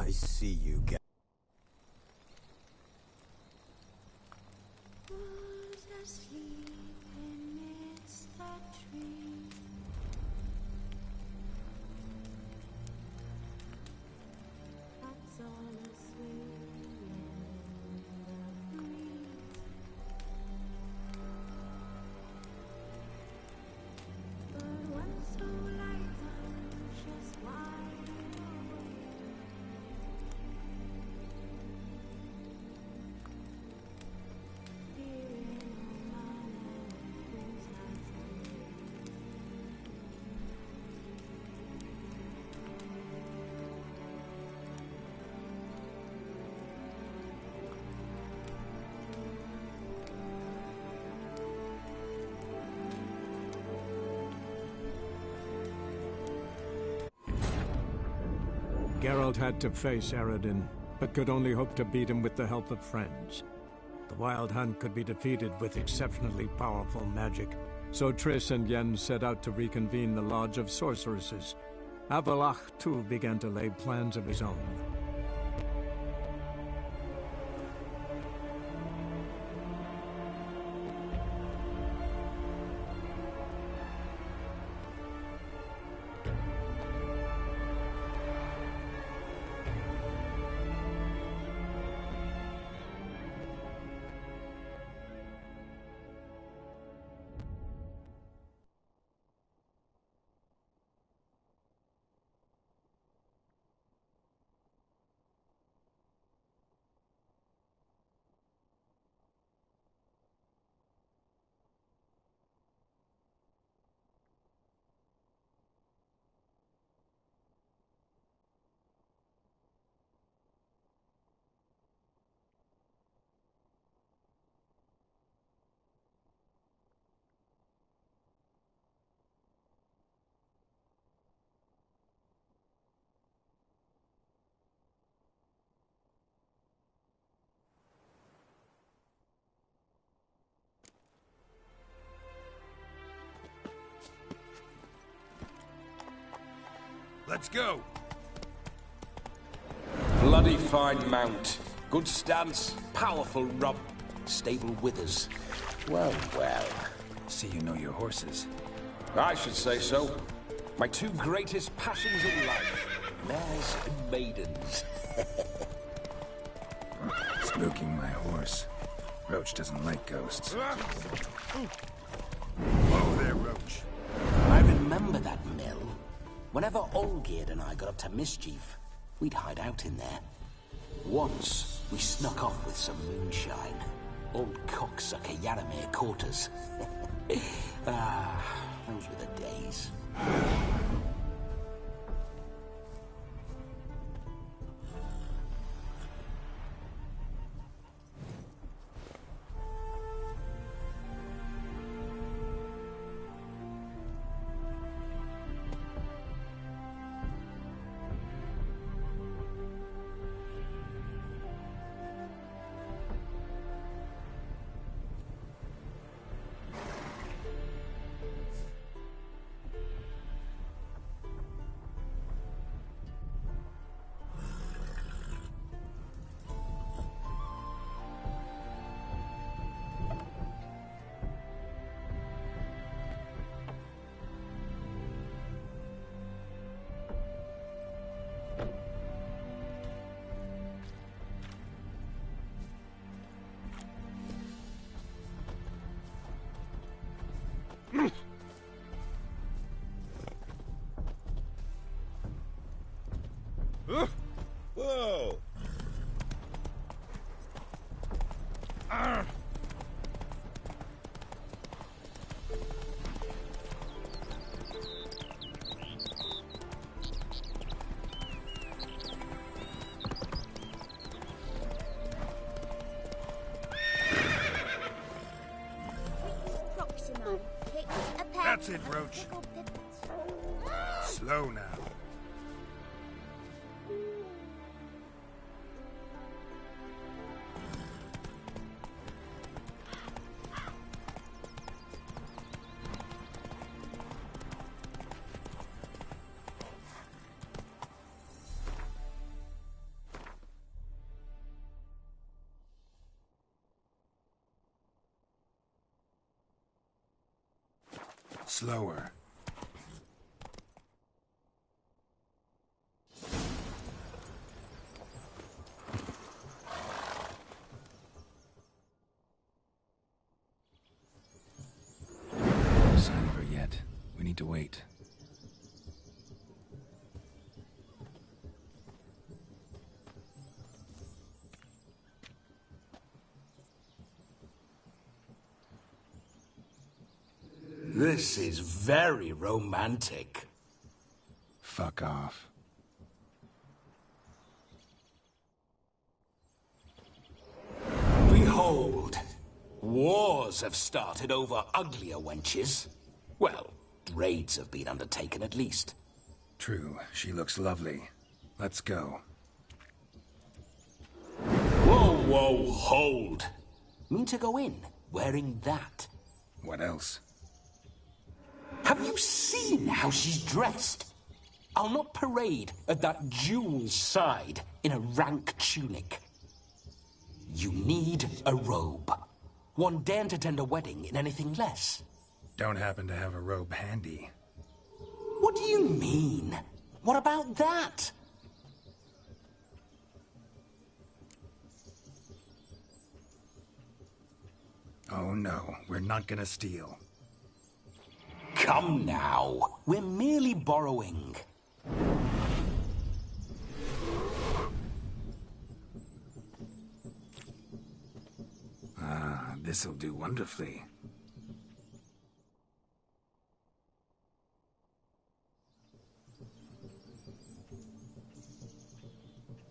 I see you, guys. Geralt had to face Eredin, but could only hope to beat him with the help of friends. The Wild Hunt could be defeated with exceptionally powerful magic, so Triss and Yen set out to reconvene the Lodge of Sorceresses. Avalach, too, began to lay plans of his own. Let's go! Bloody fine mount. Good stance, powerful rump, stable withers. Well, well. See you know your horses. I should say so. My two greatest passions in life. Mares and maidens. Spooking my horse. Roach doesn't like ghosts. Whoa there, Roach. I remember that mill. Whenever Olgierd and I got up to mischief, we'd hide out in there. Once, we snuck off with some moonshine. Old cocksucker Yaramir caught us. Those were the days. Whoa! That's it, Roach. Slow now. Slower. No sign of her yet. We need to wait. This is very romantic. Fuck off. Behold, wars have started over uglier wenches. Well, raids have been undertaken at least. True, she looks lovely. Let's go. Whoa, whoa, hold. Mean to go in, wearing that? What else? Have you seen how she's dressed? I'll not parade at that jewel's side in a rank tunic. You need a robe. One daren't attend a wedding in anything less. Don't happen to have a robe handy. What do you mean? What about that? Oh no, we're not gonna steal. Come now, we're merely borrowing. Ah, this'll do wonderfully.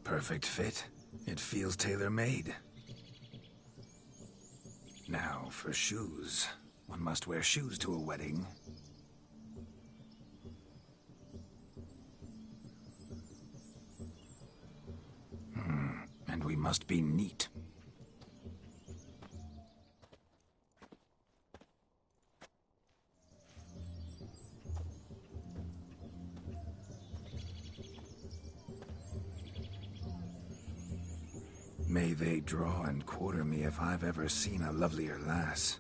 Perfect fit. It feels tailor-made. Now for shoes. One must wear shoes to a wedding. And we must be neat. May they draw and quarter me if I've ever seen a lovelier lass.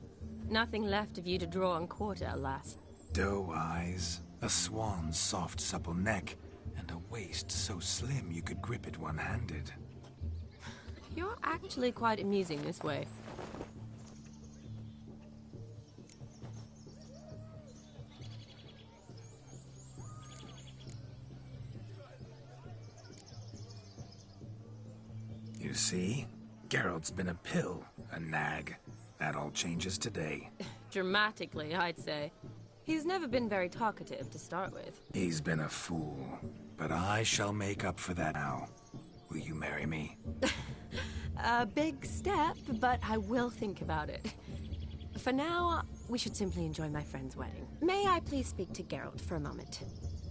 Nothing left of you to draw and quarter, alas. Doe eyes, a swan's soft supple neck, and a waist so slim you could grip it one-handed. You're actually quite amusing this way. You see? Geralt's been a pill, a nag. That all changes today. Dramatically, I'd say. He's never been very talkative to start with. He's been a fool, but I shall make up for that now. Will you marry me? A big step, but I will think about it. For now, we should simply enjoy my friend's wedding. May I please speak to Geralt for a moment?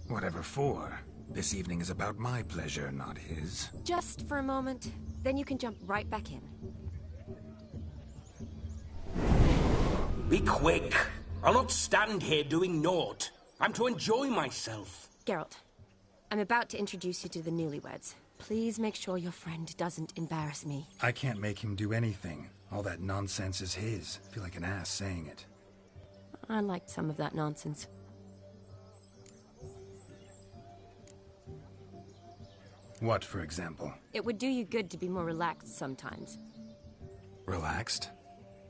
Whatever for. This evening is about my pleasure, not his. Just for a moment, then you can jump right back in. Be quick. I'll not stand here doing naught. I'm to enjoy myself. Geralt, I'm about to introduce you to the newlyweds. Please make sure your friend doesn't embarrass me. I can't make him do anything. All that nonsense is his. I feel like an ass saying it. I liked some of that nonsense. What, for example? It would do you good to be more relaxed sometimes. Relaxed?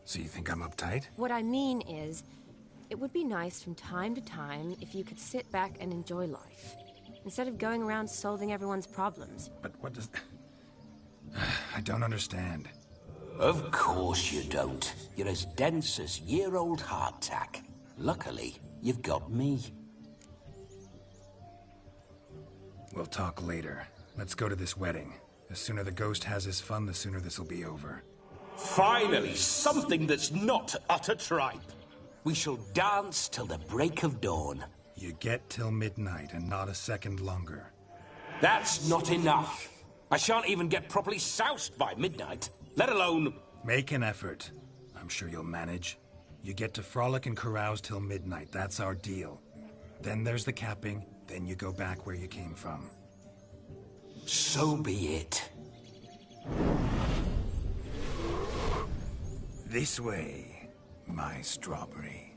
So you think I'm uptight? What I mean is, it would be nice from time to time if you could sit back and enjoy life, instead of going around solving everyone's problems. But what does... I don't understand. Of course you don't. You're as dense as year-old hardtack. Luckily, you've got me. We'll talk later. Let's go to this wedding. The sooner the ghost has his fun, the sooner this'll be over. Finally, something that's not utter tripe. We shall dance till the break of dawn. You get till midnight and not a second longer. That's not enough. I shan't even get properly soused by midnight, let alone... Make an effort. I'm sure you'll manage. You get to frolic and carouse till midnight. That's our deal. Then there's the capping, then you go back where you came from. So be it. This way, my strawberry.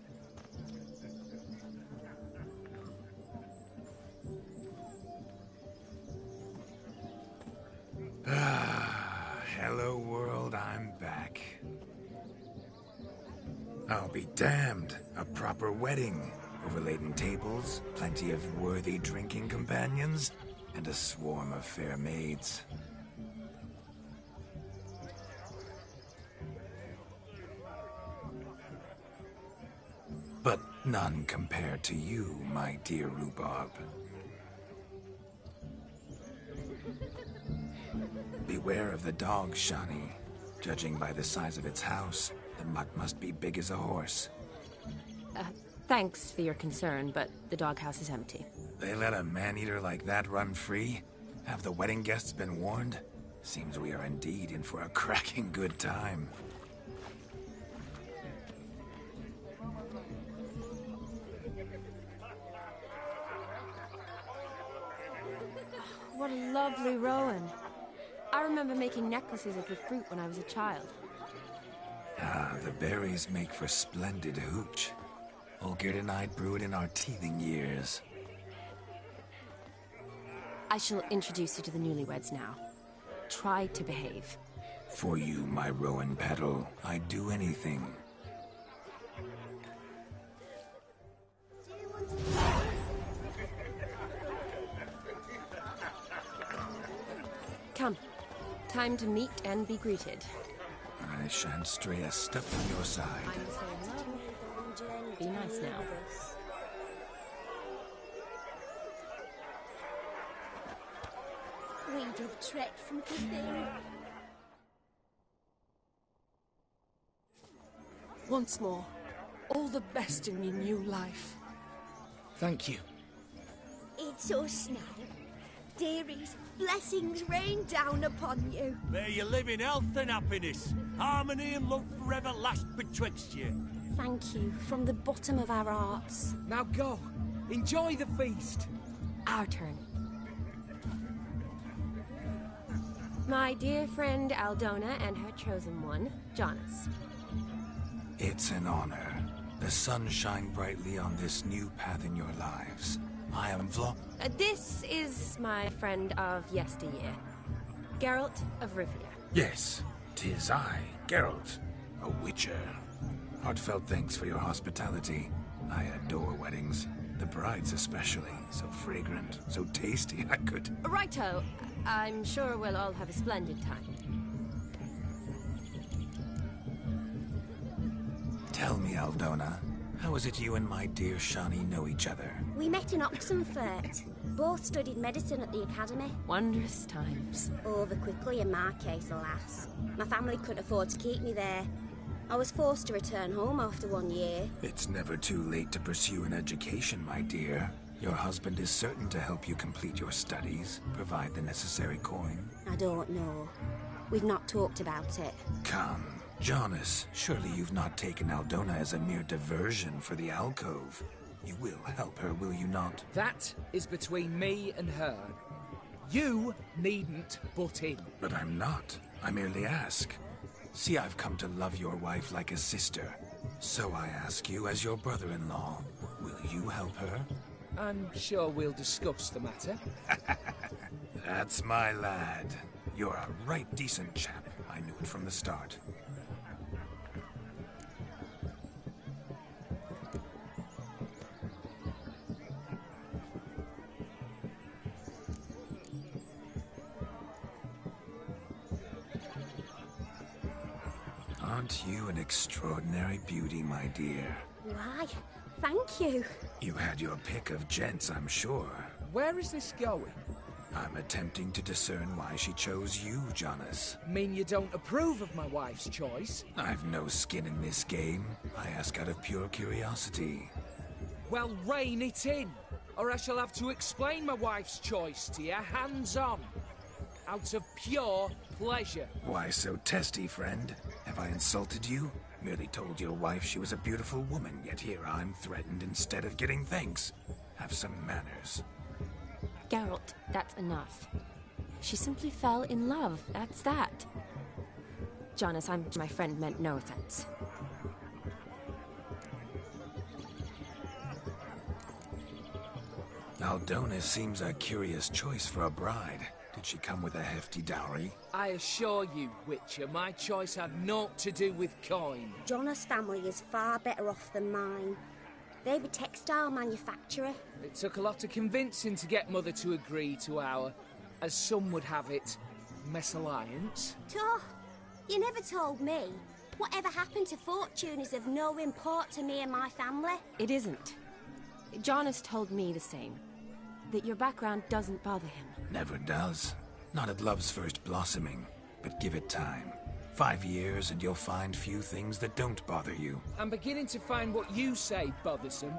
Hello world, I'm back. I'll be damned. A proper wedding. Overladen tables, plenty of worthy drinking companions, and a swarm of fair maids. But none compared to you, my dear Rhubarb. Beware of the dog, Shani. Judging by the size of its house, the mutt must be big as a horse. Thanks for your concern, but the doghouse is empty. They let a man-eater like that run free? Have the wedding guests been warned? Seems we are indeed in for a cracking good time. What a lovely rowan. I remember making necklaces of the fruit when I was a child. Ah, the berries make for splendid hooch. Olgerd and I brew it in our teething years. I shall introduce you to the newlyweds now. Try to behave. For you, my rowan petal, I'd do anything. Come. Time to meet and be greeted. I shan't stray a step from your side. I'm saying hello. Be nice now. We'd have trekked from Kithin. Once more, all the best in your new life. Thank you. It's us now. Dearies, blessings rain down upon you. May you live in health and happiness. Harmony and love forever last betwixt you. Thank you from the bottom of our hearts. Now go. Enjoy the feast. Our turn. My dear friend Aldona and her chosen one, Jonas. It's an honor. The sun shine brightly on this new path in your lives. I am This is my friend of yesteryear, Geralt of Rivia. Yes, 'tis I, Geralt, a witcher. Heartfelt thanks for your hospitality. I adore weddings. The brides especially. So fragrant, so tasty, I could... Righto. I'm sure we'll all have a splendid time. Tell me, Aldona, how is it you and my dear Shani know each other? We met in Oxenfurt. Both studied medicine at the academy. Wondrous times. Over quickly in my case, alas. My family couldn't afford to keep me there. I was forced to return home after 1 year. It's never too late to pursue an education, my dear. Your husband is certain to help you complete your studies, provide the necessary coin. I don't know. We've not talked about it. Come, Jonas, surely you've not taken Aldona as a mere diversion for the alcove. You will help her, will you not? That is between me and her. You needn't butt in. But I'm not. I merely ask. See, I've come to love your wife like a sister. So I ask you as your brother-in-law, will you help her? I'm sure we'll discuss the matter. That's my lad. You're a right decent chap. I knew it from the start. Aren't you an extraordinary beauty, my dear? Why, thank you. You had your pick of gents, I'm sure. Where is this going? I'm attempting to discern why she chose you, Jonas. Mean you don't approve of my wife's choice? I've no skin in this game. I ask out of pure curiosity. Well, rein it in, or I shall have to explain my wife's choice to you hands-on. Out of pure pleasure. Why so testy, friend? Have I insulted you? Merely told your wife she was a beautiful woman, yet here I'm threatened instead of getting thanks. Have some manners. Geralt, that's enough. She simply fell in love, that's that. Jonas, my friend meant no offense. Aldona seems a curious choice for a bride. Did she come with a hefty dowry? I assure you, Witcher, my choice had naught to do with coin. Johnna's family is far better off than mine. They're a textile manufacturer. It took a lot of convincing to get Mother to agree to our, as some would have it, mesalliance. Oh, you never told me. Whatever happened to fortune is of no import to me and my family. It isn't. John has told me the same. That your background doesn't bother him. Never does. Not at love's first blossoming. But give it time. 5 years and you'll find few things that don't bother you. I'm beginning to find what you say bothersome.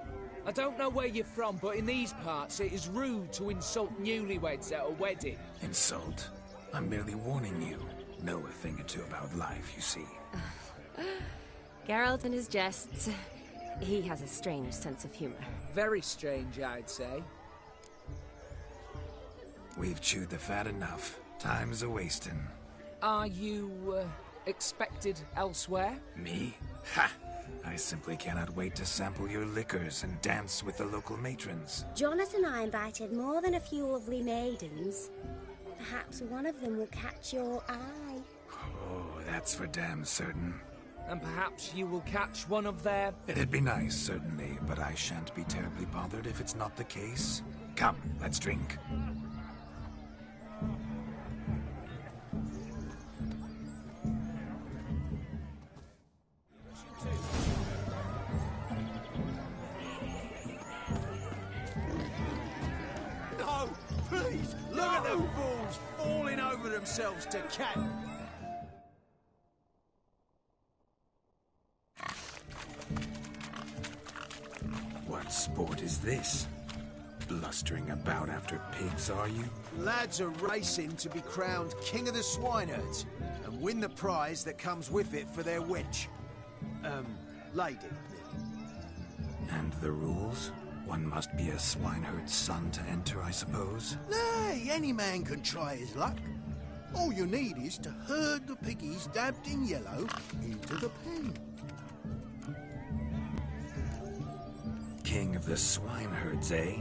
I don't know where you're from, but in these parts it is rude to insult newlyweds at a wedding. Insult? I'm merely warning you. Know a thing or two about life, you see. Geralt and his jests. He has a strange sense of humor. Very strange, I'd say. We've chewed the fat enough. Time's a-wasting. Are you, expected elsewhere? Me? Ha! I simply cannot wait to sample your liquors and dance with the local matrons. Jonas and I invited more than a few lovely maidens. Perhaps one of them will catch your eye. Oh, that's for damn certain. And perhaps you will catch one of their... It'd be nice, certainly, but I shan't be terribly bothered if it's not the case. Come, let's drink. No, please, look at them fools falling over themselves to cat. What sport is this? Blustering about after pigs, are you? Lads are racing to be crowned King of the Swineherds and win the prize that comes with it for their wench. Lady. And the rules? One must be a swineherd's son to enter, I suppose? Nay, any man can try his luck. All you need is to herd the piggies dabbed in yellow into the pen. King of the swineherds, eh?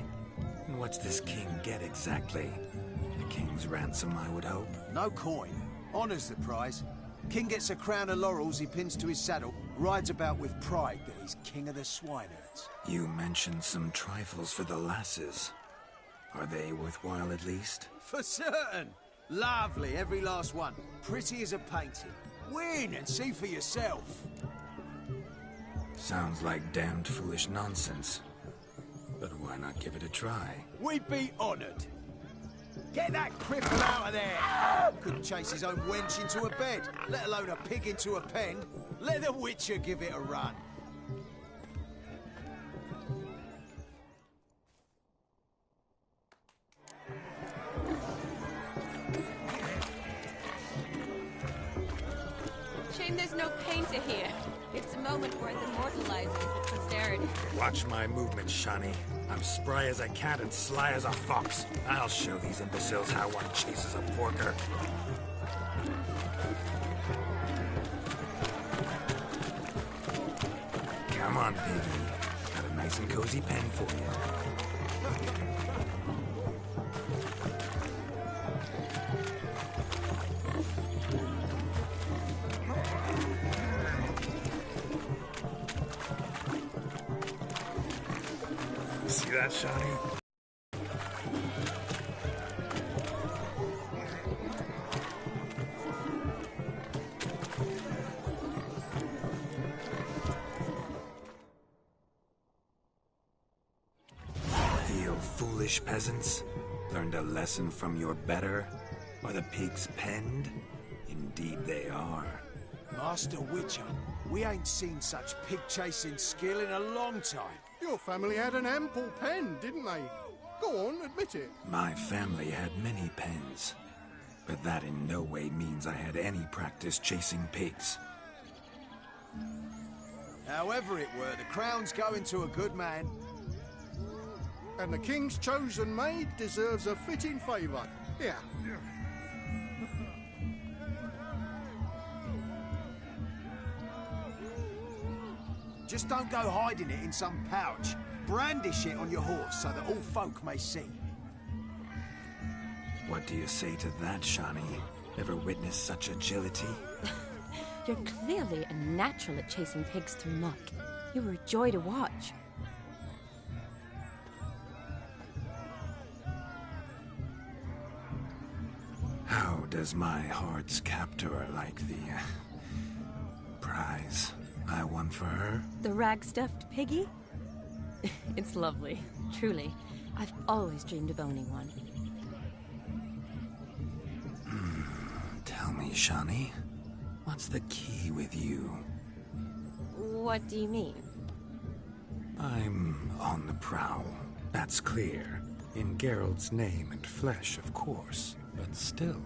And what's this king get exactly? A king's ransom, I would hope. No coin. Honours the prize. King gets a crown of laurels he pins to his saddle, rides about with pride that he's king of the swineherds. You mentioned some trifles for the lasses. Are they worthwhile at least? For certain. Lovely, every last one. Pretty as a painting. Win and see for yourself. Sounds like damned foolish nonsense. But why not give it a try? We'd be honoured. Get that cripple out of there! Couldn't chase his own wench into a bed, let alone a pig into a pen. Let the Witcher give it a run. Shame there's no painter here. It's a moment worth immortalizing for posterity. Watch my movements, Shani. I'm spry as a cat and sly as a fox. I'll show these imbeciles how one chases a porker. Come on, piggy. Got a nice and cozy pen for you. See that, Shani? Feel foolish, peasants? Learned a lesson from your better? Are the pigs penned? Indeed they are. Master Witcher, we ain't seen such pig-chasing skill in a long time. Your family had an ample pen, didn't they? Go on, admit it. My family had many pens, but that in no way means I had any practice chasing pigs. However it were, the crown's going to a good man. And the king's chosen maid deserves a fitting favour. Here. Just don't go hiding it in some pouch. Brandish it on your horse so that all folk may see. What do you say to that, Shani? Ever witnessed such agility? You're clearly a natural at chasing pigs through muck. You were a joy to watch. How does my heart's captor like the prize I won for her? The rag-stuffed piggy? It's lovely, truly. I've always dreamed of owning one. Tell me, Shani, what's the key with you? What do you mean? I'm on the prowl, that's clear. In Geralt's name and flesh, of course. But still,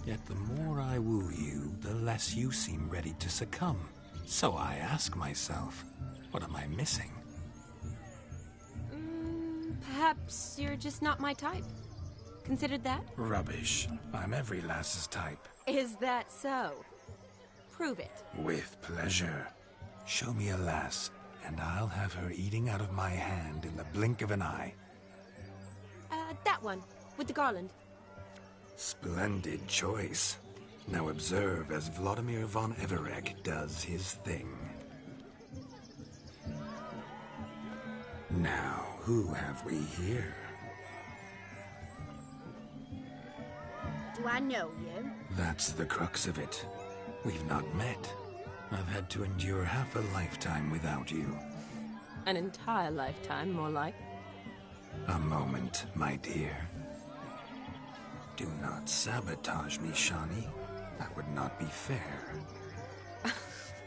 yet the more I woo you, the less you seem ready to succumb. So I ask myself, what am I missing? Perhaps you're just not my type. Considered that? Rubbish. I'm every lass's type. Is that so? Prove it. With pleasure. Show me a lass, and I'll have her eating out of my hand in the blink of an eye. That one, with the garland. Splendid choice. Now observe as Vladimir von Everek does his thing. Now, who have we here? Do I know you? That's the crux of it. We've not met. I've had to endure half a lifetime without you. An entire lifetime, more like. A moment, my dear. Do not sabotage me, Shani. That would not be fair.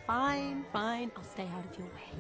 Fine, fine. I'll stay out of your way.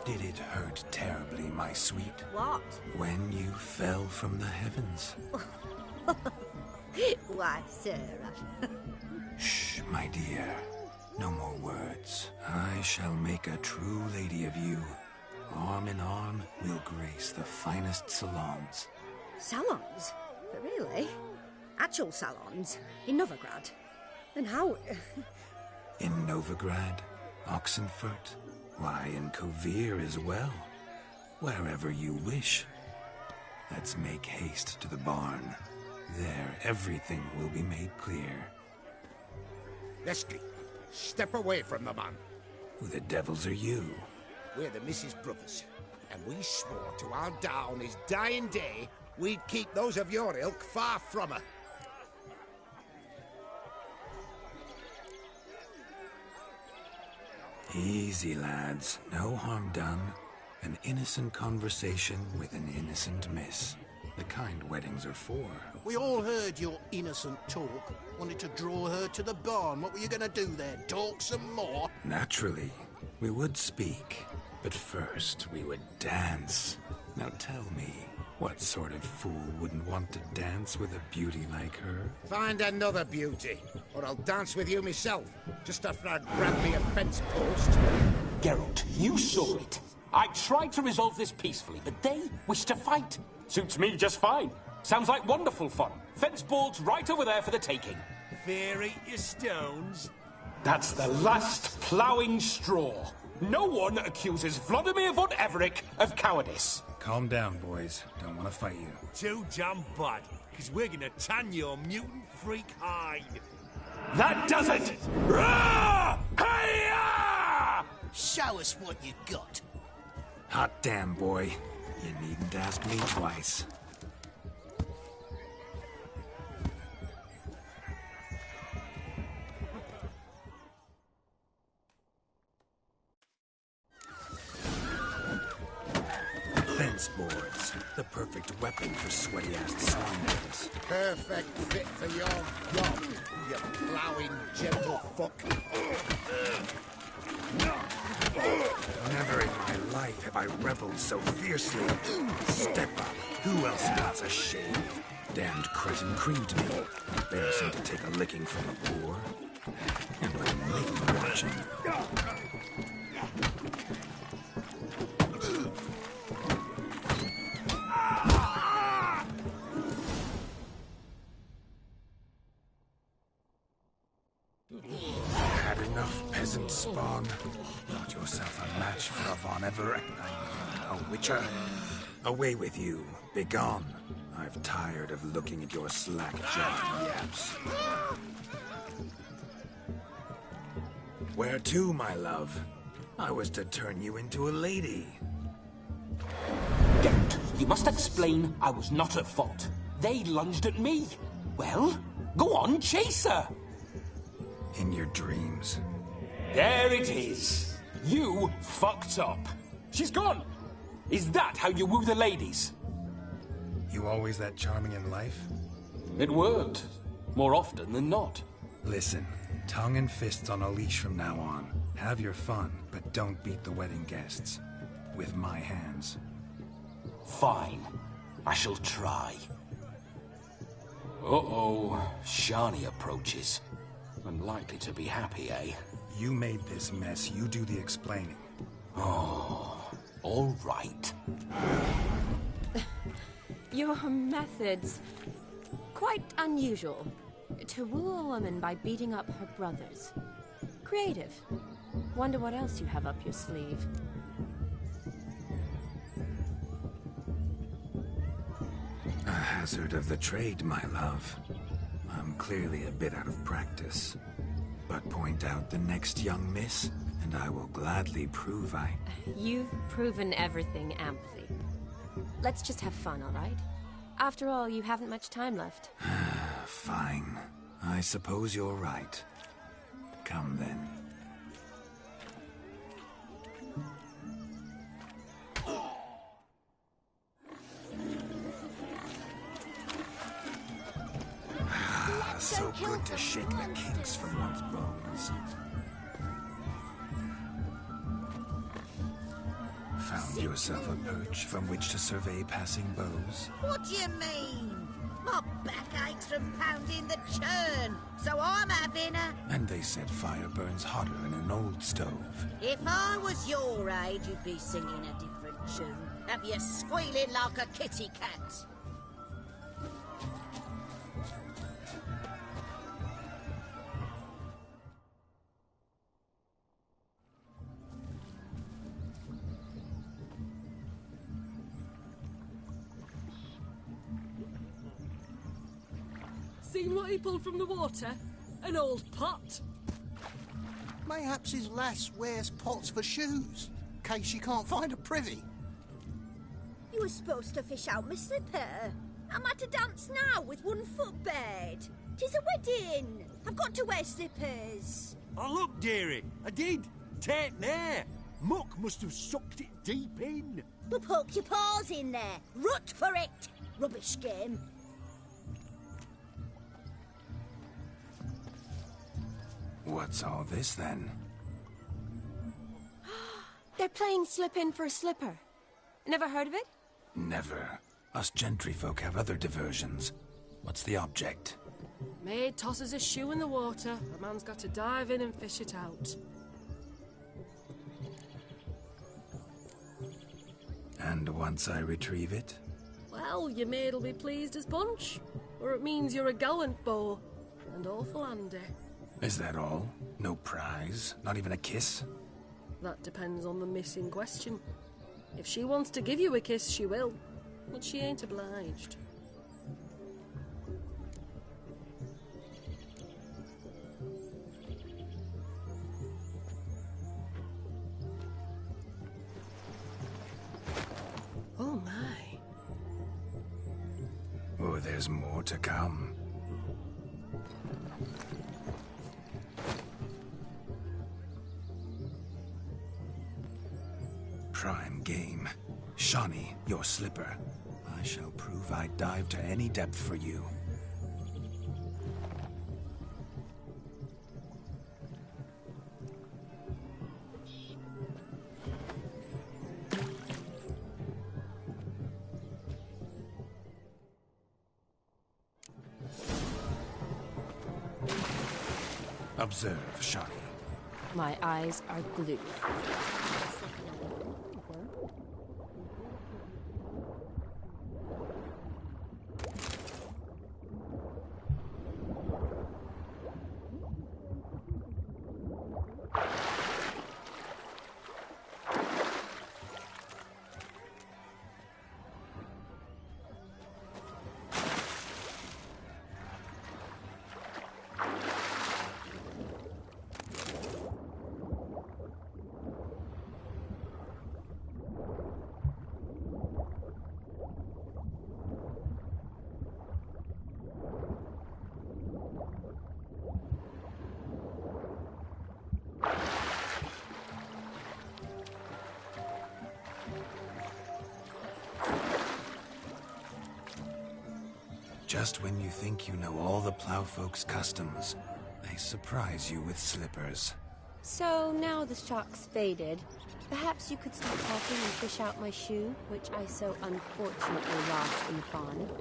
Did it hurt terribly, my sweet? What? When you fell from the heavens. Why, Sarah. Shh, my dear. No more words. I shall make a true lady of you. Arm in arm, we'll grace the finest salons. Salons? But really? Actual salons? In Novigrad? And how... In Novigrad, Oxenfurt, why, in Kovir as well. Wherever you wish. Let's make haste to the barn. There, everything will be made clear. Lesky, step away from the man. Who the devils are you? We're the Mrs. Brothers, and we swore to our down his dying day we'd keep those of your ilk far from her. Easy, lads. No harm done. An innocent conversation with an innocent miss. The kind weddings are for. We all heard your innocent talk. Wanted to draw her to the barn. What were you gonna do there? Talk some more? Naturally. We would speak. But first, we would dance. Now tell me, what sort of fool wouldn't want to dance with a beauty like her? Find another beauty, or I'll dance with you myself, just after I grab me a fence post. Geralt, you saw it. I tried to resolve this peacefully, but they wish to fight. Suits me just fine. Sounds like wonderful fun. Fence boards right over there for the taking. fear eat your stones? That's the last ploughing straw. No one accuses Vladimir von Everett of cowardice. Calm down, boys. Don't want to fight you. Too damn bad, because we're gonna tan your mutant freak hide. That does it! Rah! Hi-ya! Show us what you got. Hot damn, boy. You needn't ask me twice. Fence boards. The perfect weapon for sweaty-ass swine. Perfect fit for your job, you ploughing gentle fuck. Never in my life have I reveled so fiercely. Step up. Who else wants a shave? Damned cretin creamed me. Embarrassing to take a licking from a poor. And with a maiden watching. Had enough peasant spawn. Got yourself a match for a Von Everett. A witcher. Away with you. Begone. I've tired of looking at your slack-jawed yaps. Where to, my love? I was to turn you into a lady. Geralt, you must explain I was not at fault. They lunged at me. Well, go on, chase her. In your dreams. There it is. You fucked up. She's gone. Is that how you woo the ladies? You always that charming in life? It worked. More often than not. Listen, tongue and fists on a leash from now on. Have your fun, but don't beat the wedding guests. With my hands. Fine. I shall try. Uh-oh. Shani approaches. Unlikely to be happy, eh? You made this mess. You do the explaining. Oh, all right. Your methods... quite unusual. To woo a woman by beating up her brothers. Creative. Wonder what else you have up your sleeve. A hazard of the trade, my love. I'm clearly a bit out of practice. But point out the next young miss, and I will gladly prove I... You've proven everything amply. Let's just have fun, all right? After all, you haven't much time left. Fine. I suppose you're right. Come then. So good to shake the kinks from one's bones. Found yourself a perch from which to survey passing bows? What do you mean? My back aches from pounding the churn, so I'm having a... And they said fire burns hotter in an old stove. If I was your age, you'd be singing a different tune. Have you squealing like a kitty cat? Seen what he pulled from the water? An old pot. Mayhaps his lass wears pots for shoes, in case she can't find a privy. You were supposed to fish out my slipper. I'm at a dance now with one foot bared. 'Tis a wedding. I've got to wear slippers. Oh, look, dearie, I did. Tain't there. Muck must have sucked it deep in. But poke your paws in there. Rut for it. Rubbish game. What's all this, then? They're playing slip-in for a slipper. Never heard of it? Never. Us gentry folk have other diversions. What's the object? Maid tosses a shoe in the water. A man's got to dive in and fish it out. And once I retrieve it? Well, your maid'll be pleased as punch. Or it means you're a gallant beau. and awful handy. Is that all? No prize? Not even a kiss? That depends on the miss in question. If she wants to give you a kiss, she will. But she ain't obliged. Oh my. Oh, there's more to come. Prime game. Shawnee, your slipper. I shall prove I'd dive to any depth for you. Observe, Shawnee. My eyes are glued. Just when you think you know all the plowfolk's customs, they surprise you with slippers. So now the shock's faded. Perhaps you could stop talking and fish out my shoe, which I so unfortunately lost in the pond.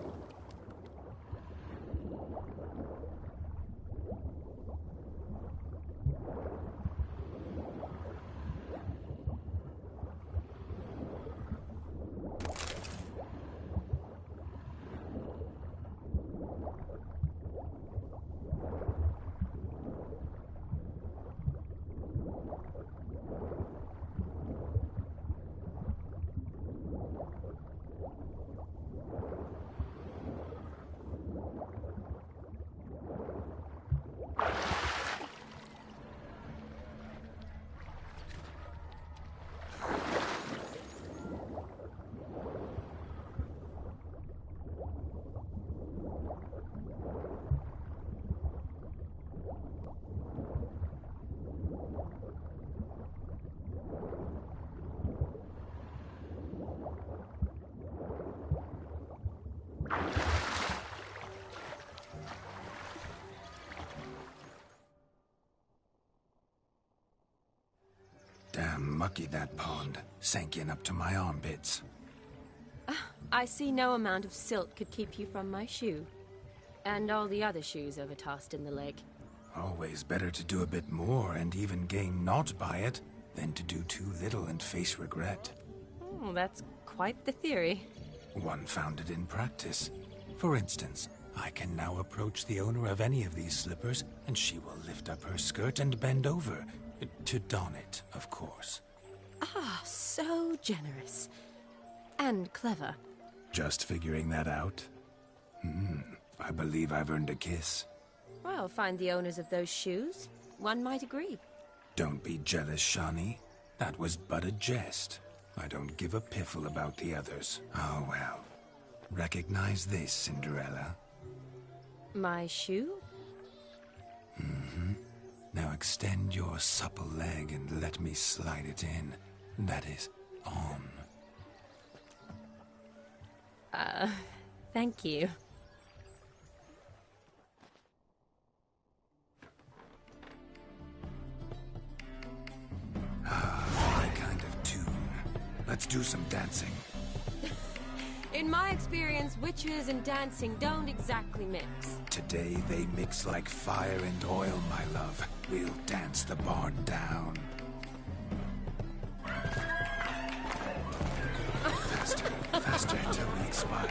Damn mucky that pond. Sank in up to my armpits. I see no amount of silt could keep you from my shoe. And all the other shoes overtossed in the lake. Always better to do a bit more and even gain naught by it than to do too little and face regret. Oh, that's quite the theory. One founded in practice. For instance, I can now approach the owner of any of these slippers, and she will lift up her skirt and bend over. To don it, of course. Ah, so generous. And clever. Just figuring that out? I believe I've earned a kiss. Well, find the owners of those shoes. One might agree. Don't be jealous, Shawnee. That was but a jest. I don't give a piffle about the others. Oh, well. Recognize this, Cinderella. My shoe? Now extend your supple leg and let me slide it in. That is, on. Thank you. My kind of tune. Let's do some dancing. In my experience, witches and dancing don't exactly mix. Today they mix like fire and oil, my love. We'll dance the barn down. Faster, faster till we expire.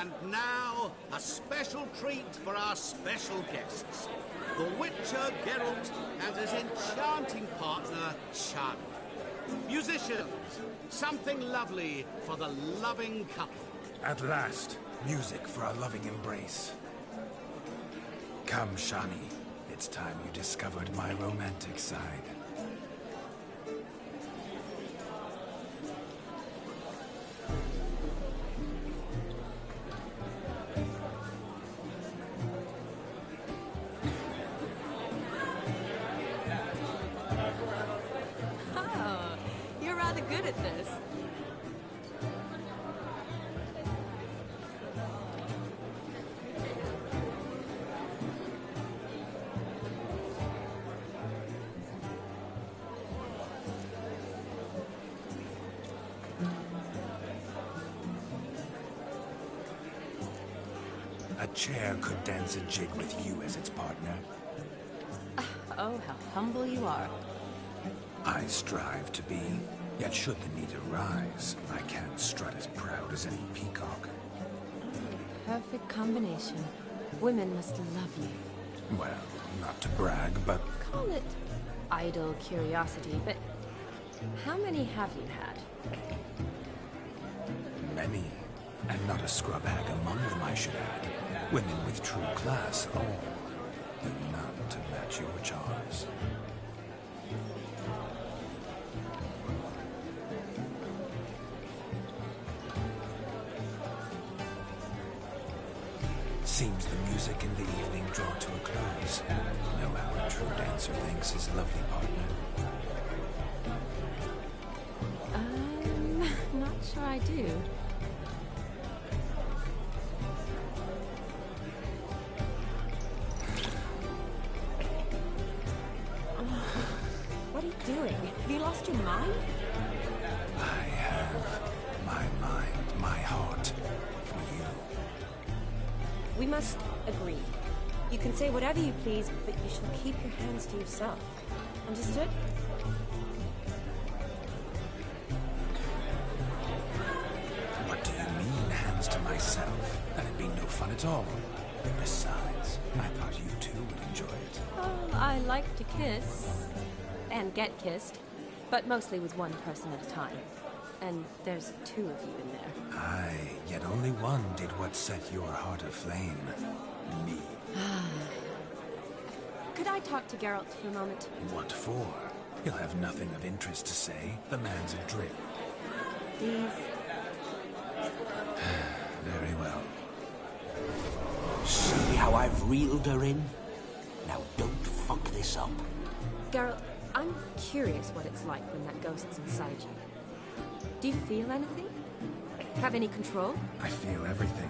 And now, a special treat for our special guests. The Witcher Geralt and his enchanting partner, Shani. Musicians, something lovely for the loving couple. At last, music for a loving embrace. Come, Shani. It's time you discovered my romantic side. Oh, you're rather good at this. A chair could dance a jig with you as its partner. Oh, how humble you are. I strive to be, yet should the need arise, I can't strut as proud as any peacock. Perfect combination. Women must love you. Well, not to brag, but Call it idle curiosity, but how many have you had? many. And not a scrub hag among them, I should add. Women with true class, all, but none to match your charms. Seems the music in the evening draw to a close. Know how a true dancer thanks his lovely partner. Not sure I do. What are you doing? Have you lost your mind? I have my mind, my heart for you. We must agree. You can say whatever you please, but you shall keep your hands to yourself. Understood? What do you mean, hands to myself? That'd be no fun at all. Besides, I thought you two would enjoy it. Oh, I like to kiss. And get kissed. But mostly with one person at a time. And there's two of you in there. Aye, yet only one did what set your heart aflame. Me. Could I talk to Geralt for a moment? What for? He'll have nothing of interest to say. The man's adrift. Please. Very well. See how I've reeled her in? Now don't fuck this up. Geralt, I'm curious what it's like when that ghost's inside you. Do you feel anything? Have any control? I feel everything.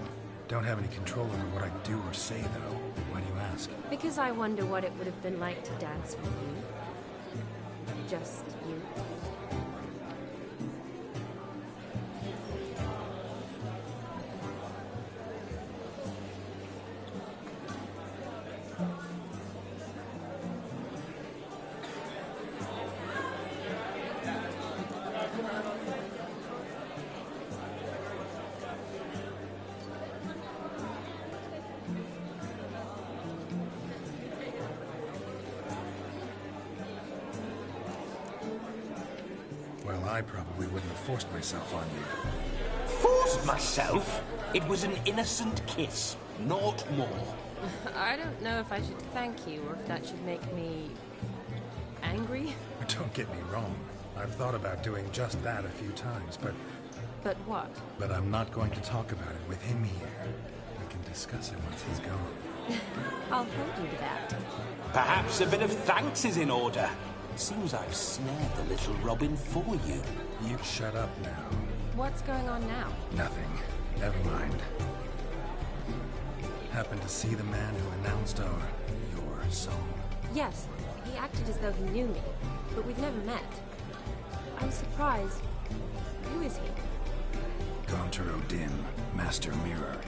Don't have any control over what I do or say, though. Why do you ask? Because I wonder what it would have been like to dance with you. Just you. Well, I probably wouldn't have forced myself on you. Forced myself? It was an innocent kiss, naught more. I don't know if I should thank you or if that should make me angry. Don't get me wrong. I've thought about doing just that a few times, but But what? I'm not going to talk about it with him here. We can discuss it once he's gone. I'll hold you to that. Perhaps a bit of thanks is in order. Seems I've snared the little Robin for you. You shut up now. What's going on now? Nothing. Never mind. Happened to see the man who announced your song. Yes, he acted as though he knew me, but we've never met. I'm surprised. Who is he? Gaunter O'Dim, Master Mirror.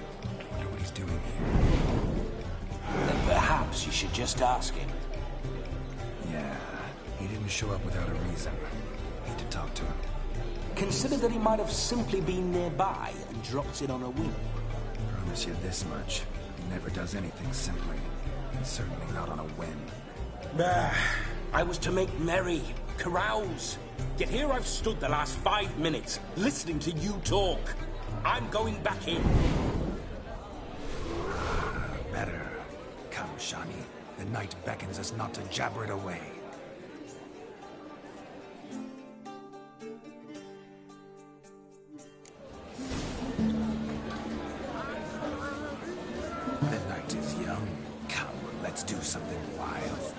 Wonder what he's doing here. Then perhaps you should just ask him. Yeah, he didn't show up without a reason. Need to talk to him. Consider that he might have simply been nearby and dropped in on a whim. promise you this much. He never does anything simply, and certainly not on a whim. I was to make merry, carouse. Yet here I've stood the last 5 minutes, listening to you talk. I'm going back in. Better. Come, Shani. The night beckons us not to jabber it away. The night is young. Come, let's do something wild.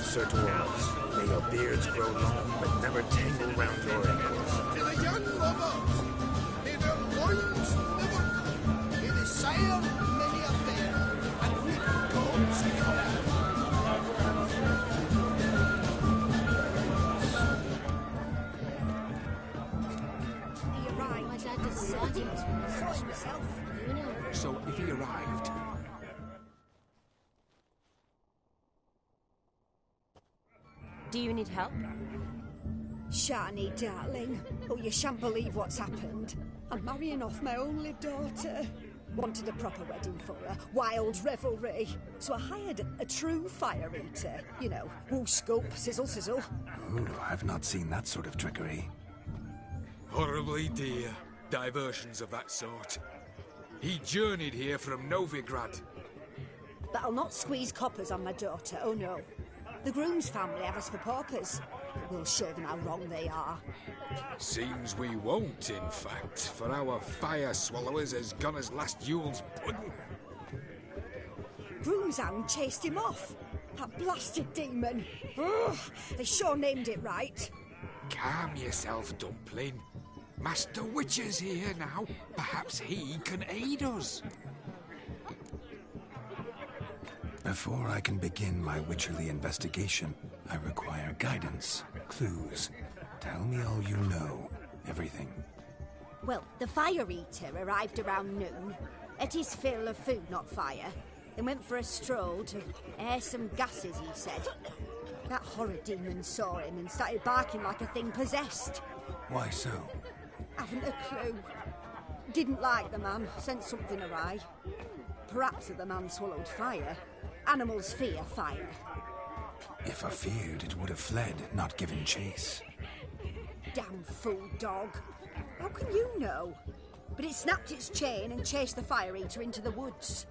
Sir Dwarves. May your beards grow long, but never tangle round your ankles. To the young lovers, may their loins never come. May they sire many a bear, and reap God's come. He arrived. My dad decided to saw himself. You know. So if he arrived... Do you need help? Shani, darling. Oh, you shan't believe what's happened. I'm marrying off my only daughter. Wanted a proper wedding for her. Wild revelry. So I hired a true fire eater. You know, woo scoop, sizzle sizzle. Ooh, I've not seen that sort of trickery. Horribly dear diversions of that sort. He journeyed here from Novigrad. But I'll not squeeze coppers on my daughter, oh no. The groom's family have us for paupers. We'll show them how wrong they are. Seems we won't, in fact, for our fire swallowers as gone as last Yule's pudding. Groom's hand chased him off. That blasted demon. Ugh, they sure named it right. Calm yourself, Dumpling. Master Witcher's here now. Perhaps he can aid us. Before I can begin my witcherly investigation, I require guidance, clues. Tell me all you know. Everything. Well, the fire eater arrived around noon, ate his fill of food, not fire, then went for a stroll to air some gases, he said. That horrid demon saw him and started barking like a thing possessed. Why so? Haven't a clue. Didn't like the man, sent something awry. Perhaps the man swallowed fire. Animals fear fire. If I feared, it would have fled, not given chase. Damn fool dog. How can you know? But it snapped its chain and chased the fire eater into the woods.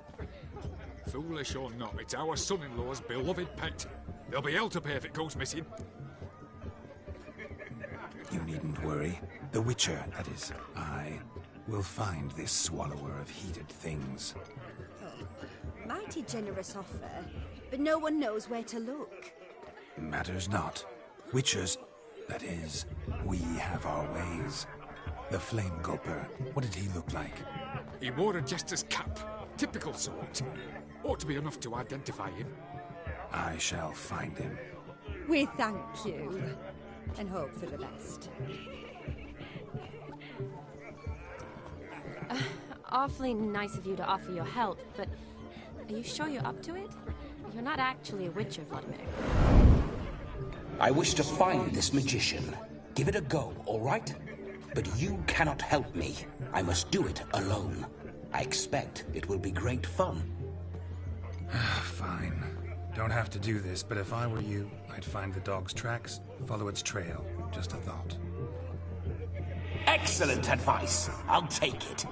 Foolish or not, it's our son-in-law's beloved pet. There'll be hell to pay if it goes missing. You needn't worry. The Witcher, that is, I, will find this swallower of heated things. Mighty generous offer, but no one knows where to look. Matters not. Witchers, that is, we have our ways. The Flame Gulper, what did he look like? He wore a jester's cap. Typical sort. Ought to be enough to identify him. I shall find him. We thank you, and hope for the best. Awfully nice of you to offer your help, but are you sure you're up to it? You're not actually a witcher, Vladimir. I wish to find this magician. Give it a go, all right? But you cannot help me. I must do it alone. I expect it will be great fun. Fine. Don't have to do this, but if I were you, I'd find the dog's tracks, follow its trail. Just a thought. Excellent advice. I'll take it.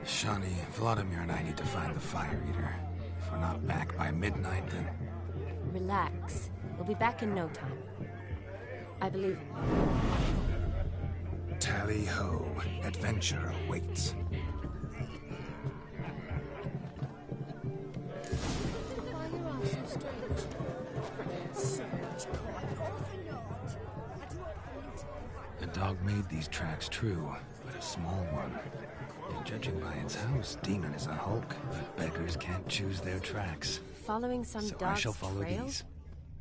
Shani, Vladimir and I need to find the fire eater. If we're not back by midnight, then... Relax. We'll be back in no time. I believe in you. Tally-ho. Adventure awaits. Why are your eyes so strange? So much coin, or not. The dog made these tracks true, but small one. And judging by its house, Demon is a hulk, but beggars can't choose their tracks. Following some So I dog's shall follow trail? these.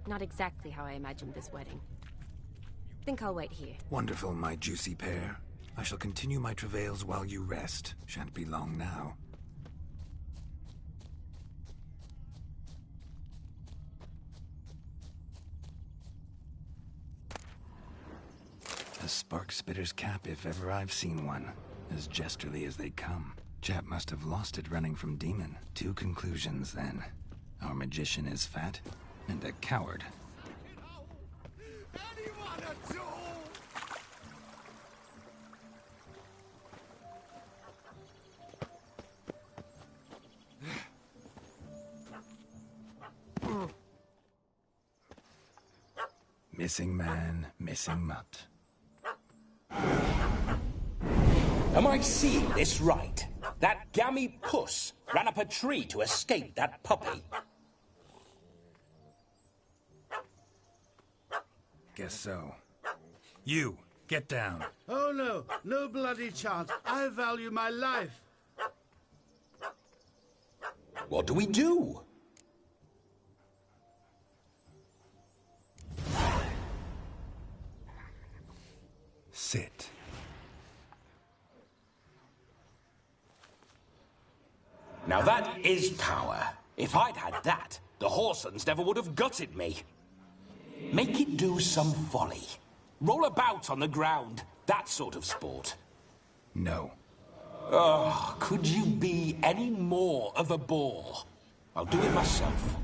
Not exactly how I imagined this wedding. Think I'll wait here. Wonderful, my juicy pair. I shall continue my travails while you rest. Shan't be long now. A spark spitter's cap if ever I've seen one. As jesterly as they come. Chap must have lost it running from Demon. Two conclusions, then. Our magician is fat, and a coward. Missing man, missing mutt. Am I seeing this right? That gammy puss ran up a tree to escape that puppy. Guess so. You, get down. Oh no, no bloody chance. I value my life. What do we do? Sit. Now that is power. If I'd had that, the Horsons never would have gutted me. Make it do some folly. Roll about on the ground. That sort of sport. No. Oh, could you be any more of a bore? I'll do it myself.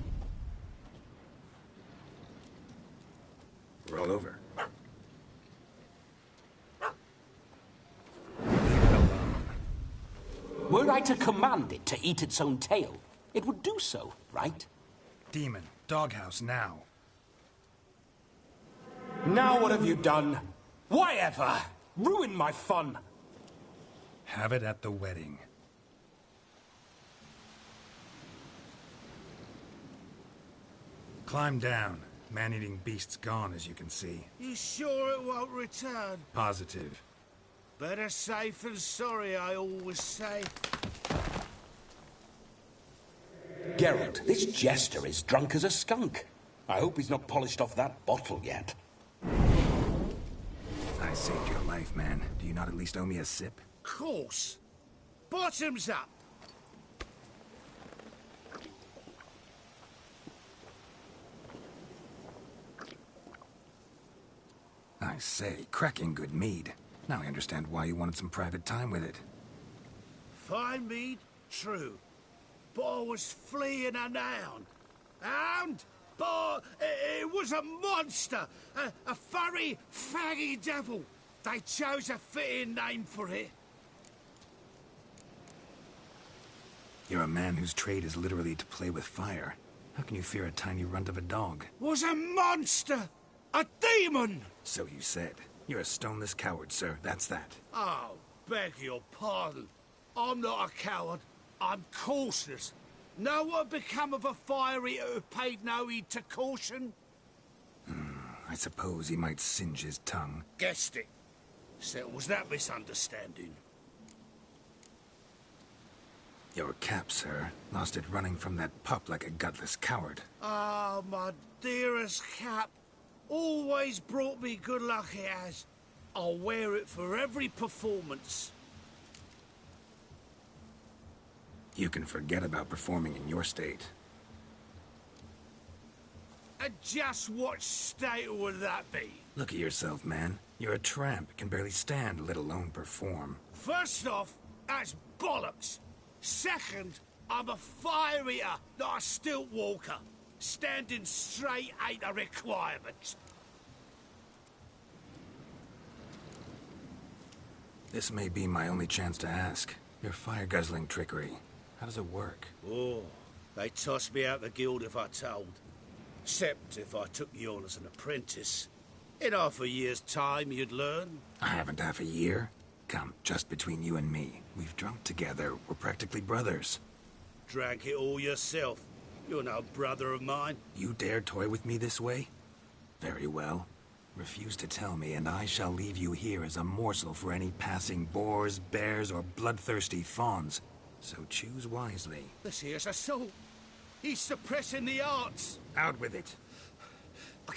Roll over. Were I to command it to eat its own tail, it would do so, right? Demon, doghouse now. Now what have you done? Why ever? Ruin my fun. Have it at the wedding. Climb down. Man-eating beast's gone, as you can see. You sure it won't return? Positive. Better safe than sorry, I always say. Geralt, this jester is drunk as a skunk. I hope he's not polished off that bottle yet. I saved your life, man. Do you not at least owe me a sip? Course. Bottoms up. I say, cracking good mead. Now I understand why you wanted some private time with it. Fine mead, true. But I was fleeing an hound. Hound? But it was a monster. A furry, faggy devil. They chose a fitting name for it. You're a man whose trade is literally to play with fire. How can you fear a tiny runt of a dog? Was a monster. A demon. So you said. You're a stoneless coward, sir. That's that. Oh, beg your pardon. I'm not a coward. I'm cautious. Know what become of a fire eater who paid no heed to caution? I suppose he might singe his tongue. Guessed it. Settles that misunderstanding. Your cap, sir. Lost it running from that pup like a gutless coward. Ah, my dearest cap. Always brought me good luck it has. I'll wear it for every performance. You can forget about performing in your state. And just what state would that be? Look at yourself, man. You're a tramp, can barely stand, let alone perform. First off, that's bollocks. Second, I'm a fire eater, not a stilt walker. Standing straight ain't a requirement. This may be my only chance to ask. Your fire-guzzling trickery. How does it work? Oh, they toss me out the guild if I told. Except if I took you on as an apprentice. In half a year's time, you'd learn. I haven't half a year. Come, just between you and me. We've drunk together. We're practically brothers. Drank it all yourself. You're no brother of mine. You dare toy with me this way? Very well. Refuse to tell me, and I shall leave you here as a morsel for any passing boars, bears, or bloodthirsty fawns. So choose wisely. This here's assault. He's suppressing the arts. Out with it. I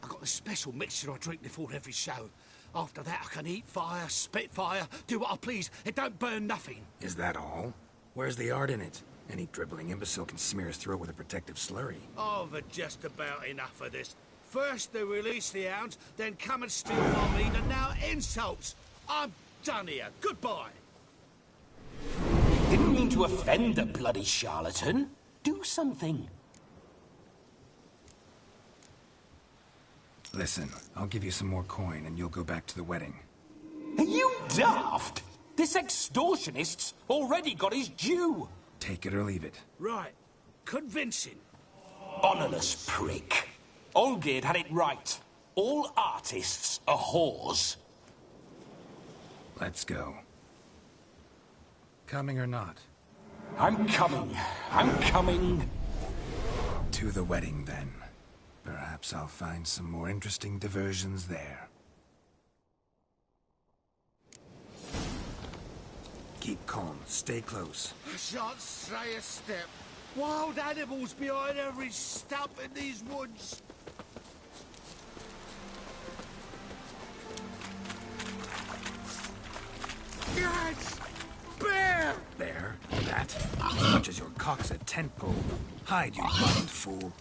got a special mixture I drink before every show. After that, I can eat fire, spit fire, do what I please. It don't burn nothing. Is that all? Where's the art in it? Any dribbling imbecile can smear his throat with a protective slurry. I've had just about enough of this. First they release the hounds, then come and steal my meat, and now insults. I'm done here. Goodbye. Didn't mean to offend the bloody charlatan. Do something. Listen, I'll give you some more coin and you'll go back to the wedding. Are you daft? This extortionist's already got his due. Take it or leave it. Right. Convincing. Honourless prick. Olgierd had it right. All artists are whores. Let's go. Coming or not? I'm coming. I'm coming. To the wedding, then. Perhaps I'll find some more interesting diversions there. Keep calm. Stay close. I shan't stray a step. Wild animals behind every stump in these woods. Yes! Bear! There. That. As much as your cock's a tent pole. Hide, you blind fool.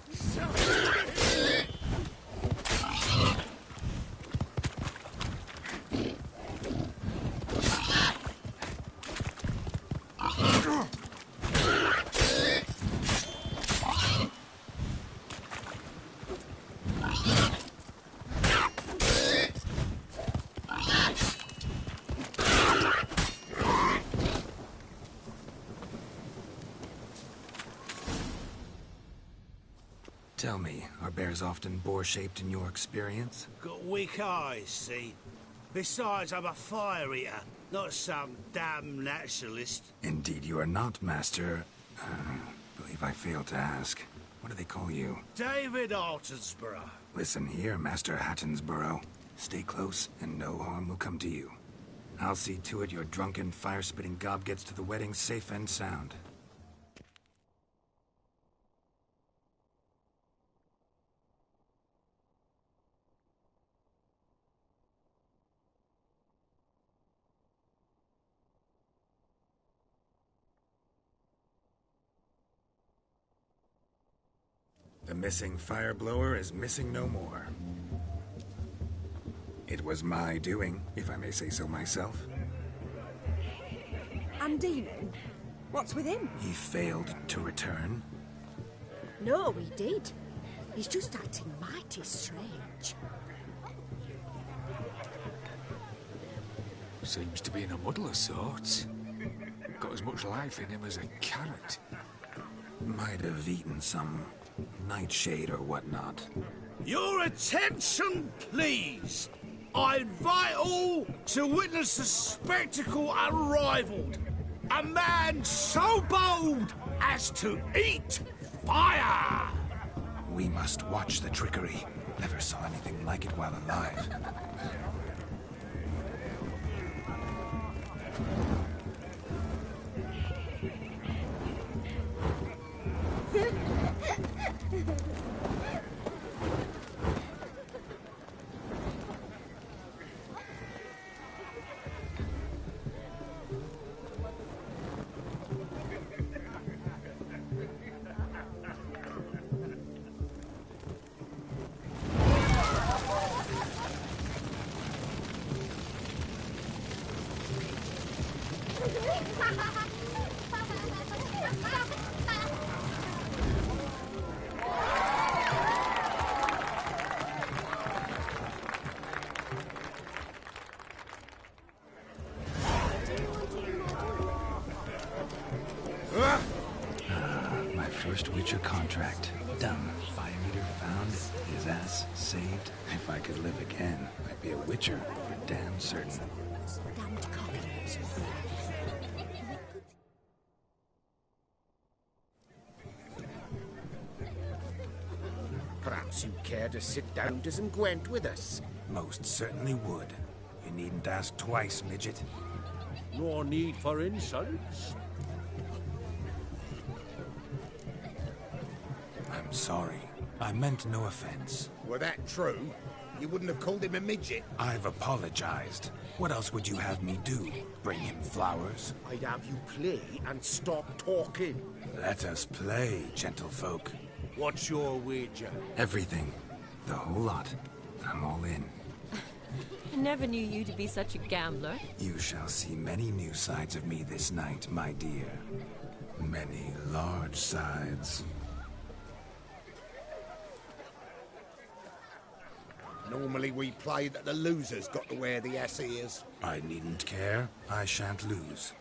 Tell me, are bears often boar-shaped in your experience? Got weak eyes, see? Besides, I'm a fire eater, not some damn naturalist. Indeed you are not, Master. Believe I failed to ask. What do they call you? David Altonsborough. Listen here, Master Hattonsborough. Stay close, and no harm will come to you. I'll see to it your drunken, fire-spitting gob gets to the wedding safe and sound. The missing fire blower is missing no more. It was my doing, if I may say so myself. And Demon? What's with him? He failed to return. No, he did. He's just acting mighty strange. Seems to be in a muddle of sorts. Got as much life in him as a carrot. Might have eaten some nightshade or whatnot. Your attention, please. I invite all to witness a spectacle unrivaled. A man so bold as to eat fire! We must watch the trickery. Never saw anything like it while alive. My first Witcher contract. Done. Fire meter found. His ass saved. If I could live again, I'd be a Witcher for damn certain. Damned cockroaches. Perhaps Perhaps you'd care to sit down to some Gwent with us. Most certainly would. You needn't ask twice, midget. No need for insults. I'm sorry. I meant no offense. Were that true, you wouldn't have called him a midget. I've apologized. What else would you have me do? Bring him flowers? I'd have you play and stop talking. Let us play, gentlefolk. What's your wager? Everything. The whole lot. I'm all in. I never knew you to be such a gambler. You shall see many new sides of me this night, my dear. Many large sides. Normally we play that the loser's got to wear the ass ears. I needn't care. I shan't lose.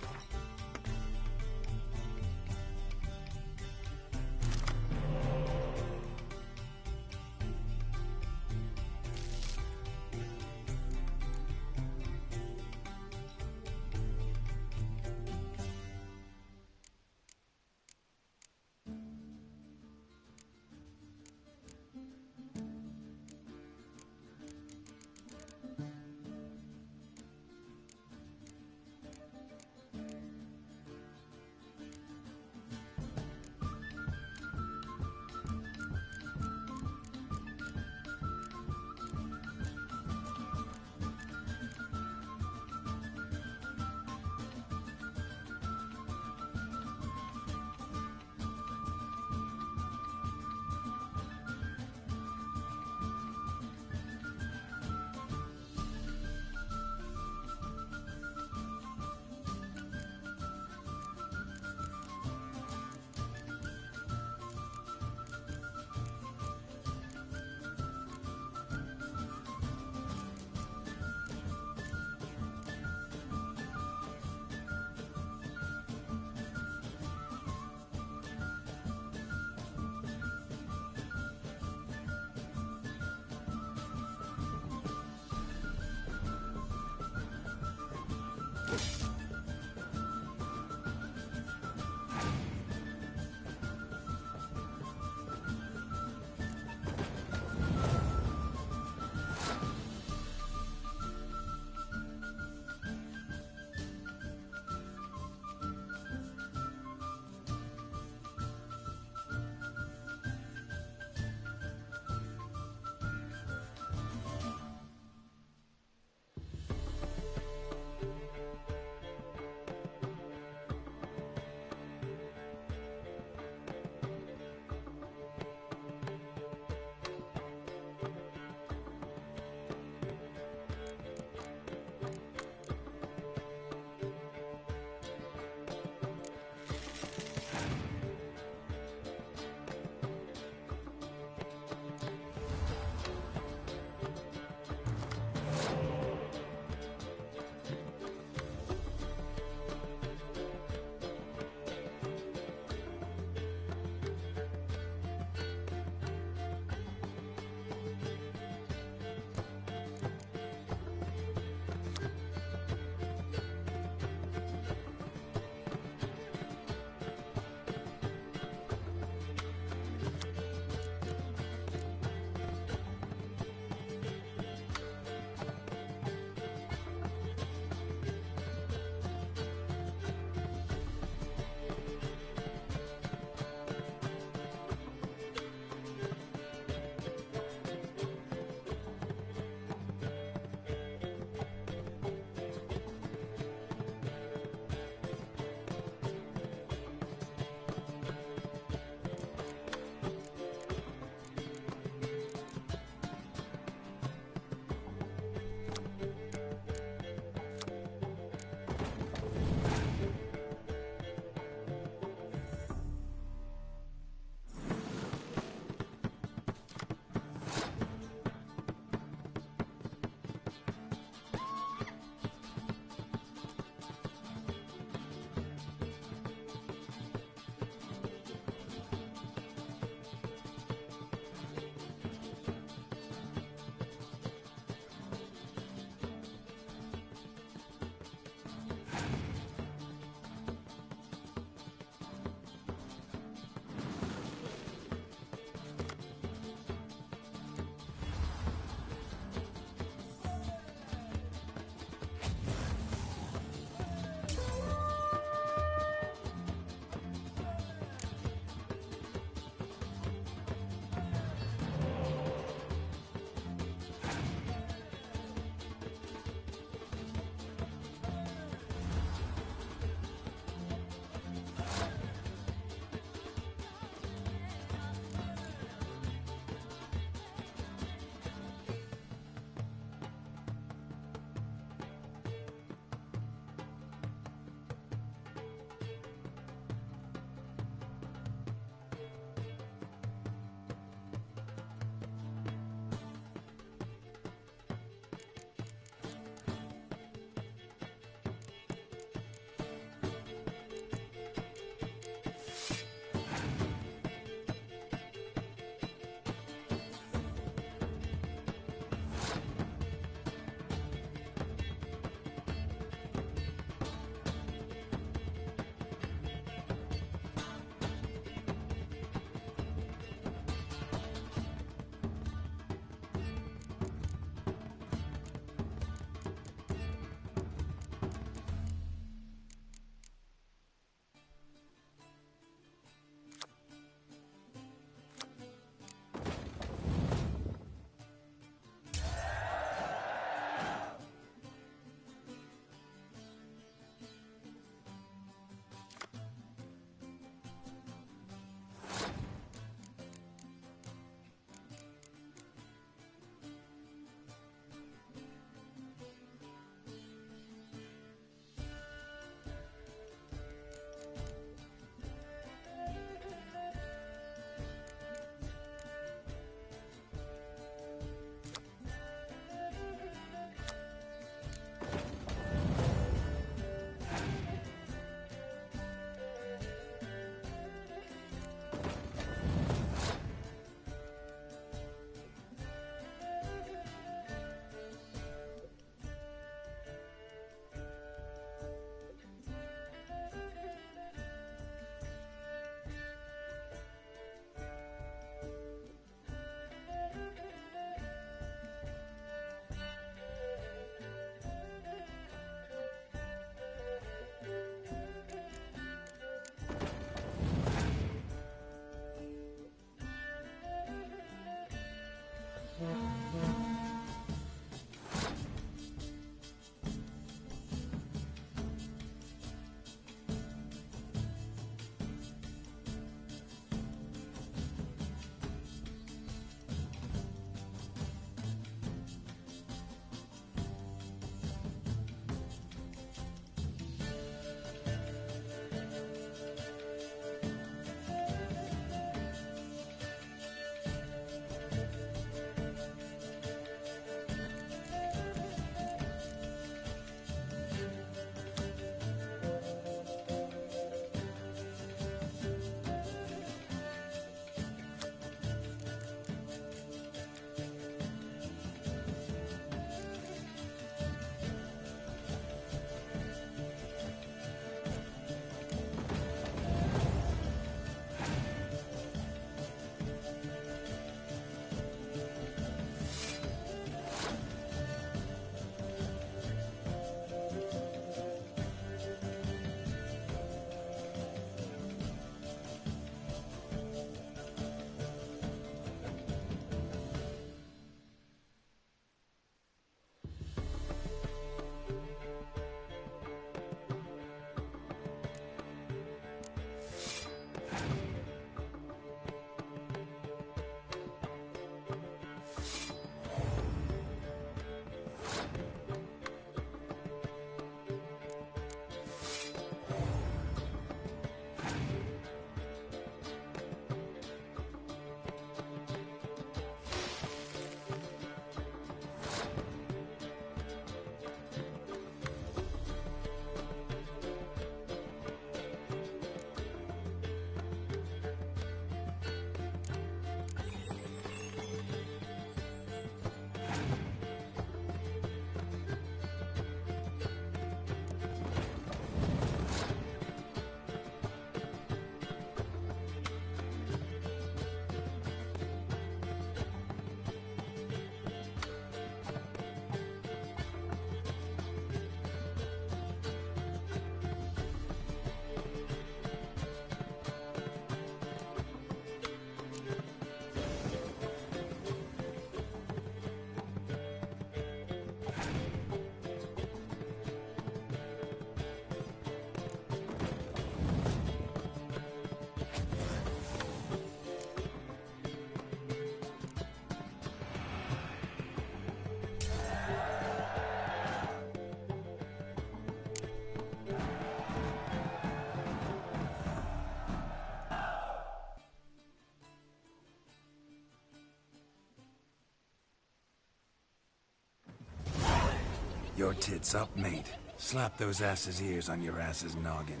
your tits up, mate. Slap those asses' ears on your ass's noggin.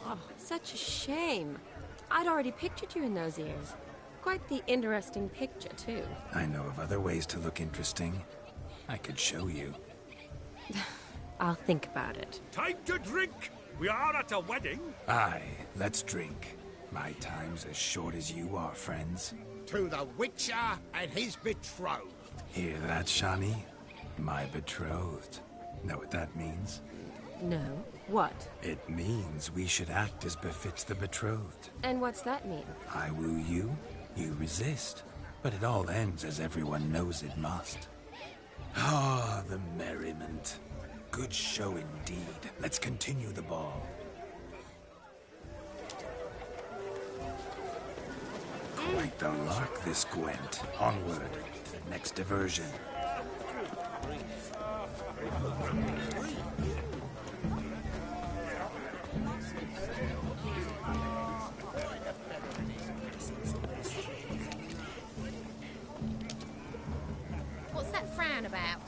Oh, such a shame. I'd already pictured you in those ears. Quite the interesting picture, too. I know of other ways to look interesting. I could show you. I'll think about it. Time to drink! We are at a wedding. Aye, let's drink. My time's as short as you are, friends. To the Witcher and his betrothed. Hear that, Shani? My betrothed. Know what that means? No. What? It means we should act as befits the betrothed. And what's that mean? I woo you, you resist. But it all ends as everyone knows it must. Ah, the merriment. Good show indeed. Let's continue the ball. Quite the lark, this Gwent. Onward to the next diversion. What's that frown about?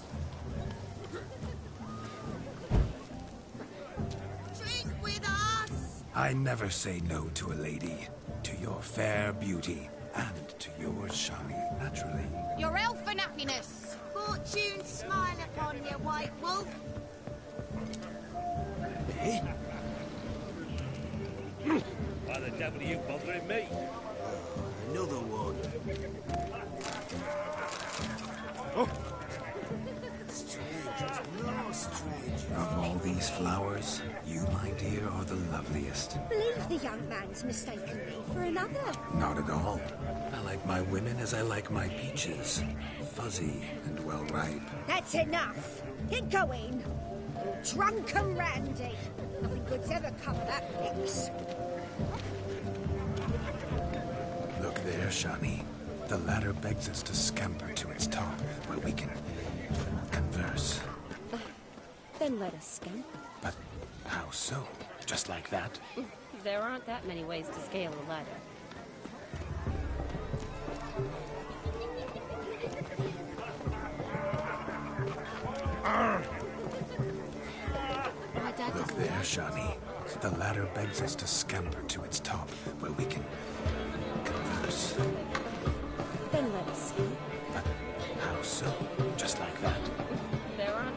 Drink with us! I never say no to a lady. To your fair beauty. And to yours, Shani, naturally. Your elfin happiness! Fortune smile upon you, white wolf! Eh? Why the devil are you bothering me? Another one. Strangers, no strangers. Of all these flowers, you, my dear, are the loveliest. Believe the young man's mistaken me for another. Not at all. I like my women as I like my peaches. Fuzzy and well ripe. That's enough. Get going. You drunken randy. Nothing good's ever come of that mix. Look there, Shani. The ladder begs us to scamper to its top, where we can converse. Then let us scamper. But how so? Just like that? There aren't that many ways to scale a ladder. Look there, Shani. The ladder begs us to scamper to its top, where we can converse. Then let us scamper. But how so? Just like that? There aren't...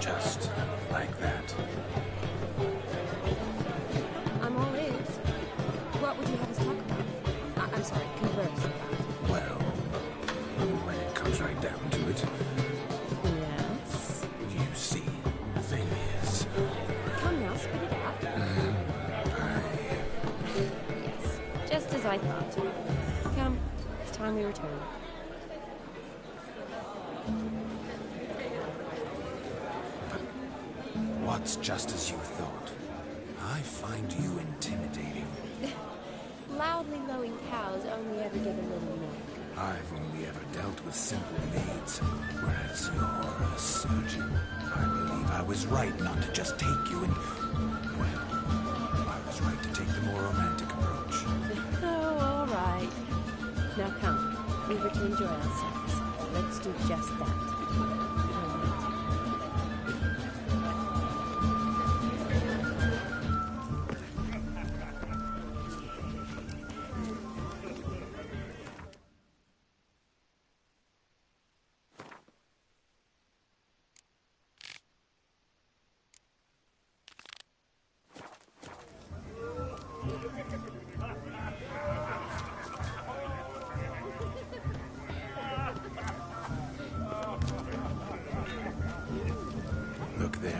Just like that. I'm all ears. What would you have us talk about? I'm sorry, converse about. Well, when it comes right down to it, Yes? you see, the thing is... Come now, spit it out. Yes, just as I thought. Come, it's time we return. What's just as you thought? I find you intimidating. Loudly lowing cows only ever give a little milk. I've only ever dealt with simple maids, whereas you're a surgeon. I believe I was right not to just take you and... Well, I was right to take the more romantic approach. Oh, all right. Now come, we were to enjoy ourselves. Let's do just that.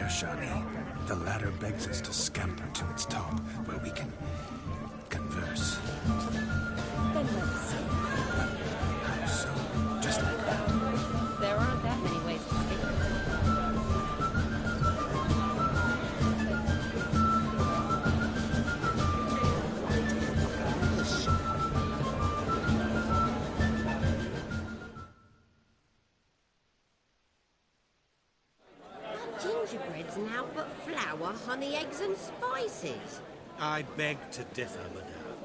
Shani. The ladder begs us to scamper to its top, where we can converse. Then let's see. How so? Just like that? There aren't that many ways to speak. Gingerbread's now but flour, honey, eggs and spices. I beg to differ, madame.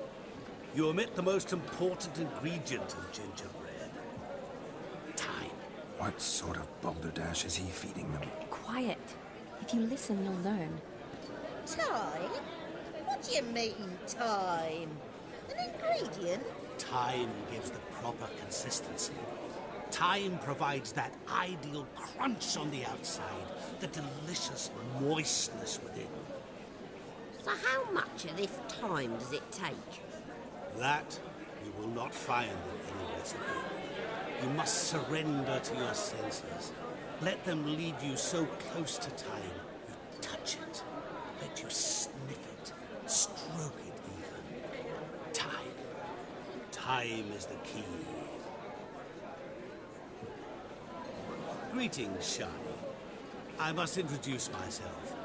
You omit the most important ingredient of gingerbread. Time. What sort of balderdash is he feeding them? Quiet. If you listen, you'll learn. Time? What do you mean, time? An ingredient? Time gives the proper consistency. Time provides that ideal crunch on the outside, the delicious moistness within. So how much of this time does it take? That you will not find in any recipe. You must surrender to your senses. Let them lead you so close to time, you touch it. Let you sniff it, stroke it even. Time. Time is the key. Greetings, Shani. I must introduce myself.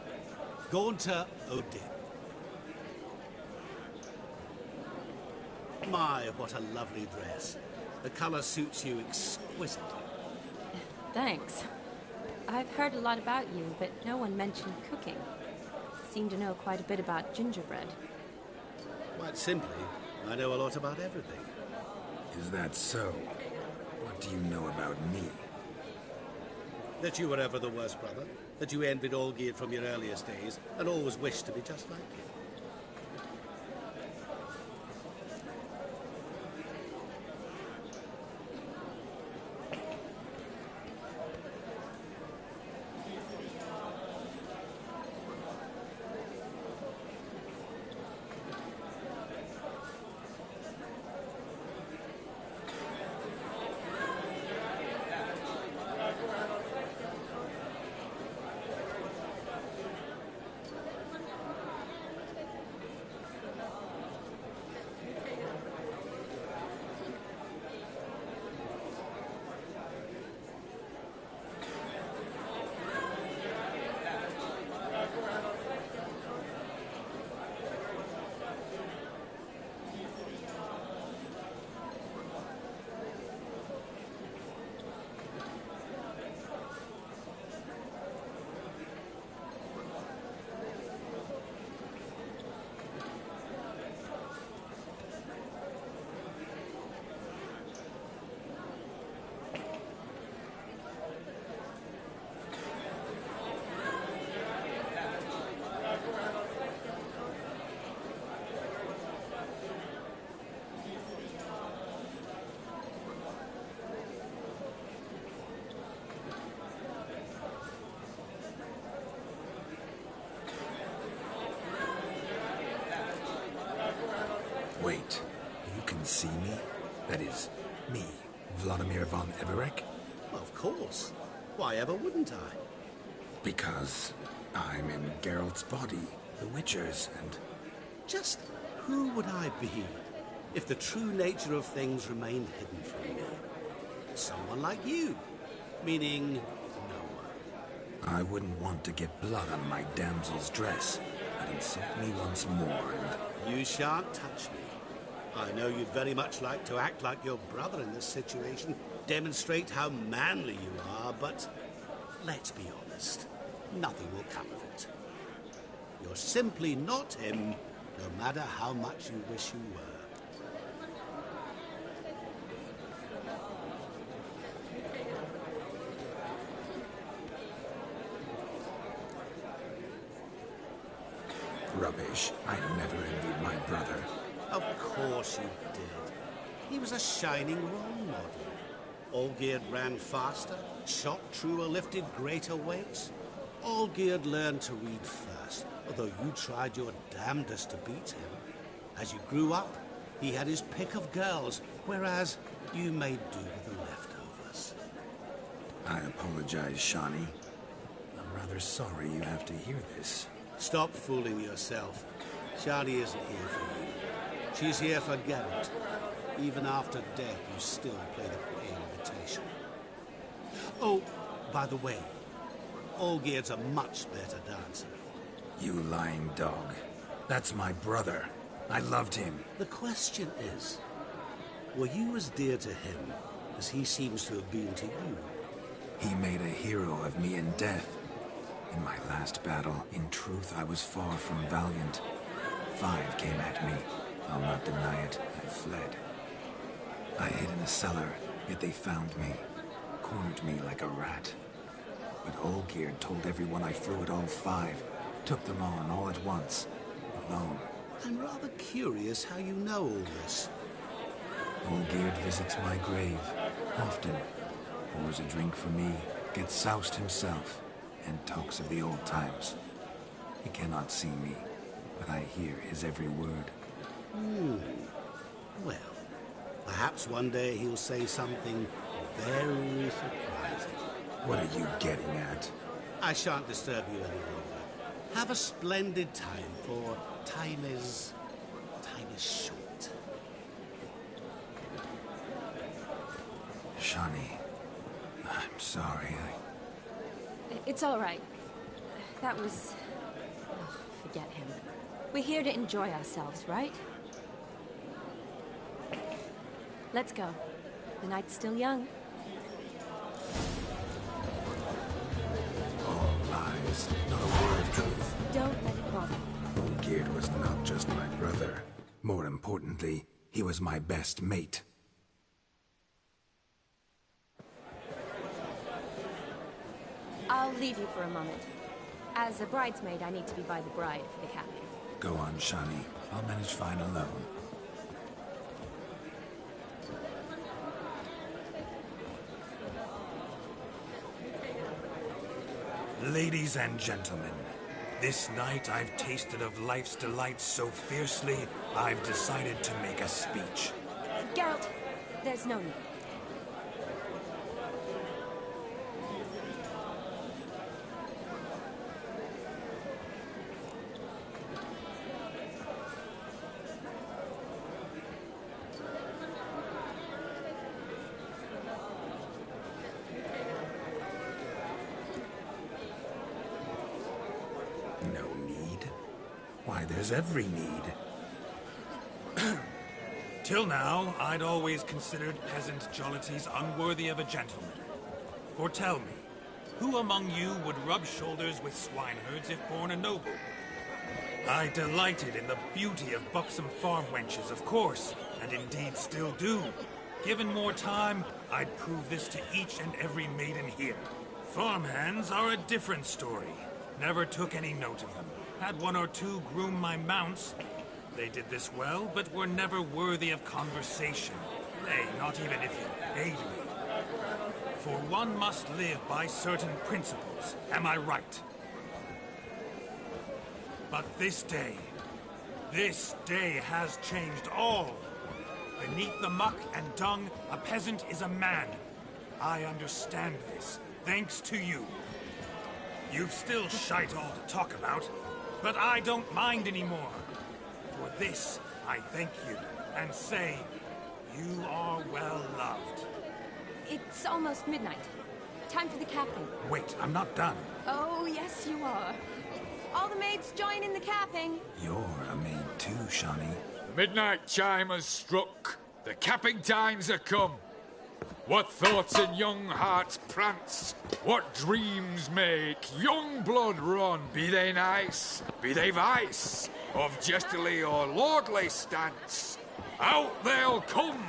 Gaunter Odin. My, what a lovely dress. The color suits you exquisitely. Thanks. I've heard a lot about you, but no one mentioned cooking. Seem to know quite a bit about gingerbread. Quite simply, I know a lot about everything. Is that so? What do you know about me? That you were ever the worst brother, that you envied Olgierd from your earliest days, and always wished to be just like him. Wait, you can see me? That is, me, Vladimir von Everek? Of course. Why ever wouldn't I? Because I'm in Geralt's body, the Witcher's, and... Just who would I be if the true nature of things remained hidden from me? Someone like you, meaning no one. I wouldn't want to get blood on my damsel's dress. But insult me once more, and... You shan't touch me. I know you'd very much like to act like your brother in this situation, demonstrate how manly you are, but let's be honest, nothing will come of it. You're simply not him, no matter how much you wish you were. Rubbish. I never envied my brother. Of course you did. He was a shining role model. Olgierd ran faster, shot truer, lifted greater weights. Olgierd learned to read first, although you tried your damnedest to beat him. As you grew up, he had his pick of girls, whereas you made do with the leftovers. I apologize, Shani. Rather sorry you have to hear this. Stop fooling yourself. Shani isn't here for you. She's here for Geralt. Even after death, you still play the pale imitation. Oh, by the way, Olgierd's a much better dancer. You lying dog. That's my brother. I loved him. The question is, were you as dear to him as he seems to have been to you? He made a hero of me in death. In my last battle, in truth, I was far from valiant. 5 came at me. I'll not deny it. I fled. I hid in a cellar, yet they found me. Cornered me like a rat. But Olgierd told everyone I flew at all 5. Took them on all at once. Alone. I'm rather curious how you know all this. Olgierd visits my grave. Often. Pours a drink for me. Gets soused himself. And talks of the old times. He cannot see me, but I hear his every word. Well, perhaps one day he'll say something very surprising. What are you getting at? I shan't disturb you any longer. Have a splendid time, for time is short. Shani, I'm sorry. It's all right. That was... Oh, forget him. We're here to enjoy ourselves, right? Let's go. The night's still young. All lies, not a word of truth. Don't let it bother you. Olgierd was not just my brother. More importantly, he was my best mate. I'll leave you for a moment. As a bridesmaid, I need to be by the bride for the capping. Go on, Shani. I'll manage fine alone. Ladies and gentlemen, this night I've tasted of life's delights so fiercely, I've decided to make a speech. Geralt, there's no need. Why, there's every need. Till now, I'd always considered peasant jollities unworthy of a gentleman. For tell me, who among you would rub shoulders with swineherds if born a noble? I delighted in the beauty of buxom farm wenches, of course, and indeed still do. Given more time, I'd prove this to each and every maiden here. Farmhands are a different story. Never took any note of them. Had 1 or 2 groom my mounts. They did this well, but were never worthy of conversation. Nay, not even if you paid me. For one must live by certain principles, am I right? But this day has changed all. Beneath the muck and dung, a peasant is a man. I understand this, thanks to you. You've still shite all to talk about, but I don't mind anymore. For this, I thank you, and say, you are well loved. It's almost midnight. Time for the capping. Wait, I'm not done. Oh, yes, you are. All the maids join in the capping. You're a maid too, Shani. The midnight chime has struck. The capping times have come. What thoughts in young hearts prance? What dreams make young blood run? Be they nice, be they vice, of jestily or lordly stance, out they'll come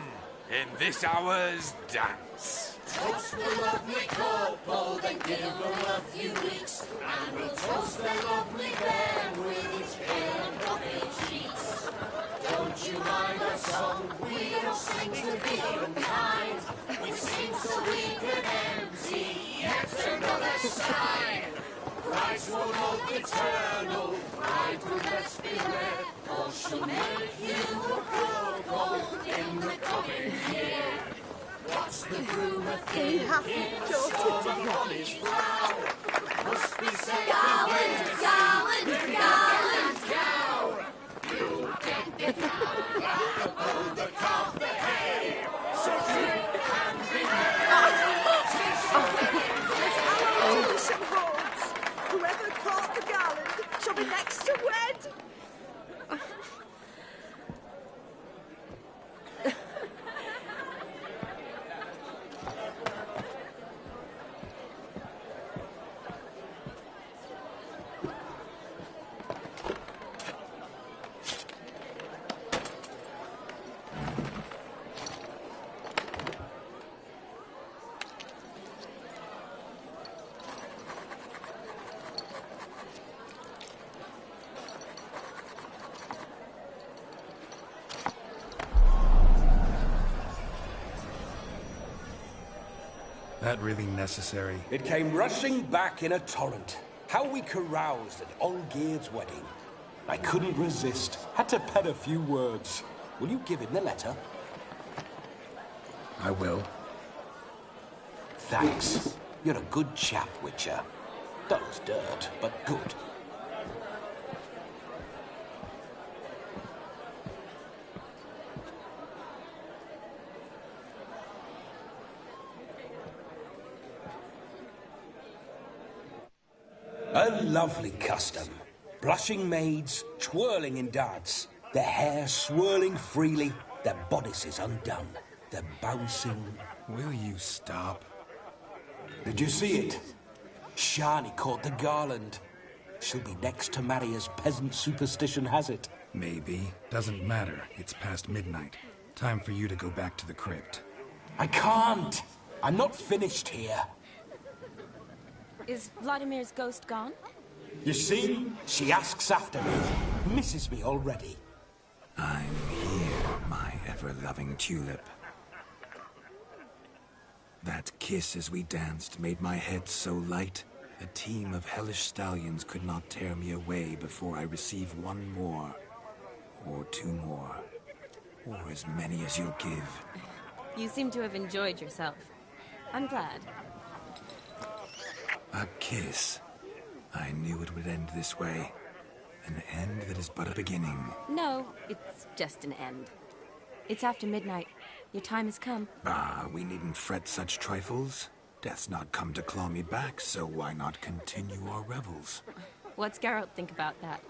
in this hour's dance. Toast the lovely couple, then give them a few weeks, and we'll toast the lovely bear with its pale and puffy cheeks. Don't you mind our song? We don't sing to be unkind. We sing so we can empty yet another side. Christ will love eternal, bride will best beware, or she'll make you a cuckold in the coming year. What's the groom a thinking? Storm upon his brow, was must be said. Garland, garland, garland, cow. You get the cow, the calf, the hay. So drink and be merry. Some horns. Whoever caught the garland shall be next to wed. That really necessary? It came rushing back in a torrent. How we caroused at Olgierd's wedding. I couldn't resist. Had to pen a few words. Will you give him the letter? I will. Thanks. You're a good chap, Witcher. Dull as dirt, but good. A lovely custom. Blushing maids, twirling in dance, their hair swirling freely, their bodices undone, their bouncing... Will you stop? Did you see it? Shani caught the garland. She'll be next to marry as peasant superstition has it. Maybe. Doesn't matter. It's past midnight. Time for you to go back to the crypt. I can't. I'm not finished here. Is Vladimir's ghost gone? You see? She asks after me. Misses me already. I'm here, my ever-loving tulip. That kiss as we danced made my head so light. A team of hellish stallions could not tear me away before I receive one more. Or two more. Or as many as you'll give. You seem to have enjoyed yourself. I'm glad. A kiss. I knew it would end this way. An end that is but a beginning. No, it's just an end. It's after midnight. Your time has come. Ah, we needn't fret such trifles. Death's not come to claw me back, so why not continue our revels? What's Geralt think about that?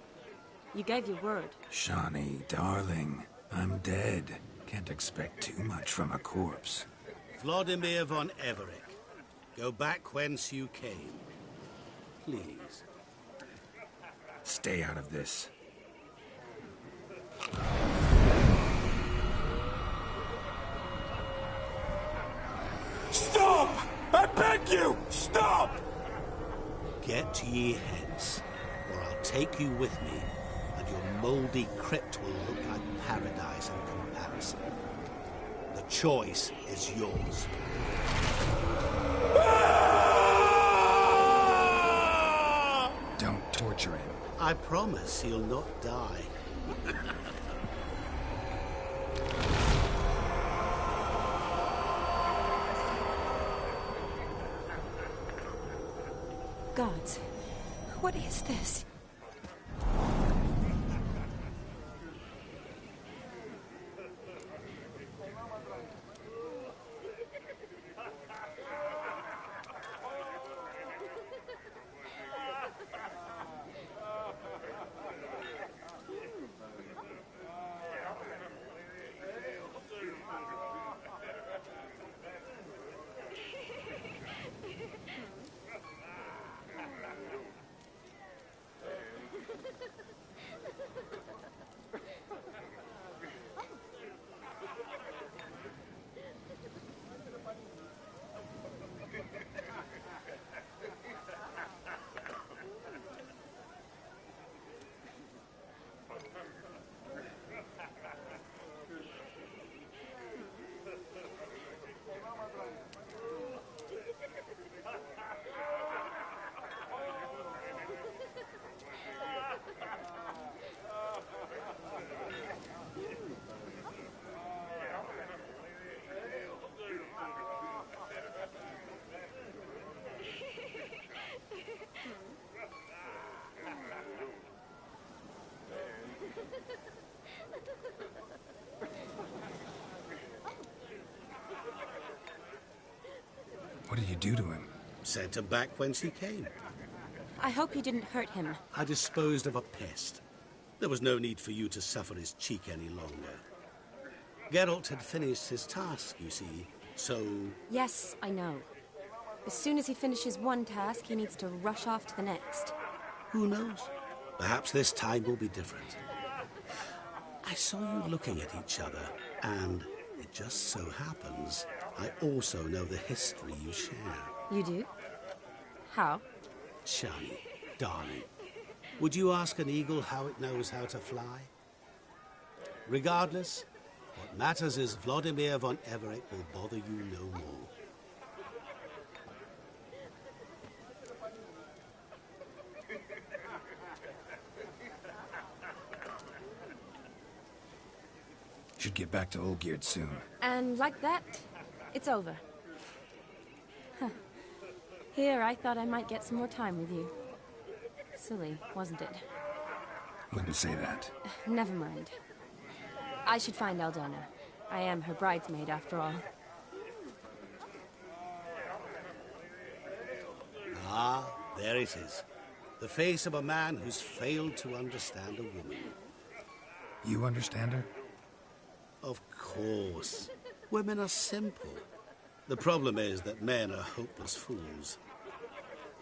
You gave your word. Shani, darling, I'm dead. Can't expect too much from a corpse. Vladimir von Everick, go back whence you came. Please. Stay out of this. Stop! I beg you! Stop! Get ye hence, or I'll take you with me, and your mouldy crypt will look like paradise in comparison. The choice is yours. Don't torture him. I promise he'll not die. Gods, what is this? What did you do to him? Sent him back whence he came. I hope you didn't hurt him. I disposed of a pest. There was no need for you to suffer his cheek any longer. Geralt had finished his task, you see, so... Yes, I know. As soon as he finishes one task, he needs to rush off to the next. Who knows? Perhaps this time will be different. I saw you looking at each other, and it just so happens I also know the history you share. You do? How? Shani, darling, would you ask an eagle how it knows how to fly? Regardless, what matters is Vladimir von Everett will bother you no more. Should get back to Olgierd soon. And like that, it's over. Huh. Here, I thought I might get some more time with you. Silly, wasn't it? Wouldn't say that. Never mind. I should find Aldona. I am her bridesmaid, after all. Ah, there it is. The face of a man who's failed to understand a woman. You understand her? Of course. Women are simple. The problem is that men are hopeless fools.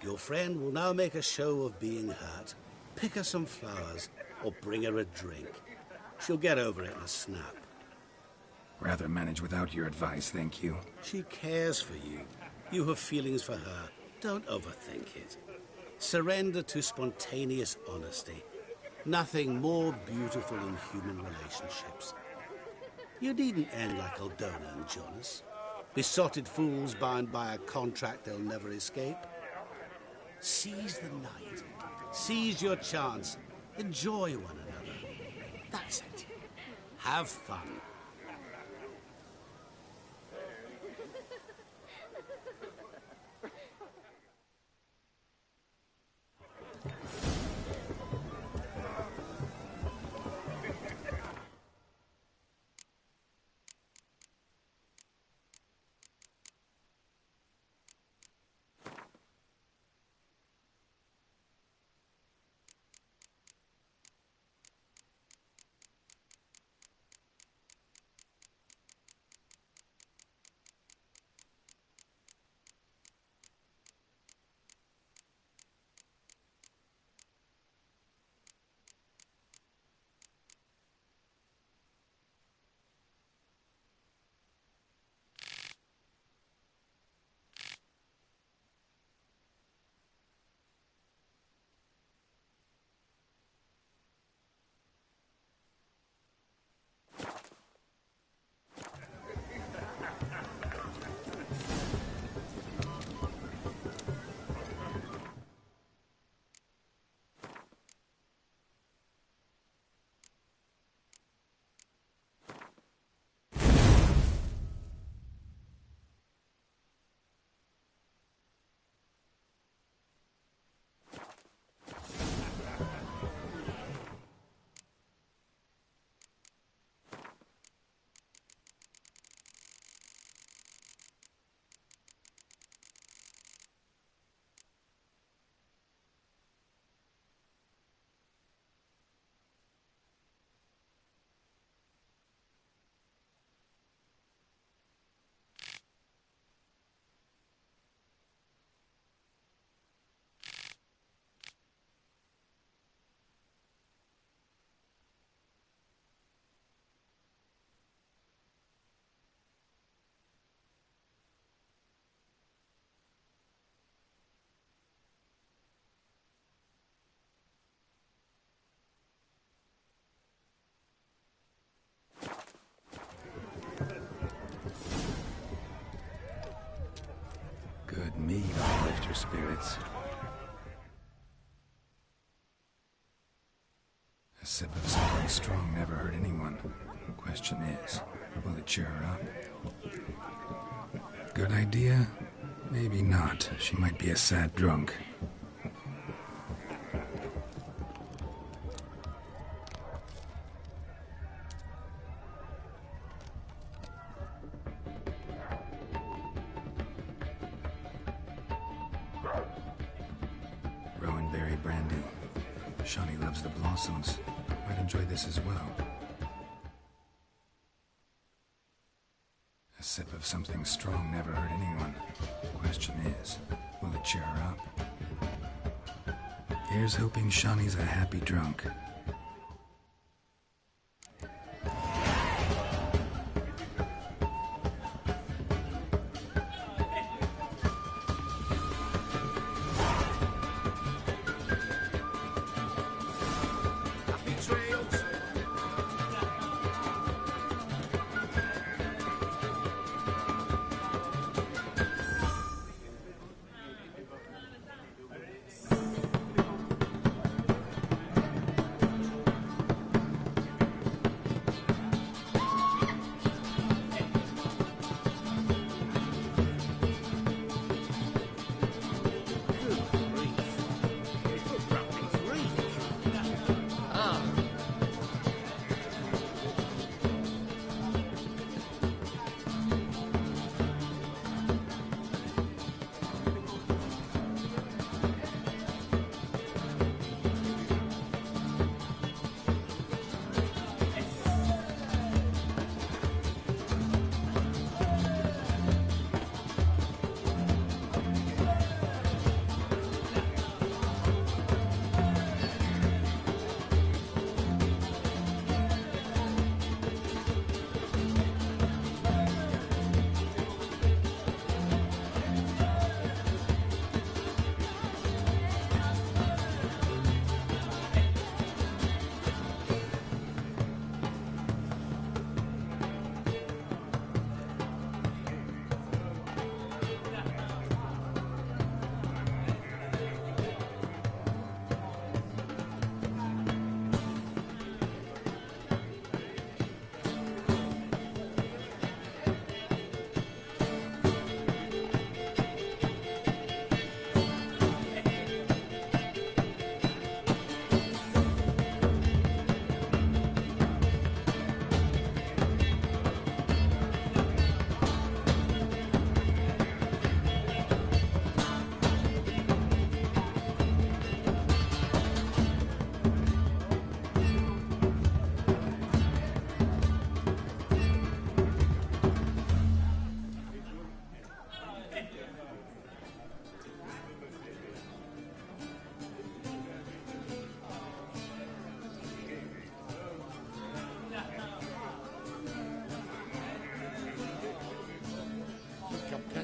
Your friend will now make a show of being hurt, pick her some flowers, or bring her a drink. She'll get over it in a snap. Rather manage without your advice, thank you. She cares for you. You have feelings for her. Don't overthink it. Surrender to spontaneous honesty. Nothing more beautiful in human relationships. You needn't end like Aldona and Jonas. Besotted fools bound by a contract they'll never escape. Seize the night. Seize your chance. Enjoy one another. That's it. Have fun. Mead will lift your spirits. A sip of something strong never hurt anyone. The question is, will it cheer her up? Good idea? Maybe not. She might be a sad drunk. cranberry brandy. Shawnee loves the blossoms. Might enjoy this as well. A sip of something strong never hurt anyone. Question is, will it cheer her up? Here's hoping Shawnee's a happy drunk.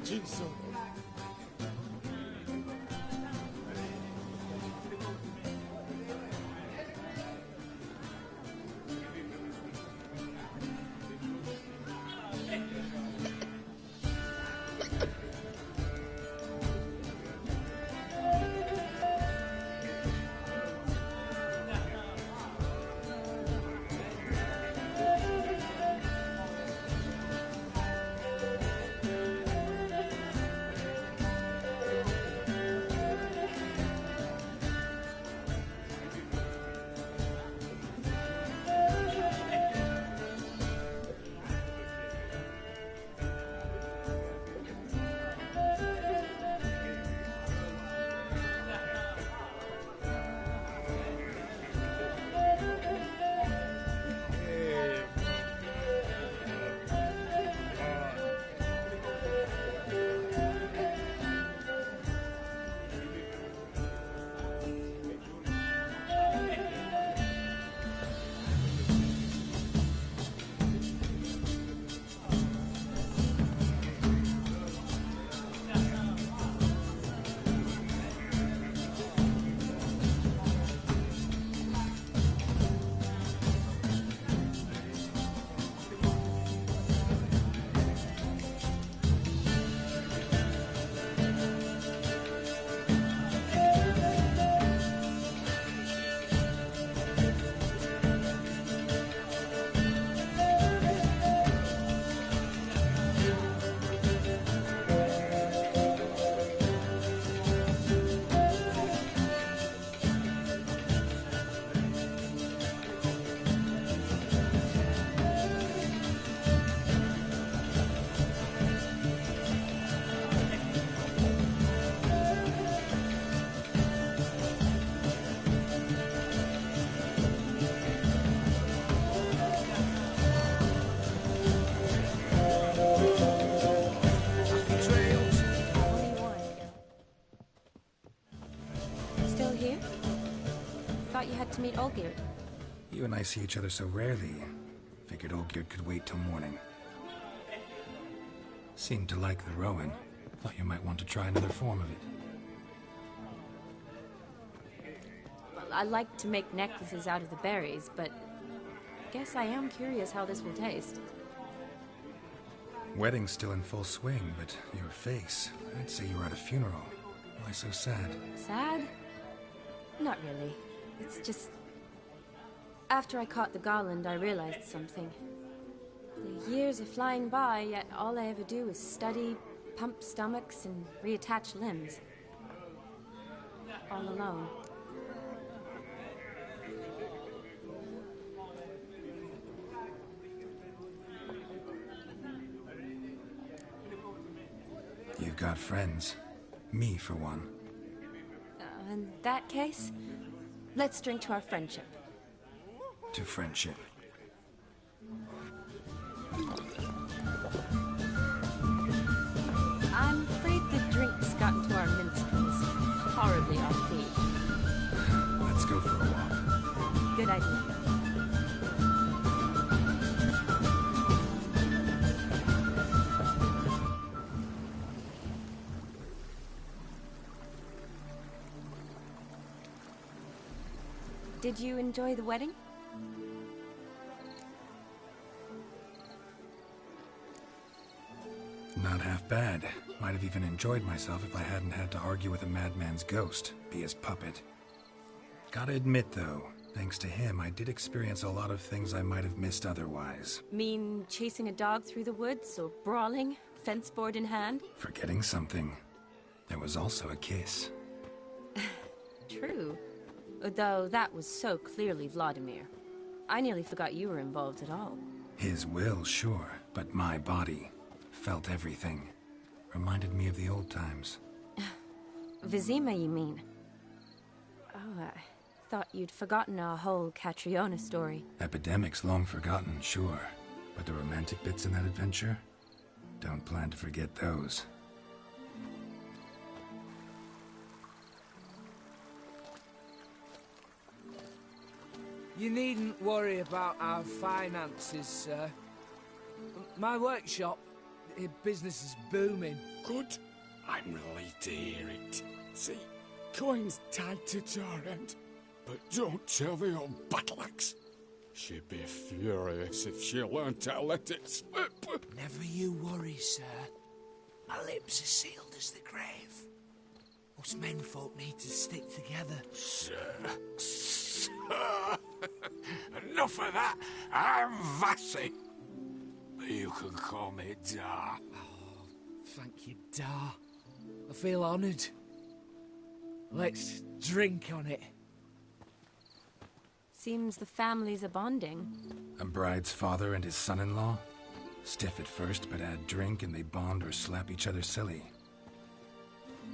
Jesus. thought you had to meet Olgierd. You and I see each other so rarely. Figured Olgierd could wait till morning. Seemed to like the Rowan. Thought you might want to try another form of it. Well, I like to make necklaces out of the berries, but guess I am curious how this will taste. Wedding's still in full swing, but your face, I'd say you were at a funeral. Why so sad? Sad? Not really. It's just... After I caught the garland, I realized something. The years are flying by, yet all I ever do is study, pump stomachs, and reattach limbs. All alone. You've got friends. Me, for one. In that case, let's drink to our friendship. To friendship. I'm afraid the drinks got into our minstrels. Horribly off-beat. Let's go for a walk. Good idea. Did you enjoy the wedding? Not half bad. Might have even enjoyed myself if I hadn't had to argue with a madman's ghost, be his puppet. Gotta admit, though, thanks to him, I did experience a lot of things I might have missed otherwise. Mean chasing a dog through the woods, or brawling, fence board in hand? Forgetting something. There was also a kiss. True. Though that was so clearly Vladimir. I nearly forgot you were involved at all. His will, sure, but my body felt everything. Reminded me of the old times. Vizima, you mean? Oh, I thought you'd forgotten our whole Catriona story. Epidemics long forgotten, sure. But the romantic bits in that adventure? Don't plan to forget those. You needn't worry about our finances, sir. My workshop, business is booming. Good. I'm relieved to hear it. See, coin's tight at our end. But don't tell the old battle-axe. She'd be furious if she learned to let it slip. Never you worry, sir. My lips are sealed as the grave. Us menfolk need to stick together. Sir. Enough of that. I'm Vassy. You can call me Dar. Oh, thank you, Dar. I feel honoured. Let's drink on it. Seems the families are bonding. A bride's father and his son-in-law? Stiff at first, but add drink and they bond or slap each other silly.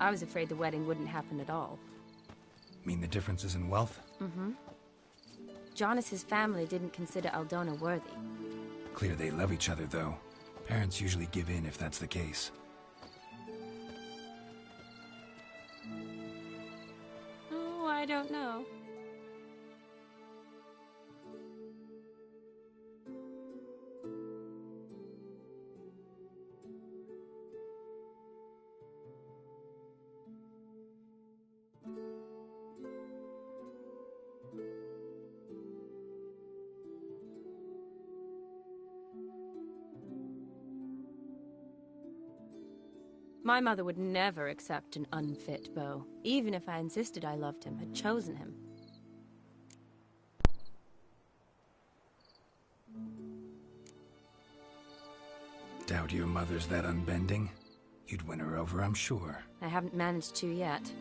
I was afraid the wedding wouldn't happen at all. Mean the differences in wealth? Mm-hmm. Jonas's family didn't consider Aldona worthy. Clear they love each other, though. Parents usually give in if that's the case. Oh, I don't know. My mother would never accept an unfit beau, even if I insisted I loved him, had chosen him. Doubt your mother's that unbending? You'd win her over, I'm sure. I haven't managed to yet.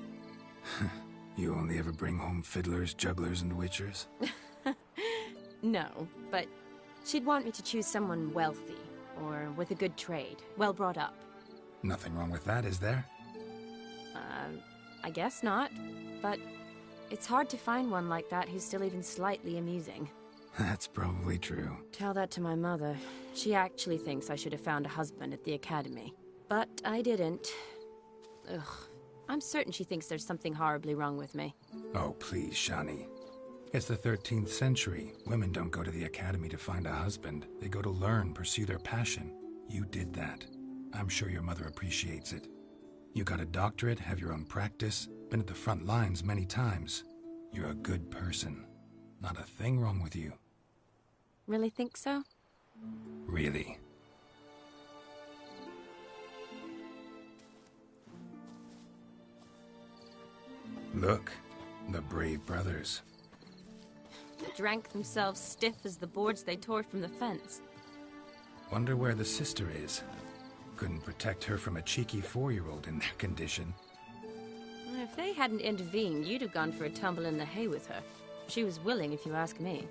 You only ever bring home fiddlers, jugglers, and witchers? No, but she'd want me to choose someone wealthy, or with a good trade, well brought up. Nothing wrong with that, is there? I guess not, but it's hard to find one like that who's still even slightly amusing. That's probably true. Tell that to my mother. She actually thinks I should have found a husband at the academy. But I didn't. Ugh. I'm certain she thinks there's something horribly wrong with me. Oh, please, Shani. It's the 13th century. Women don't go to the academy to find a husband. They go to learn, pursue their passion. You did that. I'm sure your mother appreciates it. You got a doctorate, have your own practice, been at the front lines many times. You're a good person. Not a thing wrong with you. Really think so? Really. Look, the brave brothers. Drank themselves stiff as the boards they tore from the fence. Wonder where the sister is. Couldn't protect her from a cheeky 4-year-old in their condition. If they hadn't intervened, you'd have gone for a tumble in the hay with her. She was willing, if you ask me.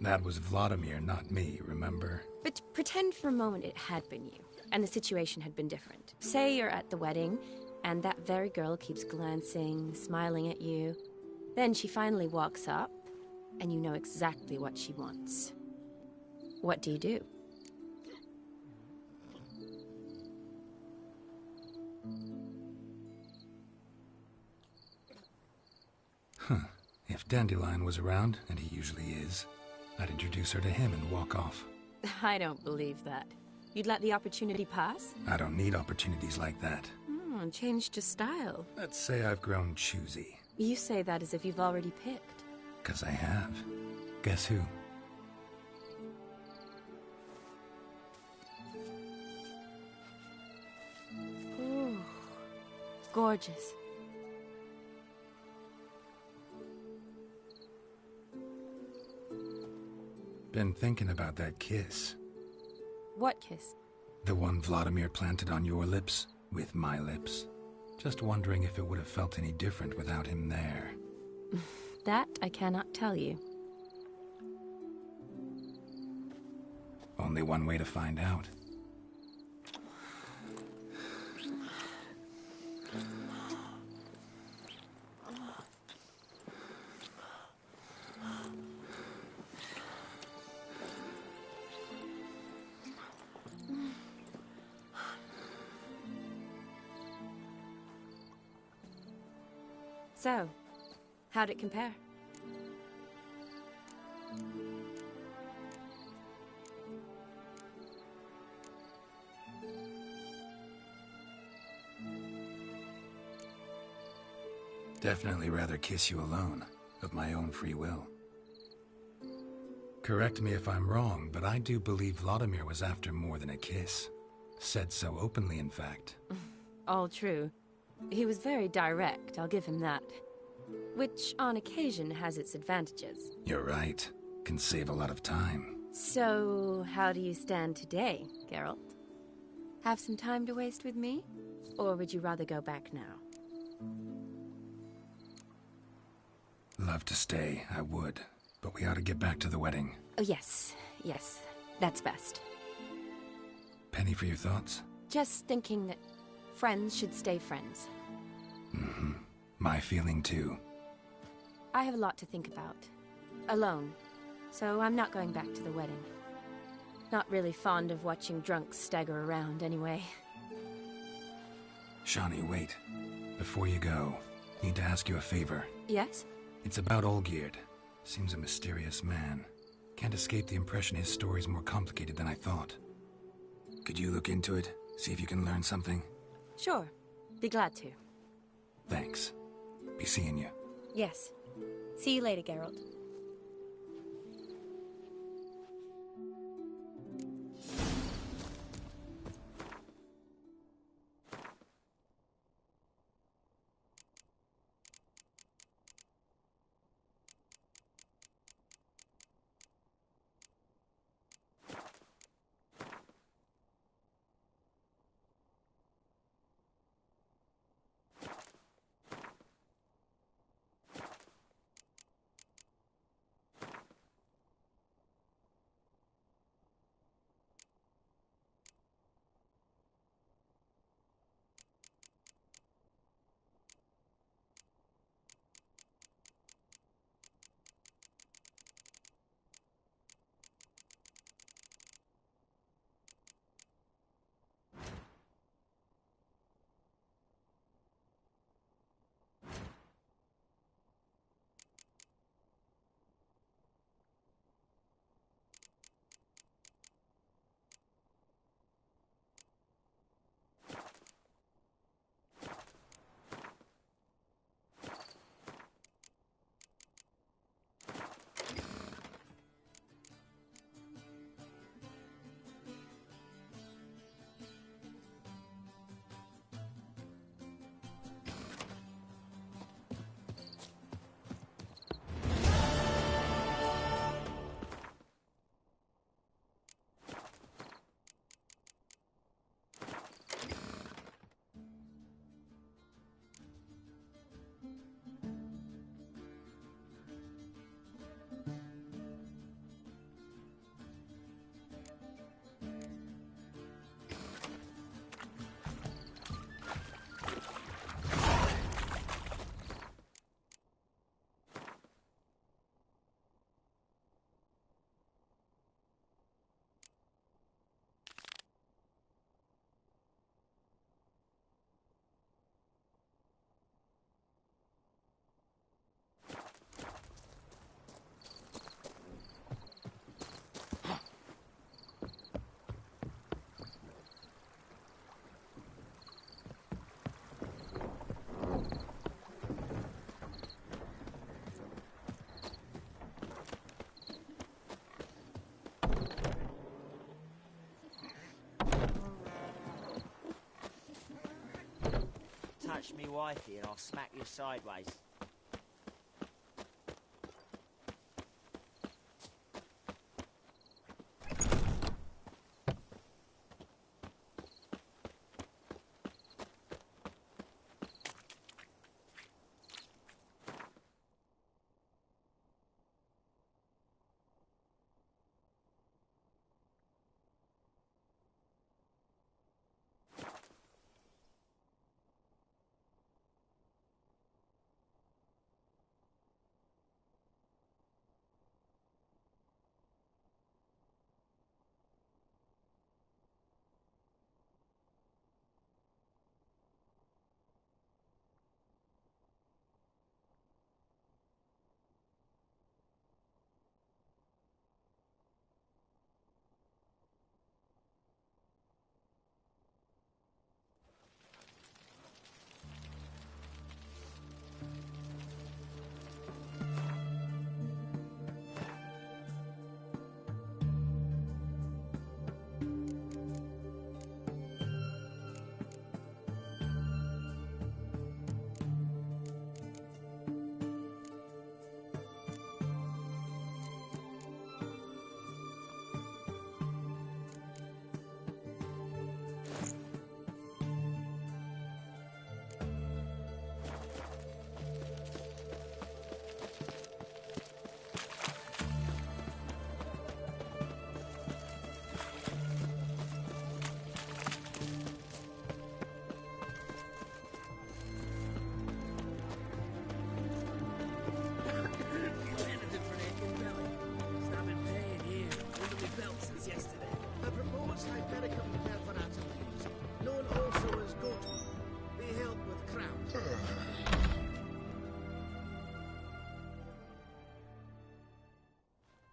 That was Vladimir, not me, remember? But pretend for a moment it had been you, and the situation had been different. Say you're at the wedding, and that very girl keeps glancing, smiling at you. Then she finally walks up, and you know exactly what she wants. What do you do? Huh. If Dandelion was around, and he usually is, I'd introduce her to him and walk off. I don't believe that. You'd let the opportunity pass? I don't need opportunities like that. Changed your style. Let's say I've grown choosy. You say that as if you've already picked. 'Cause I have. Guess who? Ooh, gorgeous. Been thinking about that kiss. What kiss? The one Vladimir planted on your lips, with my lips. Just wondering if it would have felt any different without him there. That I cannot tell you. Only one way to find out. So, how'd it compare? Definitely rather kiss you alone, of my own free will. Correct me if I'm wrong, but I do believe Vladimir was after more than a kiss. Said so openly, in fact. All true. He was very direct, I'll give him that. Which, on occasion, has its advantages. You're right. Can save a lot of time. So, how do you stand today, Geralt? Have some time to waste with me? Or would you rather go back now? Love to stay, I would. But we ought to get back to the wedding. Oh, yes. Yes. That's best. Penny for your thoughts? Just thinking that friends should stay friends. Mm-hmm. My feeling too. I have a lot to think about. Alone. So I'm not going back to the wedding. Not really fond of watching drunks stagger around, anyway. Shani, wait. Before you go, need to ask you a favor. Yes? It's about Olgierd. Seems a mysterious man. Can't escape the impression his story's more complicated than I thought. Could you look into it? See if you can learn something? Sure. Be glad to. Thanks. Be seeing you. Yes. See you later, Geralt. Touch me wifey and I'll smack you sideways.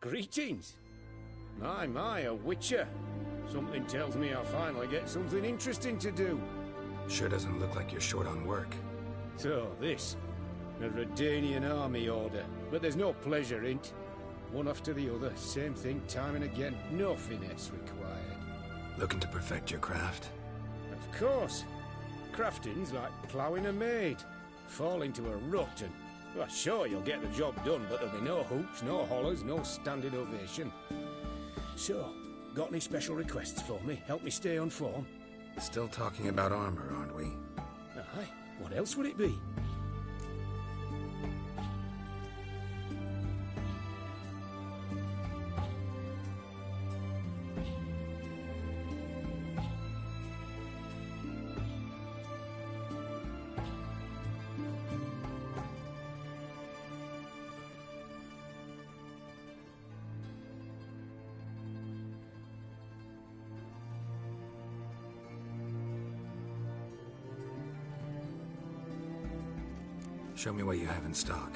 Greetings. My, a witcher. Something tells me I'll finally get something interesting to do. Sure doesn't look like you're short on work. So, this. A Redanian army order. But there's no pleasure in't. One after the other, same thing time and again. No finesse required. Looking to perfect your craft? Of course. Crafting's like ploughing a maid. Fall into a rut and... Well, sure, you'll get the job done, but there'll be no hoops, no hollers, no standing ovation. So, got any special requests for me? Help me stay on form? Still talking about armor, aren't we? Aye. What else would it be? Show me what you have in stock.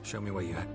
Show me what you had.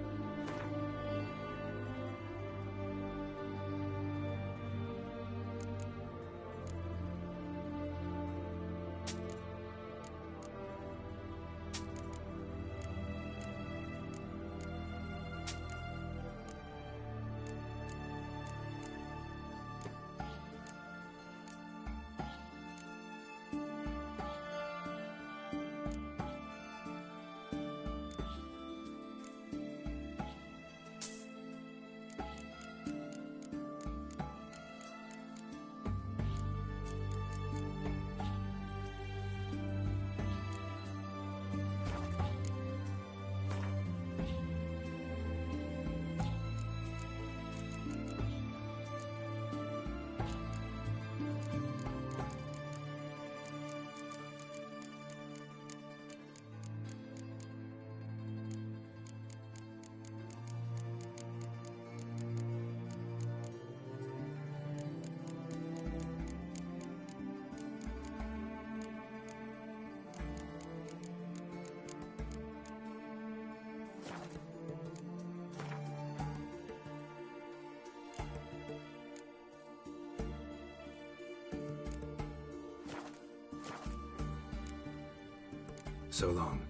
So long.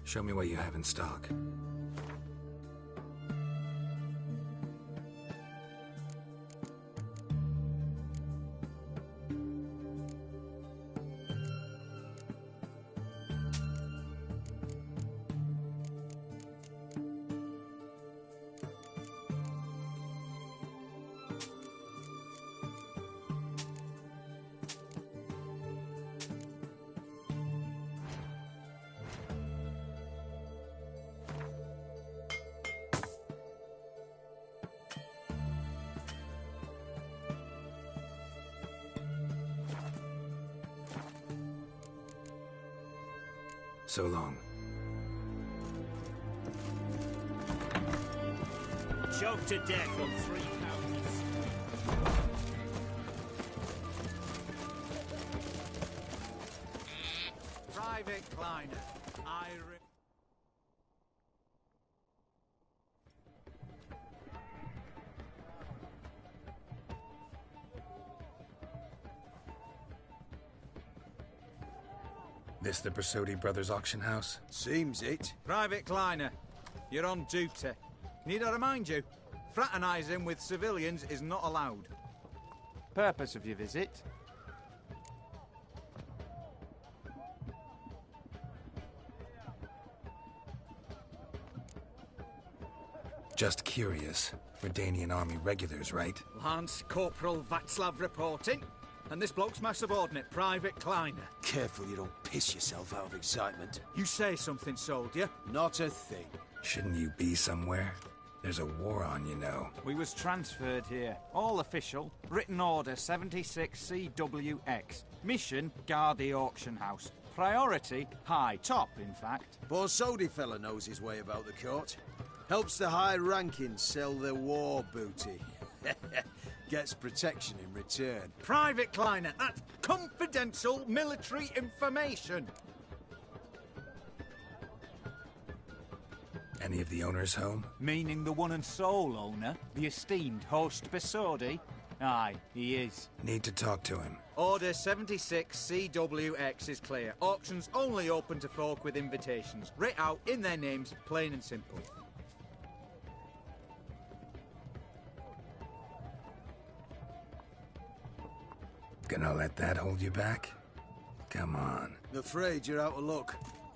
Show me what you have in stock. So long. Choked to death on 3 pounds. Private Kleiner. This the Brasodi Brothers auction house? Seems it. Private Kleiner, you're on duty. Need I remind you, fraternising with civilians is not allowed. Purpose of your visit? Just curious. Redanian Army regulars, right? Lance Corporal Václav reporting. And this bloke's my subordinate, Private Kleiner. Careful you don't piss yourself out of excitement. You say something, soldier? Not a thing. Shouldn't you be somewhere? There's a war on, you know. We was transferred here. All official. Written order 76 CWX. Mission, guard the auction house. Priority, high. Top, in fact. Borsodi fella knows his way about the court. Helps the high rankings sell their war booty. Gets protection in return. Private Kleiner, that's confidential military information. Any of the owners home? Meaning the one and sole owner, the esteemed host Besodi? Aye, he is. Need to talk to him. Order 76 CWX is clear. Auctions only open to folk with invitations. Writ out in their names, plain and simple. Gonna let that hold you back? Come on. I'm afraid you're out of luck.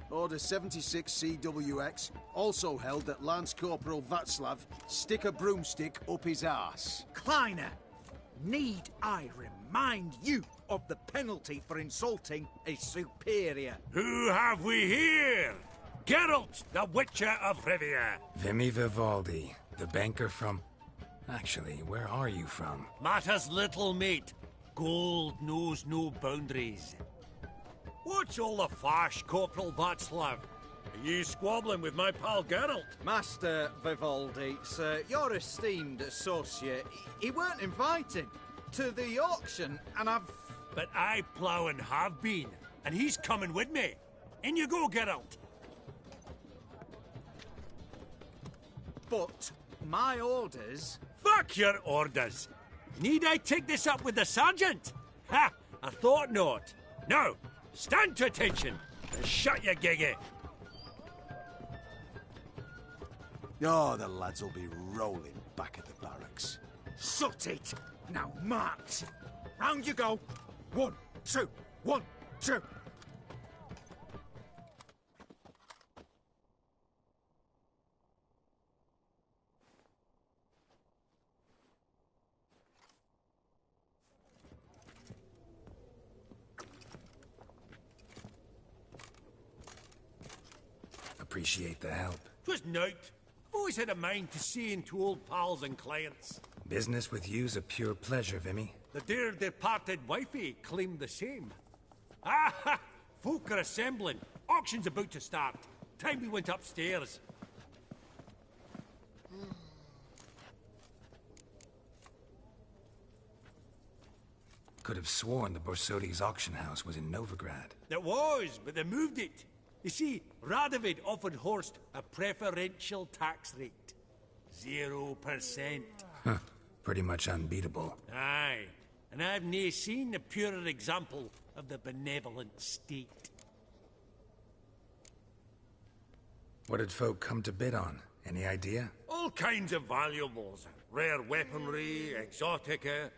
Order 76 CWX, also held that Lance Corporal Václav stick a broomstick up his arse. Kleiner, need I remind you of the penalty for insulting a superior? Who have we here? Geralt, the Witcher of Rivia. Vimy Vivaldi, the banker from... Actually, where are you from? Matters little, mate. Gold knows no boundaries. What's all the fash, Corporal Václav? Are you squabbling with my pal Geralt? Master Vivaldi, sir, your esteemed associate, he weren't invited to the auction, and I've... But I plough and have been, and he's coming with me. In you go, Geralt. But my orders... Fuck your orders! Need I take this up with the sergeant? Ha! I thought not. Now, stand to attention and shut your giggy. Oh, the lads will be rolling back at the barracks. Sut it! Now march! Round you go! 1, 2, 1, 2! Appreciate the help. 'Twas nowt. I've always had a mind to see into old pals and clients. Business with you's a pure pleasure, Vimy. The dear departed wifey claimed the same. Ah ha! Folk are assembling. Auction's about to start. Time we went upstairs. Could have sworn the Borsodi's auction house was in Novigrad. It was, but they moved it. You see, Radovid offered Horst a preferential tax rate. 0%. Huh. Pretty much unbeatable. Aye, and I've nae seen a purer example of the benevolent state. What did folk come to bid on? Any idea? All kinds of valuables. Rare weaponry, exotica.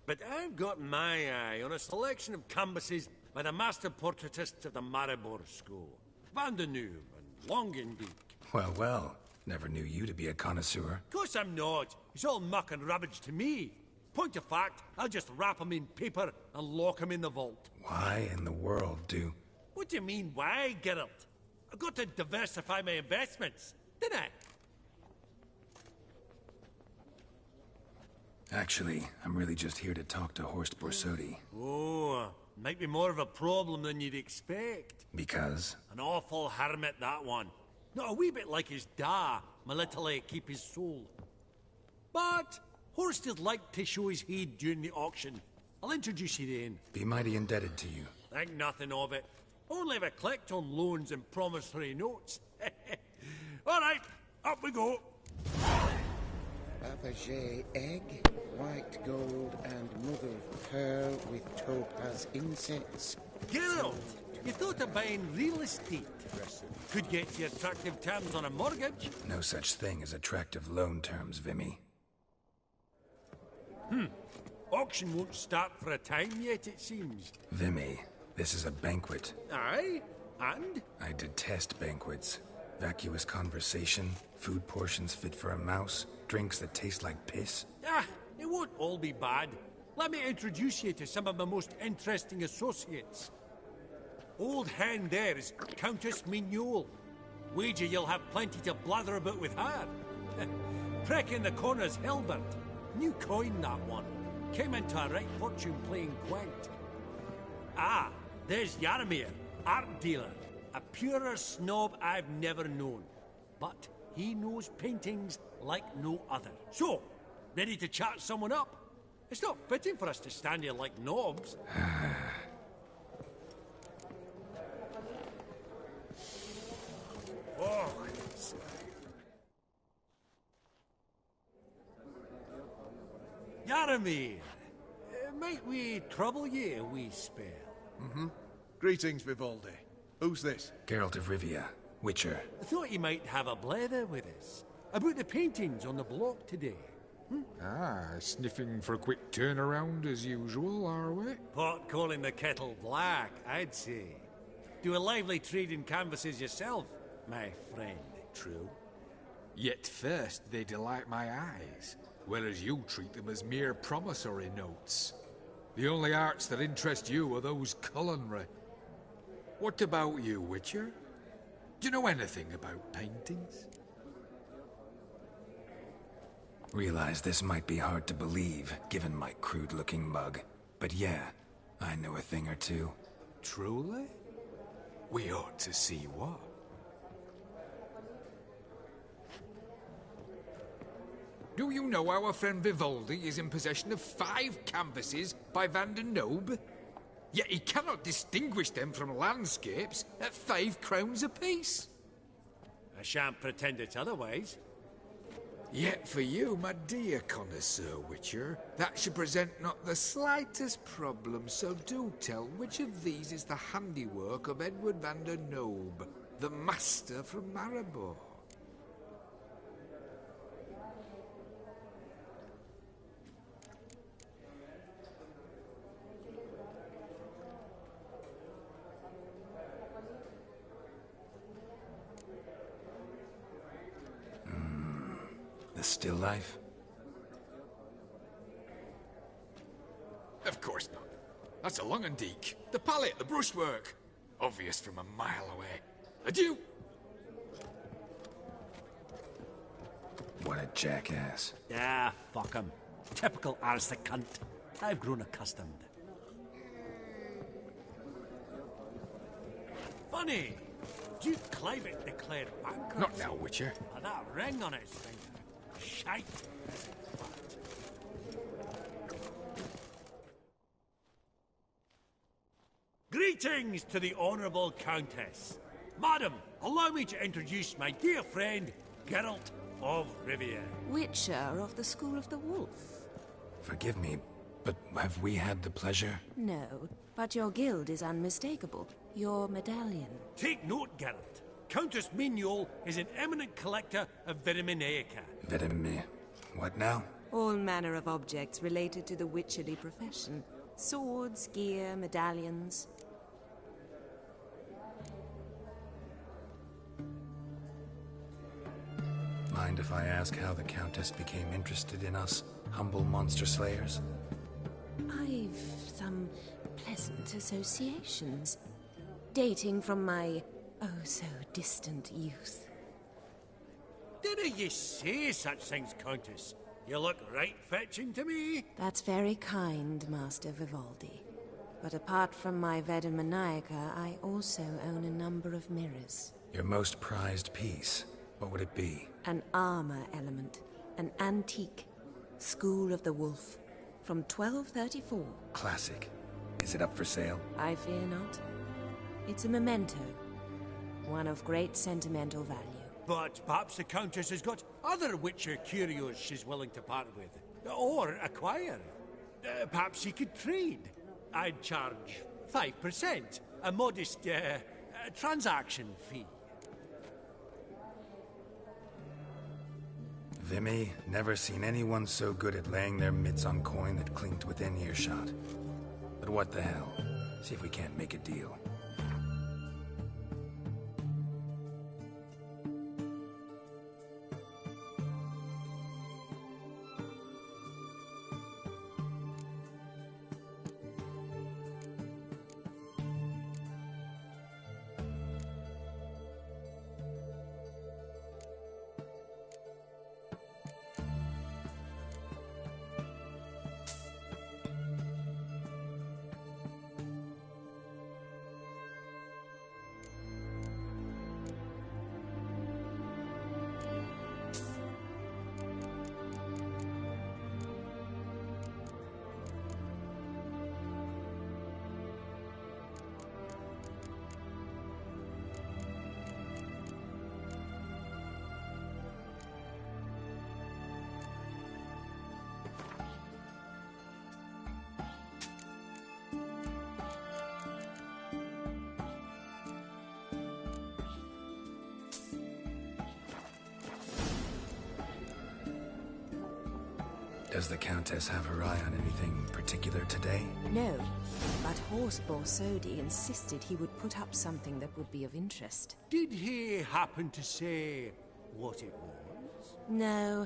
But I've got my eye on a selection of canvases by the master portraitists of the Maribor School. Van de Neuve and Longendijk. Well, well. Never knew you to be a connoisseur. Of course I'm not. It's all muck and rubbish to me. Point of fact, I'll just wrap 'em in paper and lock 'em in the vault. Why in the world do... What do you mean, why, Geralt? I've got to diversify my investments, didn't I? Actually, I'm really just here to talk to Horst Borsodi. Oh, might be more of a problem than you'd expect. Because? An awful hermit, that one. Not a wee bit like his da, my little keep his soul. But Horst is like to show his head during the auction. I'll introduce you then. Be mighty indebted to you. Think nothing of it. Only ever collect on loans and promissory notes. All right, up we go. Fabergé egg, white gold, and mother of pearl with topaz insets. Geralt, you thought of buying real estate. Could get you attractive terms on a mortgage. No such thing as attractive loan terms, Vimy. Auction won't start for a time yet, it seems. Vimy, this is a banquet. Aye, and? I detest banquets. Vacuous conversation, food portions fit for a mouse, drinks that taste like piss. Ah, it won't all be bad. Let me introduce you to some of my most interesting associates. Old hen there is Countess Mignol. Wager you'll have plenty to blather about with her. Prick in the corner's Hilbert. New coin, that one. Came into a right fortune playing quaint. Ah, there's Jaromir, art dealer. A purer snob I've never known. But he knows paintings like no other. So, ready to chat someone up? It's not fitting for us to stand here like knobs. Oh. Jaromir, might we trouble ye a wee spell? Greetings, Vivaldi. Who's this? Geralt of Rivia, Witcher. I thought you might have a blather with us. About the paintings on the block today. Ah, sniffing for a quick turnaround as usual, are we? Pot calling the kettle black, I'd say. Do a lively trade in canvases yourself, my friend. True. Yet first they delight my eyes, whereas you treat them as mere promissory notes. The only arts that interest you are those culinary. What about you, Witcher? Do you know anything about paintings? Realize this might be hard to believe, given my crude-looking mug. But yeah, I know a thing or two. Truly? We ought to see what. Do you know our friend Vivaldi is in possession of 5 canvases by Van der Noob? Yet he cannot distinguish them from landscapes at 5 crowns apiece. I shan't pretend it's otherwise. Yet for you, my dear connoisseur Witcher, that should present not the slightest problem, so do tell which of these is the handiwork of Edward van der Noob, the master from Maribor. The still life? Of course not. That's a Longendeek. The palette, the brushwork. Obvious from a mile away. Adieu! What a jackass. Ah, fuck him. Typical arse cunt. I've grown accustomed. Funny. Duke Clivet declared bankruptcy. Not now, Witcher. And that ring on his finger. Shite. Greetings to the Honourable Countess. Madam, allow me to introduce my dear friend, Geralt of Rivia. Witcher of the School of the Wolf. Forgive me, but have we had the pleasure? No, but your guild is unmistakable. Your medallion. Take note, Geralt. Countess Mignol is an eminent collector of Vitaminaica. What now? All manner of objects related to the witcherly profession. Swords, gear, medallions. Mind if I ask how the Countess became interested in us, humble monster slayers? I've some pleasant associations, dating from my oh-so-distant youth. Didn't you say such things, Countess? You look right fetching to me. That's very kind, Master Vivaldi. But apart from my Vitaminaica, I also own a number of mirrors. Your most prized piece, what would it be? An armor element. An antique. School of the Wolf. From 1234. Classic. Is it up for sale? I fear not. It's a memento. One of great sentimental value. But perhaps the Countess has got other Witcher curios she's willing to part with. Or acquire. Perhaps she could trade. I'd charge 5%. A modest, transaction fee. Vimy, never seen anyone so good at laying their mitts on coin that clinked within earshot. But what the hell? See if we can't make a deal. Does the Countess have her eye on anything particular today? No, but Horse Borsodi insisted he would put up something that would be of interest. Did he happen to say what it was? No.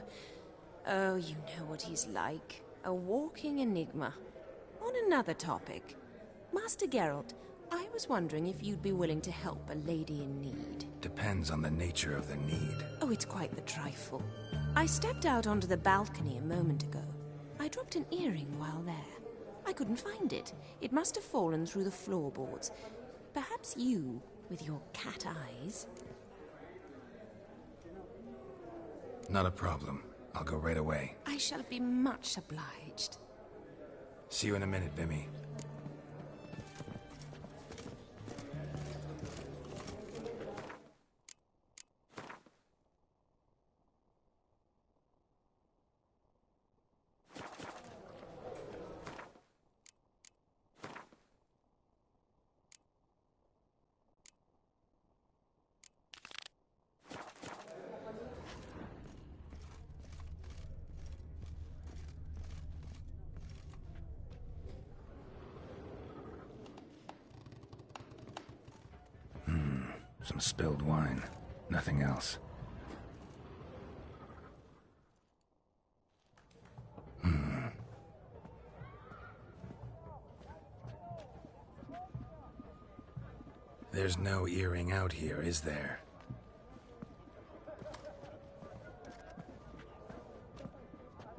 Oh, you know what he's like. A walking enigma. On another topic, Master Geralt, I was wondering if you'd be willing to help a lady in need. Depends on the nature of the need. Oh, it's quite the trifle. I stepped out onto the balcony a moment ago. I dropped an earring while there. I couldn't find it. It must have fallen through the floorboards. Perhaps you, with your cat eyes... Not a problem. I'll go right away. I shall be much obliged. See you in a minute, Vimy. Some spilled wine. Nothing else. There's no earring out here, is there?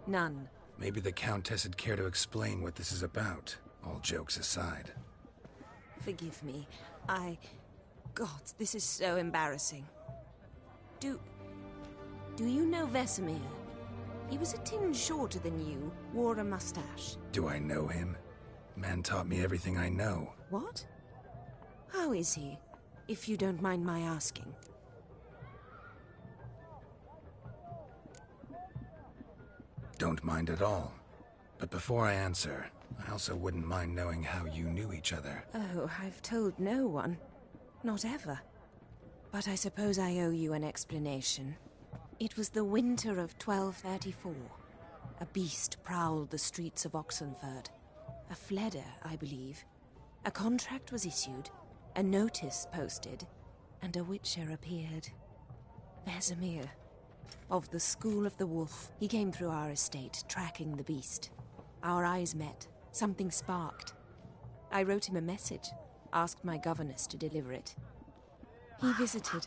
None. Maybe the Countess would care to explain what this is about, all jokes aside. Forgive me. God, this is so embarrassing. Do you know Vesemir? He was a tinge shorter than you, wore a mustache. Do I know him? Man taught me everything I know. What? How is he, if you don't mind my asking? Don't mind at all. But before I answer, I also wouldn't mind knowing how you knew each other. Oh, I've told no one. Not ever. But I suppose I owe you an explanation. It was the winter of 1234. A beast prowled the streets of Oxenford. A fledder, I believe. A contract was issued, a notice posted, and a witcher appeared. Vesemir. Of the School of the Wolf. He came through our estate, tracking the beast. Our eyes met. Something sparked. I wrote him a message. Asked my governess to deliver it. He visited,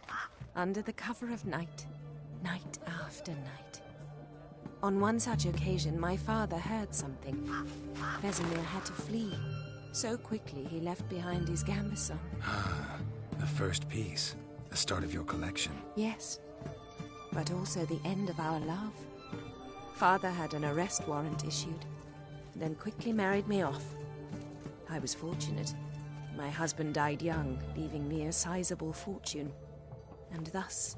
under the cover of night, night after night. On one such occasion, my father heard something. Vesemir had to flee. So quickly, he left behind his gambeson. Ah, the first piece. The start of your collection. Yes, but also the end of our love. Father had an arrest warrant issued, then quickly married me off. I was fortunate. My husband died young, leaving me a sizable fortune. And thus,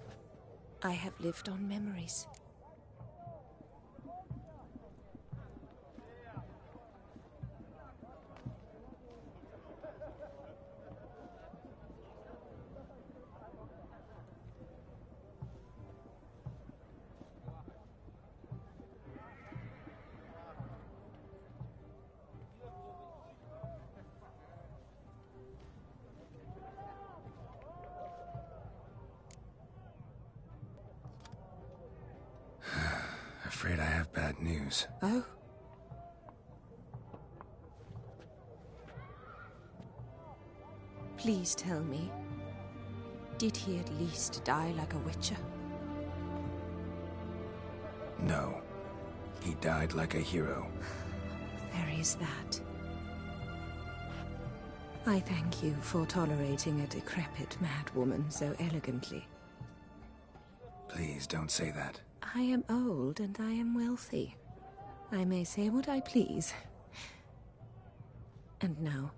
I have lived on memories. Afraid I have bad news. Oh? Please tell me, did he at least die like a witcher? No. He died like a hero. There is that. I thank you for tolerating a decrepit madwoman so elegantly. Please don't say that. I am old and I am wealthy. I may say what I please. And now,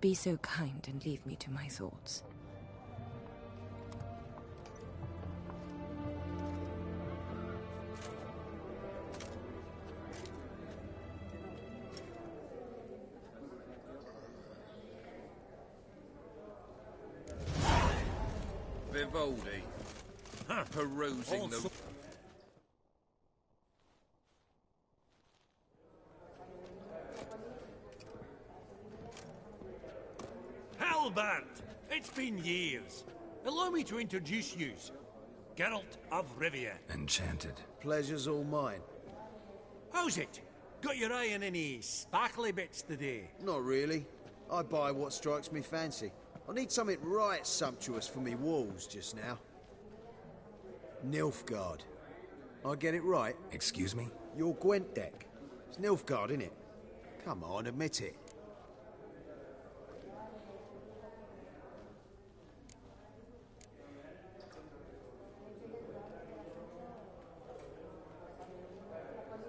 be so kind and leave me to my thoughts. Vivaldi. Perusing the... Halbert! It's been years. Allow me to introduce yous. Geralt of Rivia. Enchanted. Pleasure's all mine. How's it? Got your eye on any sparkly bits today? Not really. I buy what strikes me fancy. I need something right sumptuous for me walls just now. Nilfgaard. I get it right? Excuse me? Your Gwent deck. It's Nilfgaard, innit? Come on, admit it.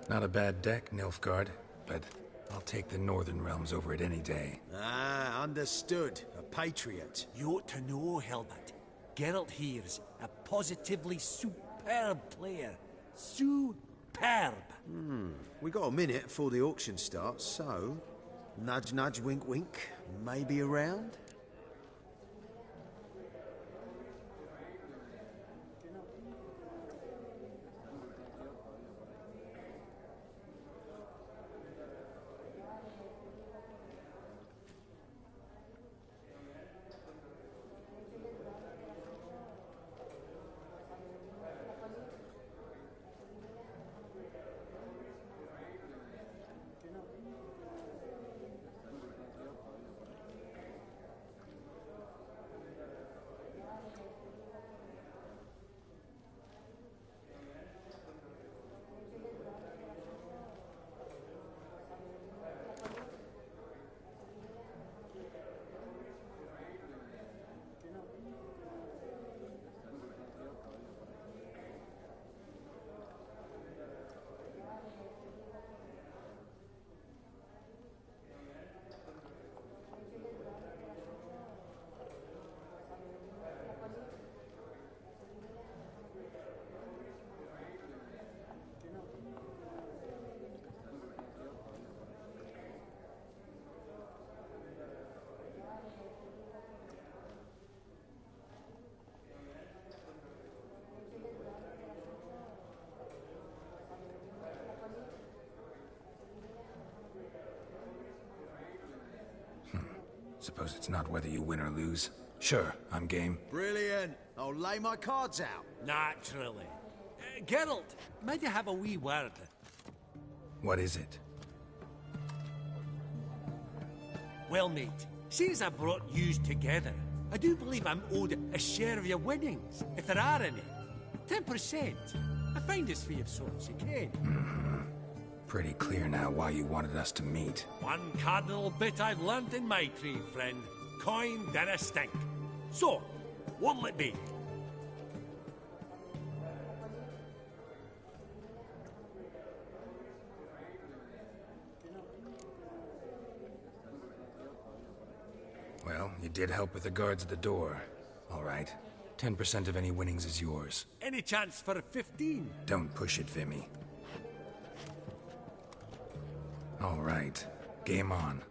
Not a bad deck, Nilfgaard, but I'll take the Northern Realms over it any day. Ah, understood. A patriot. You ought to know, Hilbert. Geralt here's a positively superb player. Superb! We got a minute before the auction starts, so... Nudge, nudge, wink, wink. Maybe around? Suppose it's not whether you win or lose. Sure, I'm game. Brilliant. I'll lay my cards out. Naturally. Geralt, might you have a wee word? What is it? Well, mate, since I brought yous together, I do believe I'm owed a share of your winnings, if there are any. 10%. I find this fee of sorts, you can. Pretty clear now why you wanted us to meet. One cardinal bit I've learnt in my trade, friend. Coin dinna stink. So, what'll it be? Well, you did help with the guards at the door. All right. 10% of any winnings is yours. Any chance for a 15? Don't push it, Vimy. All right. Game on.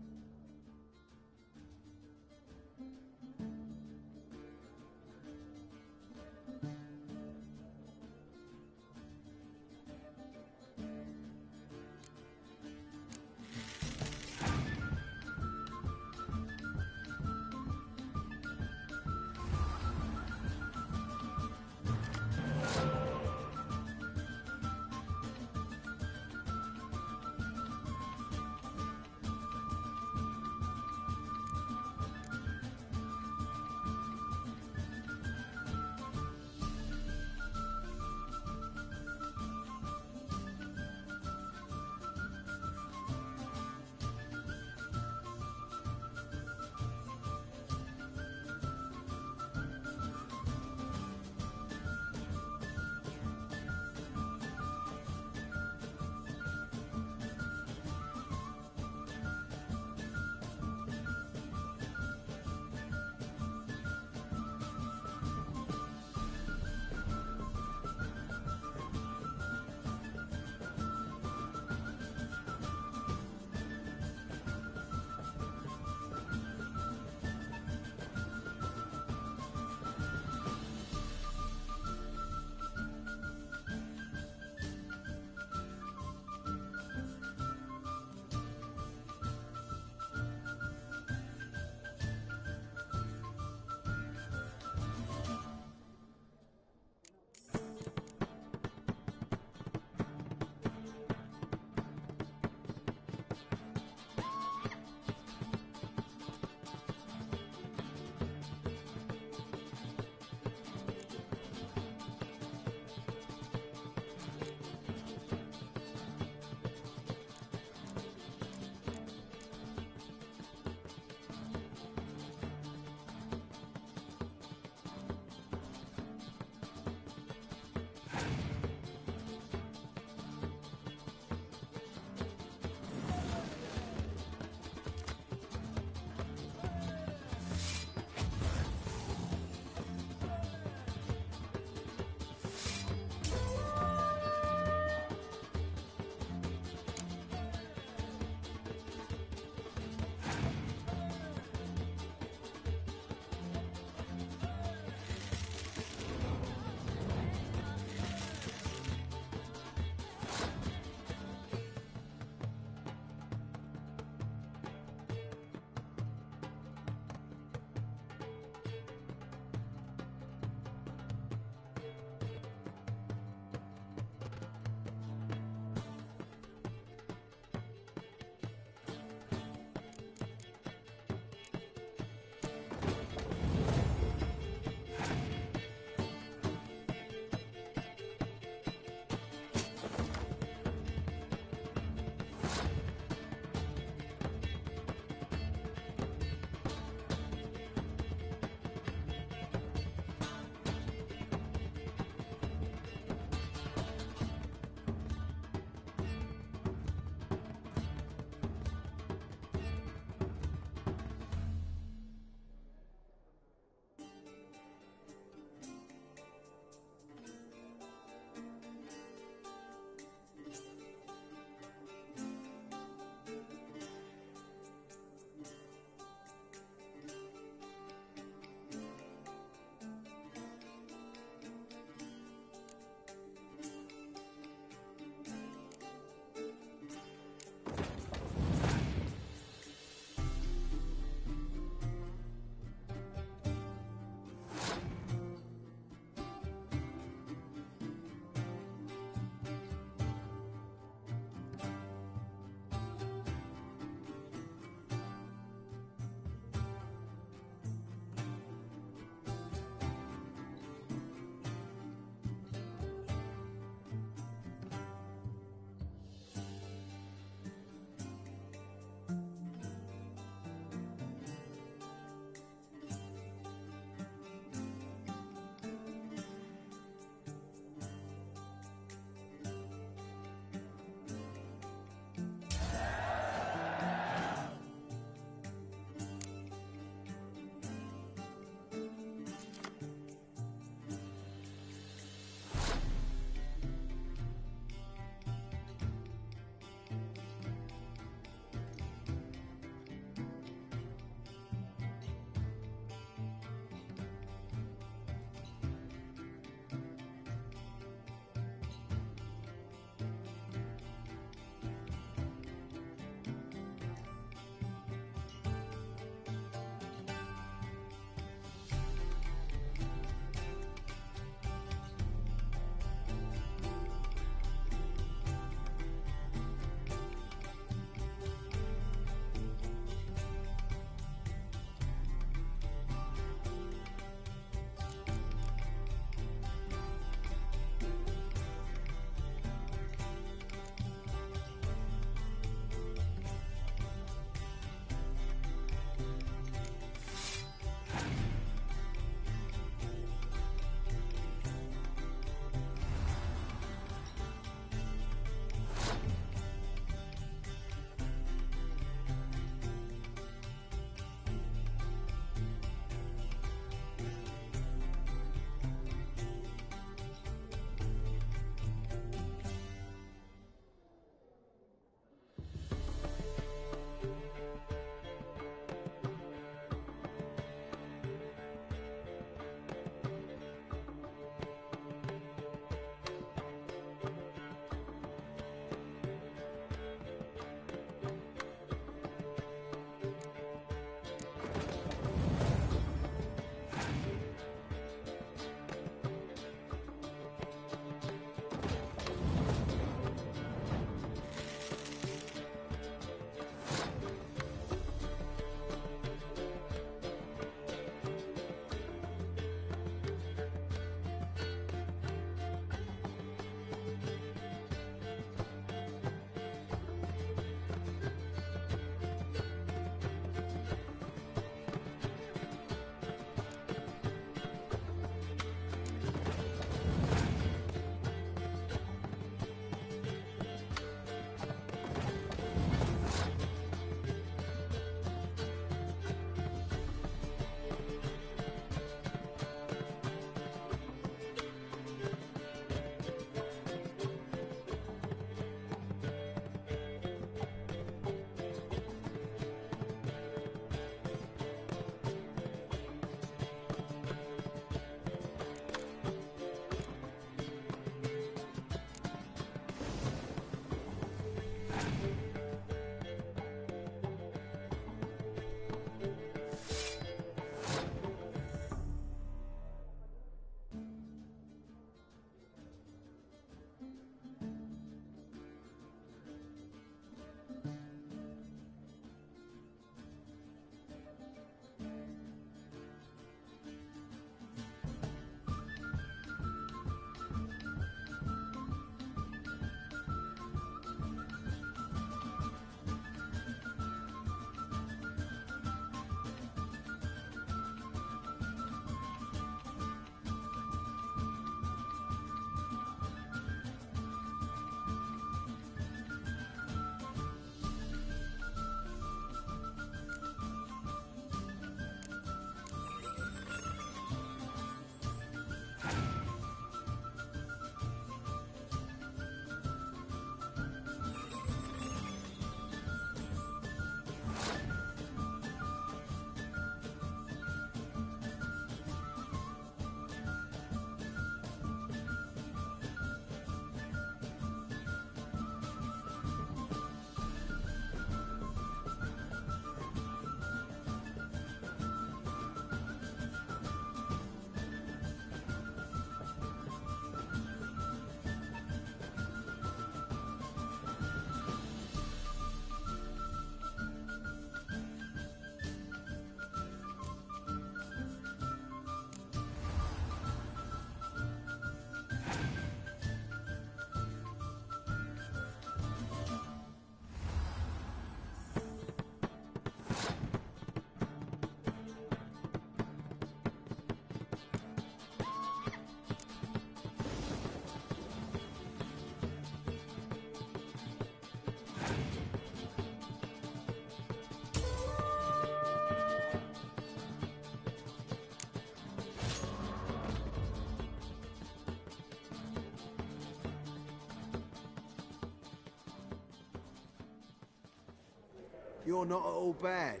You're not at all bad.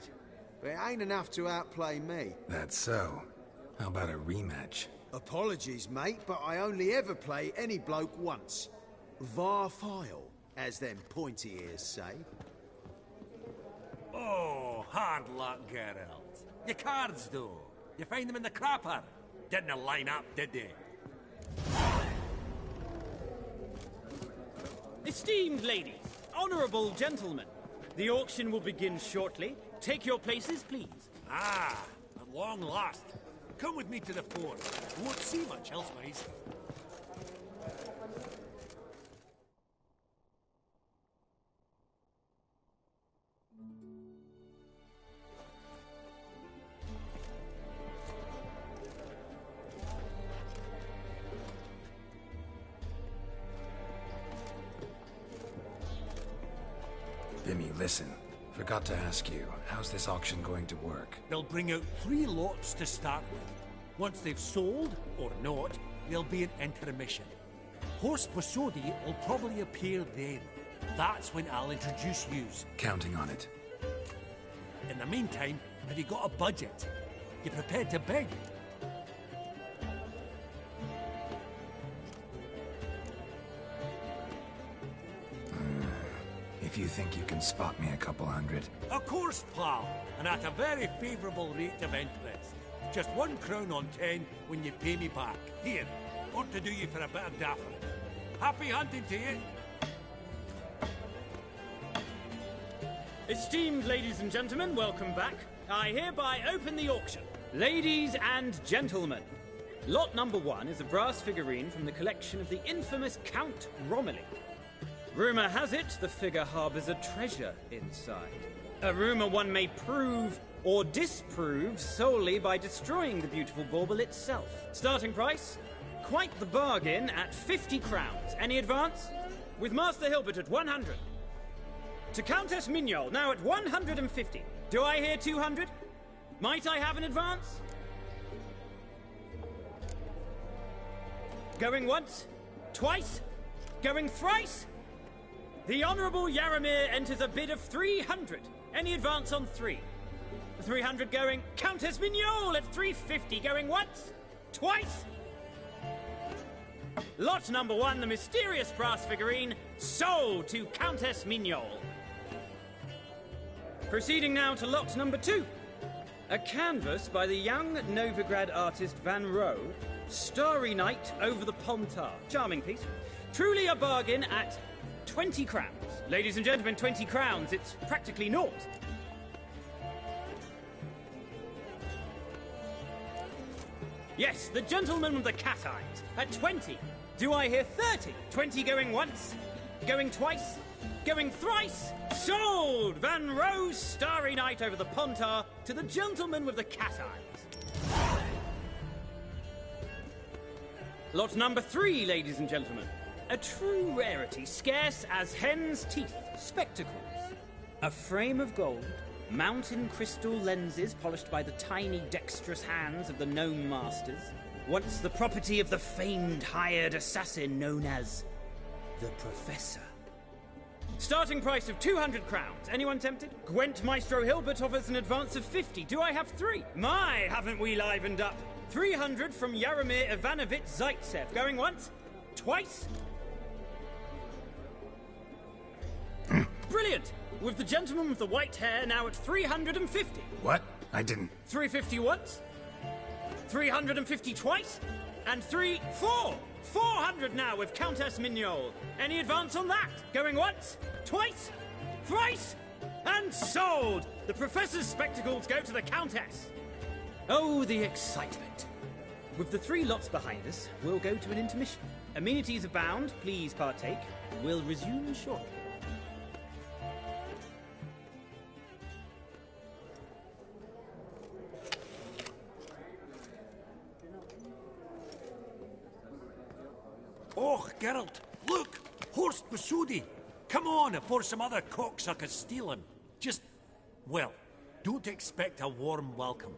But it ain't enough to outplay me. That's so. How about a rematch? Apologies, mate, but I only ever play any bloke once. Var file, as them pointy ears say. Oh, hard luck, Geralt. Your cards, though. You find them in the crapper. Didn't line up, did they? Esteemed ladies, honourable gentlemen, the auction will begin shortly. Take your places, please. Ah, at long last. Come with me to the fort. Won't see much elsewise. Vimy, listen. Forgot to ask you, how's this auction going to work? They'll bring out 3 lots to start with. Once they've sold, or not, there'll be an intermission. Horst Posodi will probably appear then. That's when I'll introduce yous. Counting on it. In the meantime, have you got a budget? You prepared to beg? If you think you can spot me a couple hundred. Of course, pal, and at a very favourable rate of interest. Just 1 crown on 10 when you pay me back. Here, ought to do you for a bit of daffing. Happy hunting to you. Esteemed ladies and gentlemen, welcome back. I hereby open the auction. Ladies and gentlemen, lot number 1 is a brass figurine from the collection of the infamous Count Romilly. Rumour has it the figure harbours a treasure inside. A rumour one may prove or disprove solely by destroying the beautiful bauble itself. Starting price? Quite the bargain at 50 crowns. Any advance? With Master Hilbert at 100. To Countess Mignol, now at 150. Do I hear 200? Might I have an advance? Going once? Twice? Going thrice? The Honourable Yaramir enters a bid of 300. Any advance on 3? 300 going. Countess Mignol at 350. Going once? Twice? Lot number 1, the mysterious brass figurine, sold to Countess Mignol. Proceeding now to lot number 2. A canvas by the young Novigrad artist Van Rohe, Starry Night over the Pontar. Charming piece. Truly a bargain at 20 crowns. Ladies and gentlemen, 20 crowns. It's practically naught. Yes, the gentleman with the cat eyes. At 20. Do I hear 30? 20 going once? Going twice? Going thrice? Sold! Van Rohe's Starry Night over the Pontar to the gentleman with the cat eyes. Lot number 3, ladies and gentlemen. A true rarity, scarce as hen's teeth. Spectacles. A frame of gold, mountain crystal lenses polished by the tiny, dexterous hands of the gnome masters. Once the property of the famed hired assassin known as the Professor. Starting price of 200 crowns. Anyone tempted? Gwent Maestro Hilbert offers an advance of 50. Do I have 3? My, haven't we livened up? 300 from Yaramir Ivanovich Zaitsev. Going once? Twice? Brilliant! With the gentleman with the white hair now at 350. What? I didn't... 350 once? 350 twice? And 400 now with Countess Mignol. Any advance on that? Going once? Twice? Thrice? And sold! The Professor's spectacles go to the Countess. Oh, the excitement. With the 3 lots behind us, we'll go to an intermission. Amenities abound, please partake. We'll resume shortly. Oh, Geralt, look! Horst Posodi! Come on before some other cocksuckers steal him. Just, well, don't expect a warm welcome.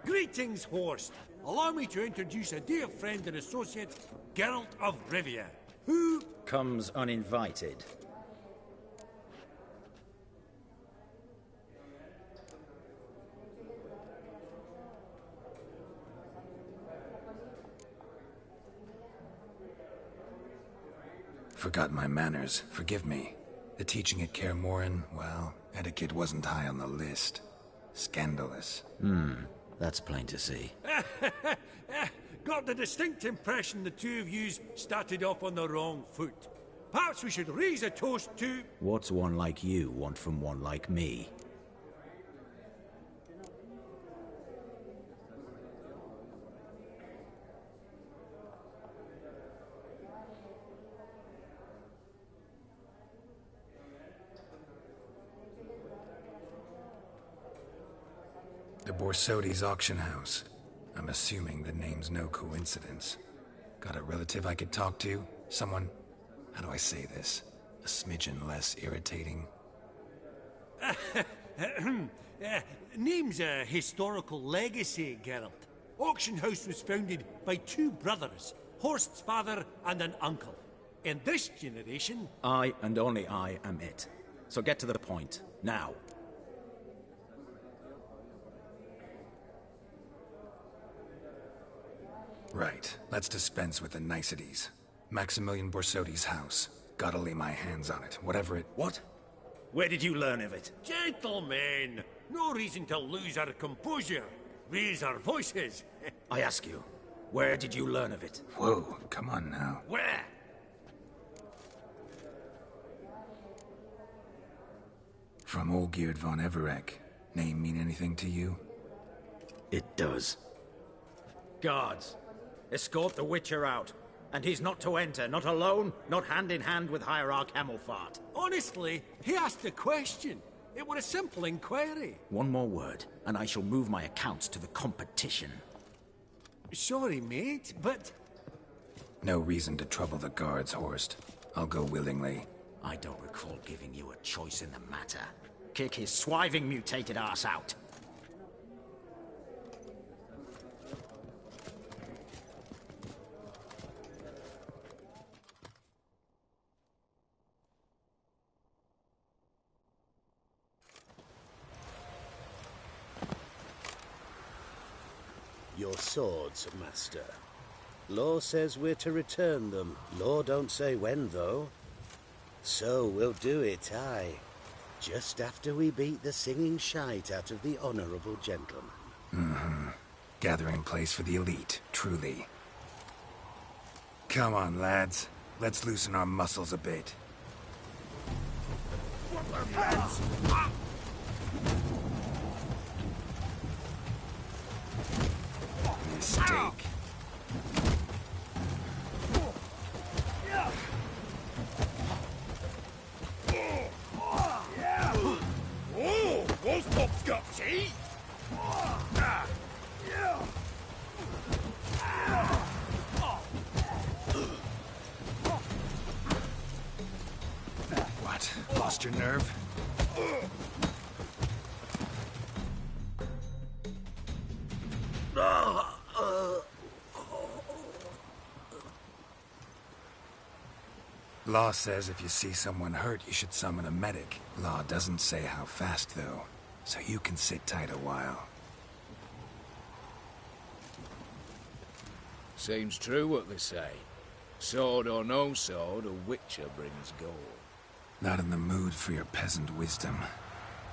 Greetings, Horst. Allow me to introduce a dear friend and associate, Geralt of Rivia. Who comes uninvited? Forgot my manners. Forgive me. The teaching at Kaer Morhen, well, etiquette wasn't high on the list. Scandalous. That's plain to see. Got the distinct impression the two of yous started off on the wrong foot. Perhaps we should raise a toast to... What's one like you want from one like me? The Borsodi's auction house. I'm assuming the name's no coincidence. Got a relative I could talk to? Someone, how do I say this? A smidgen less irritating. Name's a historical legacy, Geralt. Auction house was founded by two brothers, Horst's father and an uncle. In this generation... I and only I am it. So get to the point, now. Right, let's dispense with the niceties. Maximilian Borsodi's house. Gotta lay my hands on it, whatever it... What? Where did you learn of it? Gentlemen, no reason to lose our composure. Raise our voices. I ask you, where did you learn of it? Whoa, come on now. Where? From Olgierd von Everec. Name mean anything to you? It does. Guards, escort the Witcher out. And he's not to enter, not alone, not hand in hand with Hierarch Hamelfart. Honestly, he asked a question. It was a simple inquiry. One more word, and I shall move my accounts to the competition. Sorry, mate, but... No reason to trouble the guards, Horst. I'll go willingly. I don't recall giving you a choice in the matter. Kick his swiving mutated ass out. Your swords, Master. Law says we're to return them. Law don't say when, though. So we'll do it, aye. Just after we beat the singing shite out of the honourable gentleman. Mm-hmm. Gathering place for the elite, truly. Come on, lads. Let's loosen our muscles a bit. Mistake. Oh, Wolfpop's got teeth! What? Lost your nerve? Law says if you see someone hurt, you should summon a medic. Law doesn't say how fast, though, so you can sit tight a while. Seems true what they say. Sword or no sword, a witcher brings gold. Not in the mood for your peasant wisdom.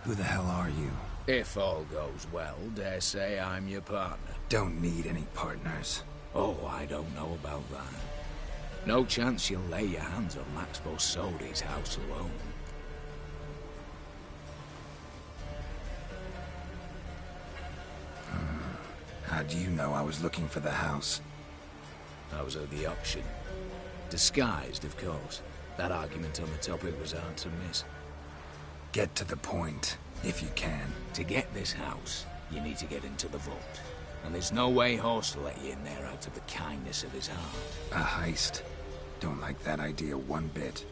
Who the hell are you? If all goes well, dare say I'm your partner. Don't need any partners. Oh, I don't know about that. No chance you'll lay your hands on Max Borsodi's house alone. How do you know I was looking for the house? I was at the auction. Disguised, of course. That argument on the topic was hard to miss. Get to the point, if you can. To get this house, you need to get into the vault. And there's no way Horst will let you in there out of the kindness of his heart. A heist? Don't like that idea one bit.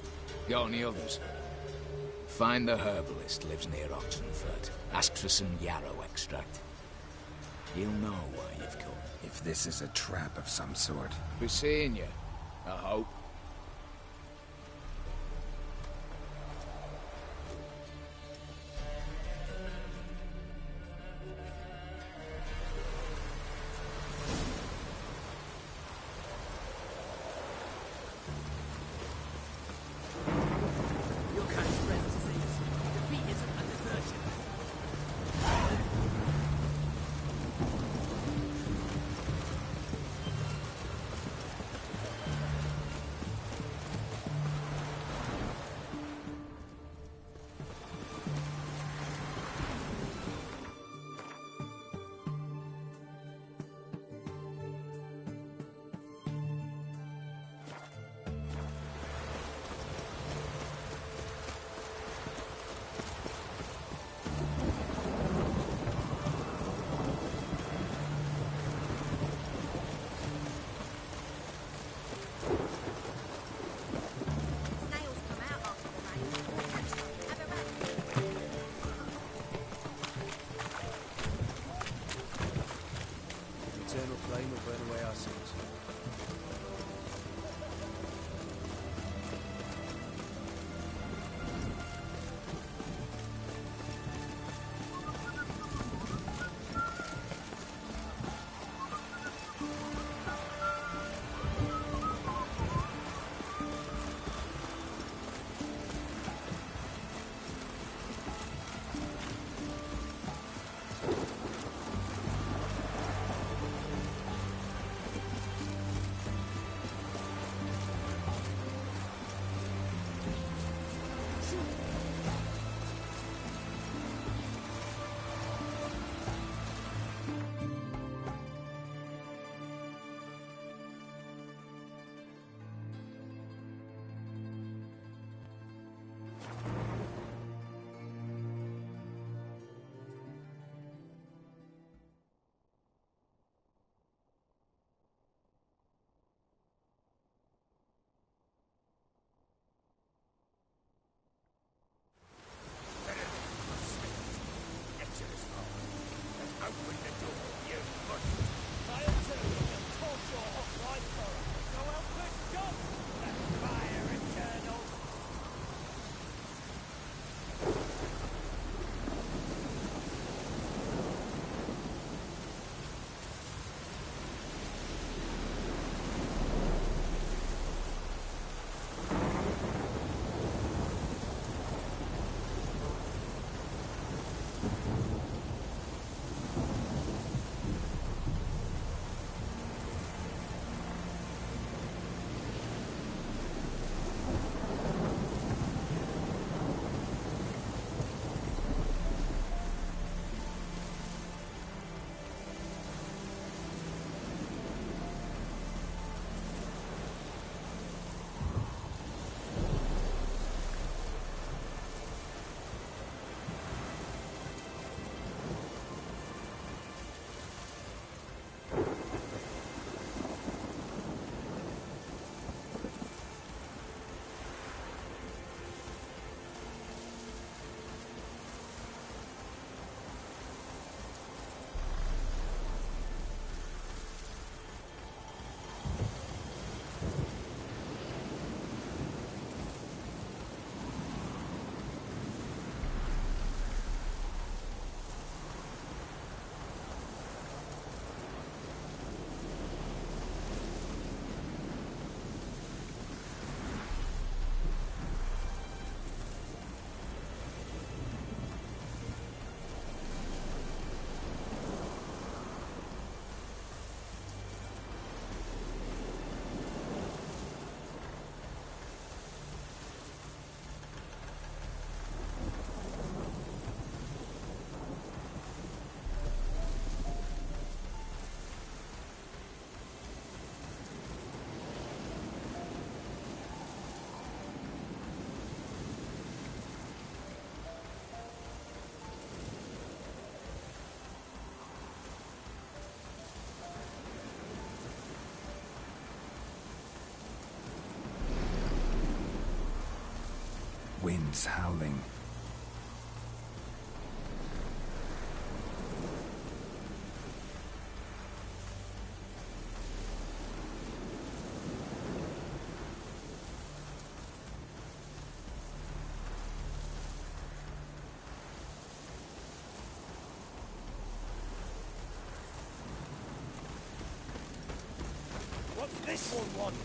Got any others? Find the herbalist, lives near Oxenfurt. Ask for some yarrow extract. He'll know why you've come. If this is a trap of some sort. Be seeing you. I hope. Your kind spreads disease. Defeat isn't a desertion. Snails come out after the rain. We'll catch them. Have a run. The eternal flame will burn away our sins. Open the door, you must. I'll tell you, you'll torch your hot life for us. So help us God! That fire eternal! Winds howling. What's this one want?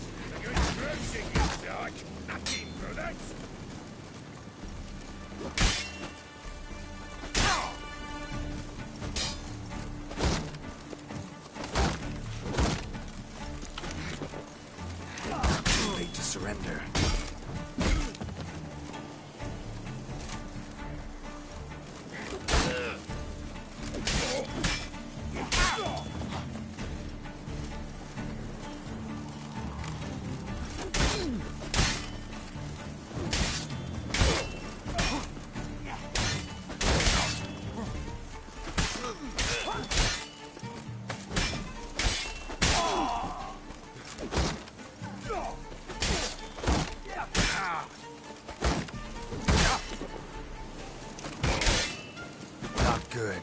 You're cruising, you dog. Nothing for that. Too late to surrender. Not good.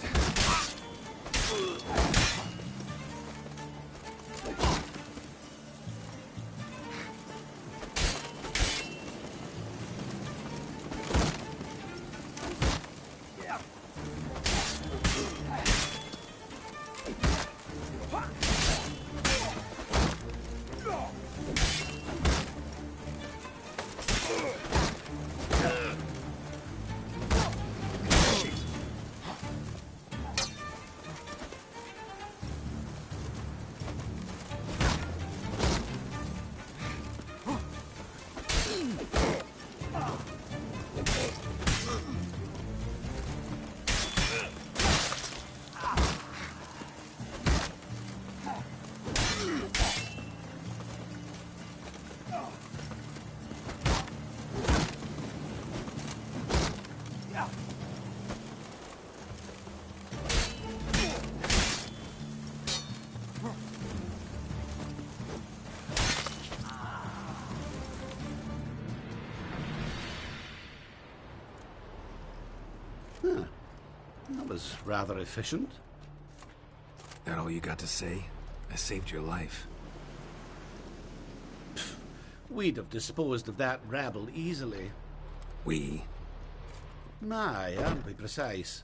That was rather efficient. That all you got to say? I saved your life. We'd have disposed of that rabble easily. We? Aye, aren't we precise?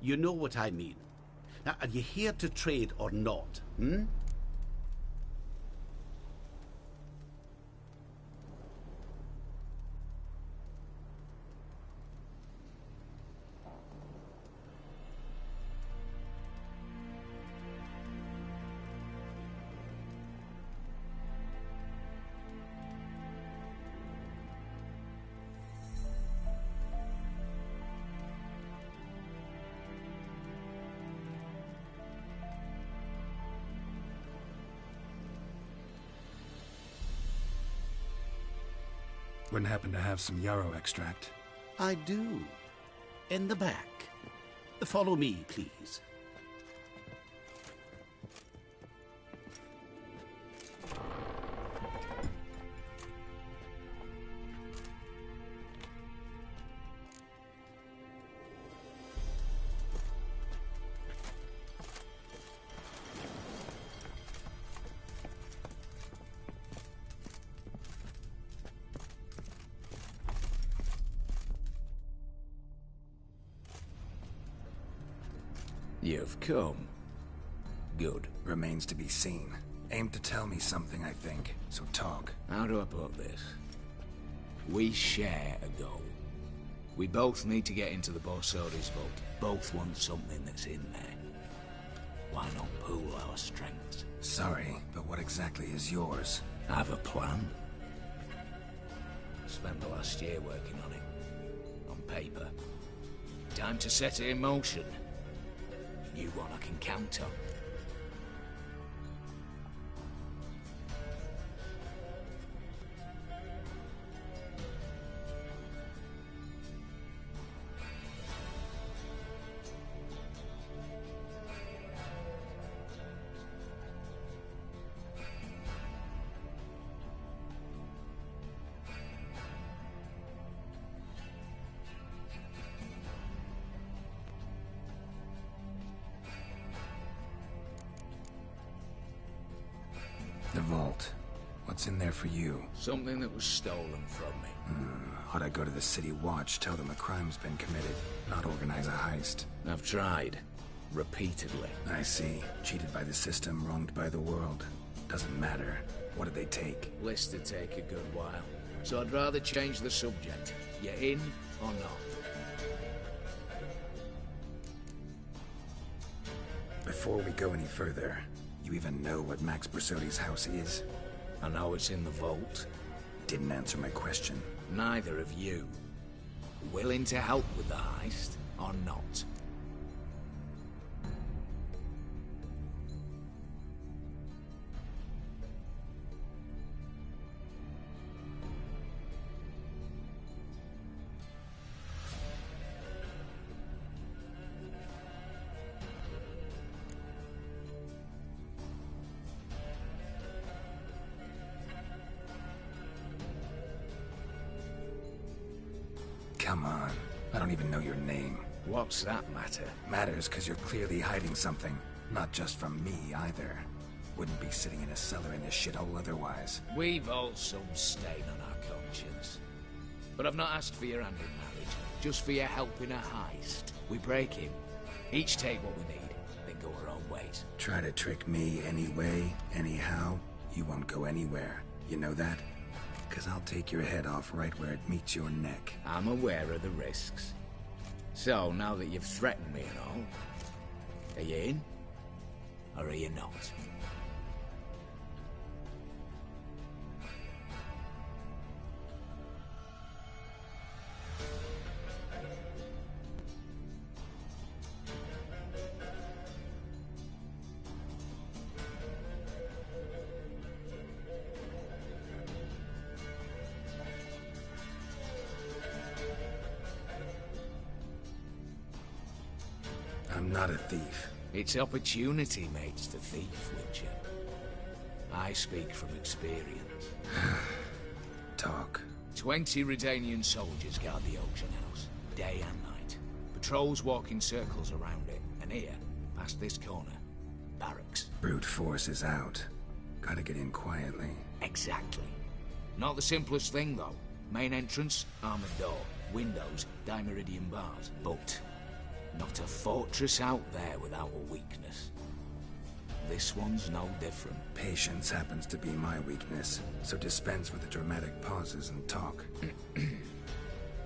You know what I mean. Now, are you here to trade or not, hmm? Wouldn't happen to have some yarrow extract? I do. In the back. Follow me, please. You've come. Good. Remains to be seen. Aim to tell me something, I think. So talk. How do I put this? We share a goal. We both need to get into the Borsodi's vault. Both want something that's in there. Why not pool our strengths? Sorry, but what exactly is yours? I have a plan. Spent the last year working on it. On paper. Time to set it in motion. New one I can count on. The vault. What's in there for you? Something that was stolen from me. Ought I go to the city watch, tell them a crime's been committed, not organize a heist? I've tried. Repeatedly. I see. Cheated by the system, wronged by the world. Doesn't matter. What did they take? List to take a good while. So I'd rather change the subject. You in or not? Before we go any further, you even know what Max Brasodi's house is? I know it's in the vault. Didn't answer my question. Neither of you. Willing to help with the heist or not? Come on. I don't even know your name. What's that matter? Matters because you're clearly hiding something. Not just from me, either. Wouldn't be sitting in a cellar in this shithole otherwise. We've all some stain on our conscience. But I've not asked for your hand in marriage, just for your help in a heist. We break in, each take what we need, then go our own ways. Try to trick me anyway, anyhow, you won't go anywhere. You know that? Because I'll take your head off right where it meets your neck. I'm aware of the risks. So, now that you've threatened me and all, are you in? Or are you not? I'm not a thief. It's opportunity makes the thief, Witcher. I speak from experience. Talk. 20 Redanian soldiers guard the auction house, day and night. Patrols walk in circles around it, and here, past this corner, barracks. Brute force is out. Gotta get in quietly. Exactly. Not the simplest thing, though. Main entrance, armored door. Windows, dimeridian bars. But not a fortress out there without a weakness. This one's no different. Patience happens to be my weakness, so dispense with the dramatic pauses and talk.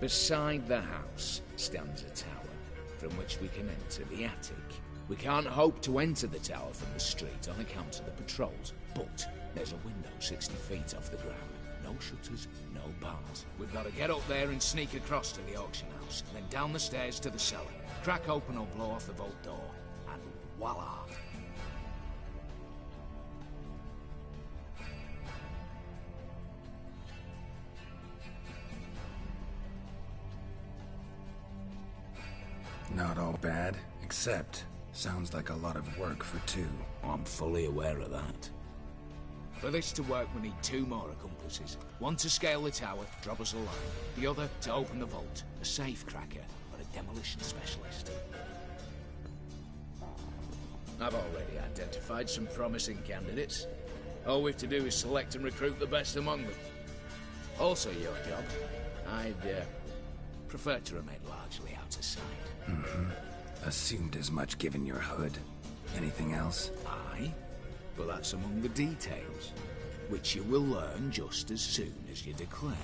Beside the house stands a tower, from which we can enter the attic. We can't hope to enter the tower from the street on account of the patrols, but there's a window 60 feet off the ground. No shutters, no bars. We've got to get up there and sneak across to the auction house, then down the stairs to the cellar. Crack open or blow off the vault door, and voila! Not all bad, except sounds like a lot of work for two. I'm fully aware of that. For this to work, we need 2 more accomplices. One to scale the tower, drop us a line. The other to open the vault, a safe cracker, or a demolition specialist. I've already identified some promising candidates. All we have to do is select and recruit the best among them. Also your job. I'd prefer to remain largely out of sight. Assumed as much given your hood. Anything else? Aye, but that's among the details, which you will learn just as soon as you declare.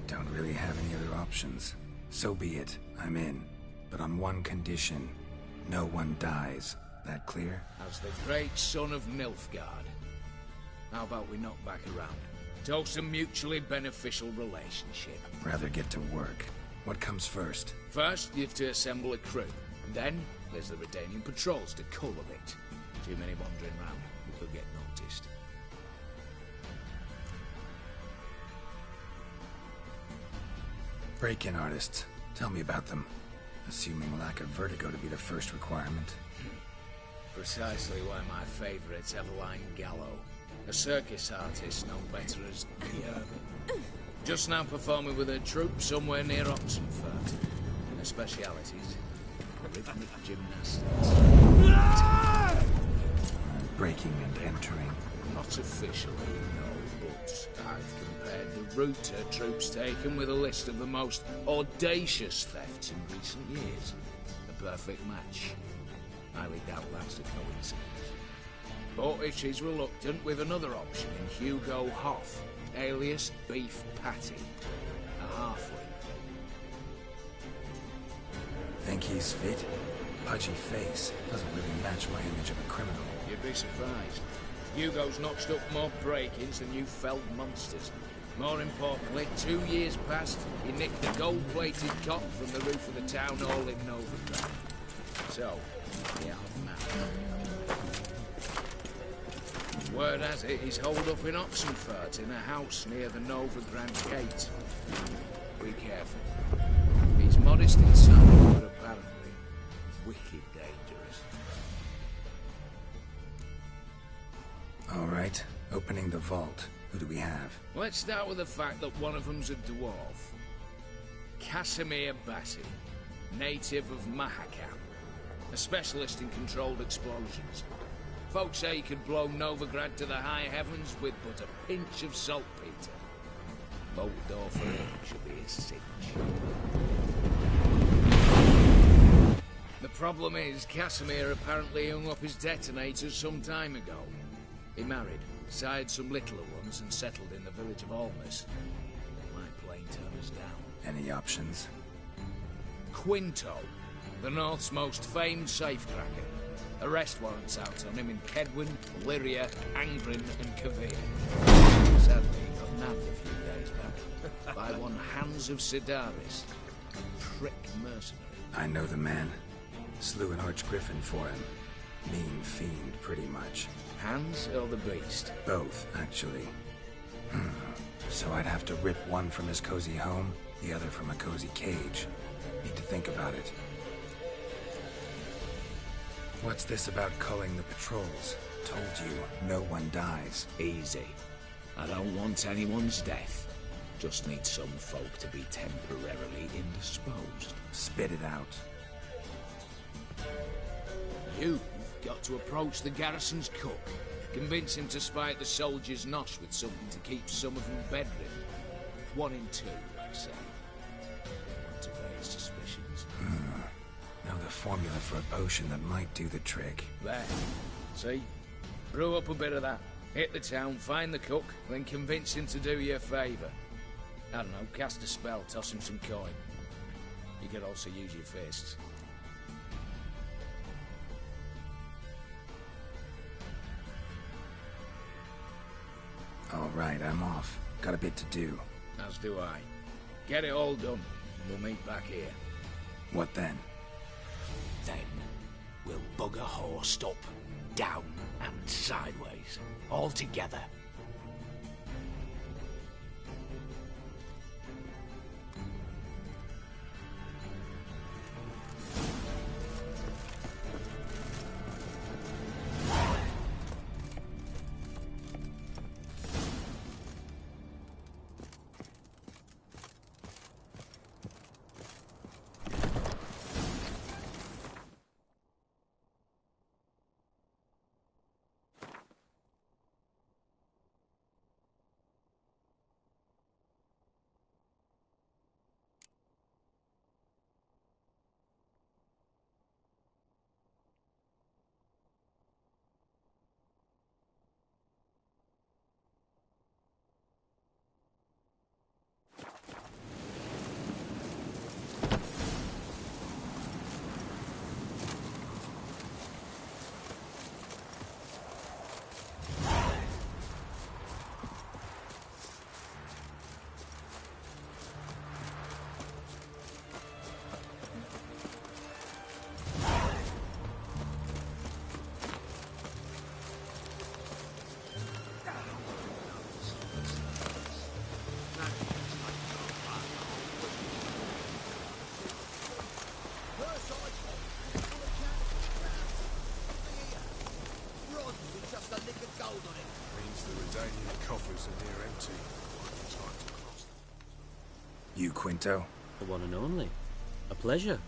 Don't really have any other options. So be it. I'm in. But on one condition. No one dies. That clear? As the great son of Nilfgaard. How about we knock back around? Toast a mutually beneficial relationship. Rather get to work. What comes first? First, you have to assemble a crew. And then, there's the Redanian patrols to cultivate. Too many wandering round, we could get noticed. Break-in artists. Tell me about them. Assuming lack of vertigo to be the first requirement. Precisely why my favourite's Eveline Gallo. A circus artist known better as the Urban. Just now performing with her troupe somewhere near Oxenfurt. And her specialities, rhythmic gymnastics. Breaking and entering. Not officially, no, but I've compared the route her troupe's taken with a list of the most audacious thefts in recent years. A perfect match. Highly doubt that's a coincidence. But if she's reluctant, we've another option in Hugo Hoff, alias Beef Patty, a halfling. Think he's fit? Pudgy face doesn't really match my image of a criminal. You'd be surprised. Hugo's notched up more break-ins than you felled monsters. More importantly, 2 years past, he nicked the gold-plated cot from the roof of the town hall in Novigrad. So, yeah, word has it he's holed up in Oxenfurt in a house near the Novigrad gate. Be careful. He's modest inside, but apparently wicked dangerous. All right, opening the vault. Who do we have? Let's start with the fact that one of them's a dwarf. Casimir Bassi, native of Mahakam, a specialist in controlled explosions. Folks say he could blow Novigrad to the high heavens with but a pinch of saltpeter. Bolt door for him should be a cinch. The problem is, Casimir apparently hung up his detonators some time ago. He married, sired some littler ones, and settled in the village of Almas. My plane turns down. Any options? Quinto, the North's most famed safecracker. Arrest warrants out on him in Kedwin, Lyria, Angrin, and Kavir. Sadly, he got nabbed a few days back by one Hans of Sidaris, a prick mercenary. I know the man. Slew an archgriffin for him. Mean fiend, pretty much. Hans or the beast? Both, actually. So I'd have to rip one from his cozy home, the other from a cozy cage. Need to think about it. What's this about culling the patrols? Told you, no one dies. Easy. I don't want anyone's death. Just need some folk to be temporarily indisposed. Spit it out. You've got to approach the garrison's cook. Convince him to spite the soldiers' nosh with something to keep some of them bedridden. 1 in 2, I'd say. Want to raise suspicions. Know the formula for a potion that might do the trick. There. See? Brew up a bit of that. Hit the town, find the cook, then convince him to do you a favour. I don't know, cast a spell, toss him some coin. You could also use your fists. All right, I'm off. Got a bit to do. As do I. Get it all done, and we'll meet back here. What then? Then we'll bugger horsed up, down and sideways, all together. You, Quinto? The one and only. A pleasure.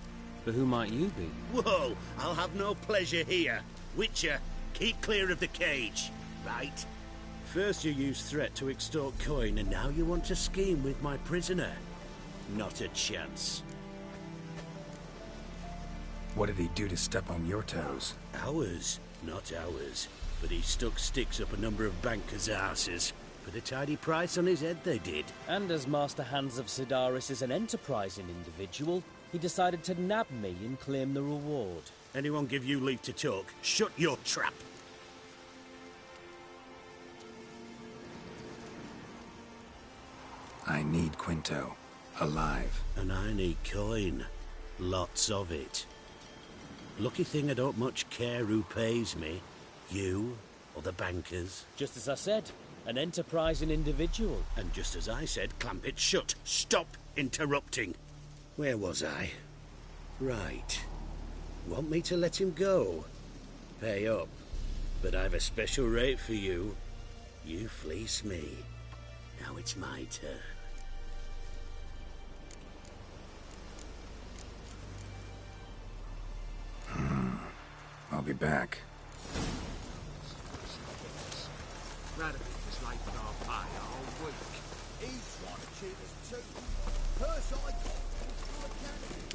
But who might you be? Whoa, I'll have no pleasure here. Witcher, keep clear of the cage, right? First you used threat to extort coin, and now you want to scheme with my prisoner. Not a chance. What did he do to step on your toes? Ours, not ours. But he stuck sticks up a number of bankers' arses. Put a tidy price on his head, they did. And as Master Hands of Sidaris is an enterprising individual, he decided to nab me and claim the reward. Anyone give you leave to talk? Shut your trap! I need Quinto. Alive. And I need coin. Lots of it. Lucky thing I don't much care who pays me. You or the bankers. Just as I said, an enterprising individual. And just as I said, clamp it shut. Stop interrupting. Where was I? Right. Want me to let him go? Pay up. But I've a special rate for you. You fleece me. Now it's my turn. I'll be back. Radovich has laid with our pay a whole week. He's trying to cheat us too. Purse I got was full of cannons.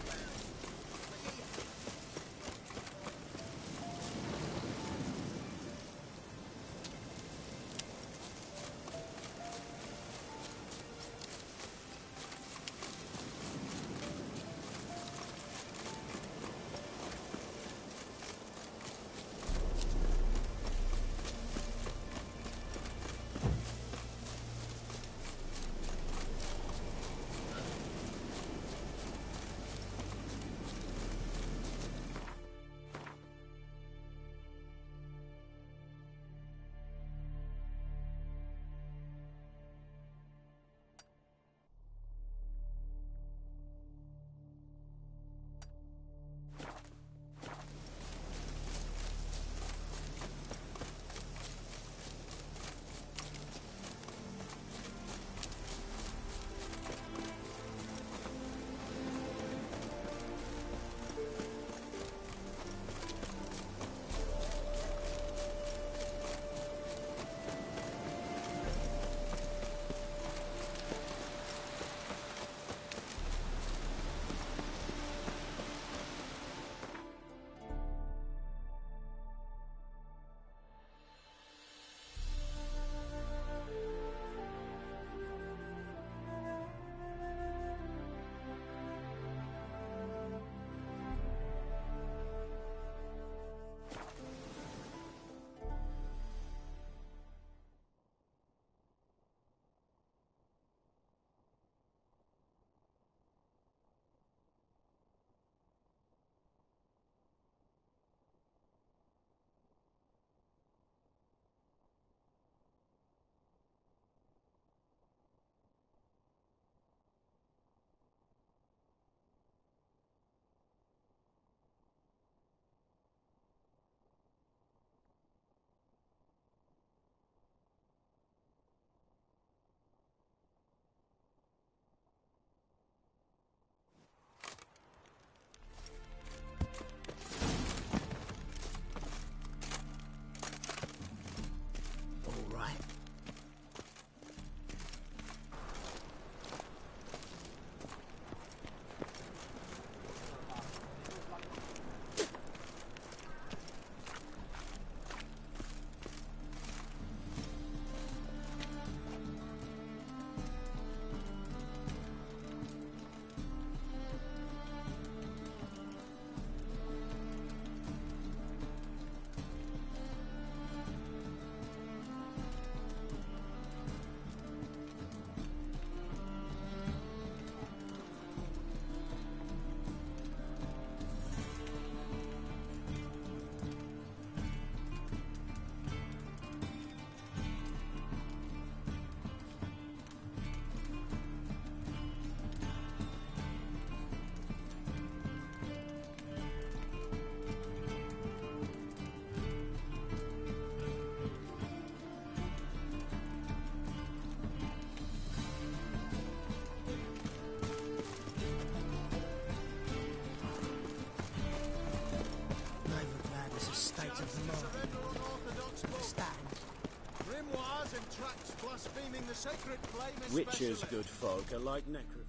Witchers, good folk, are like necro...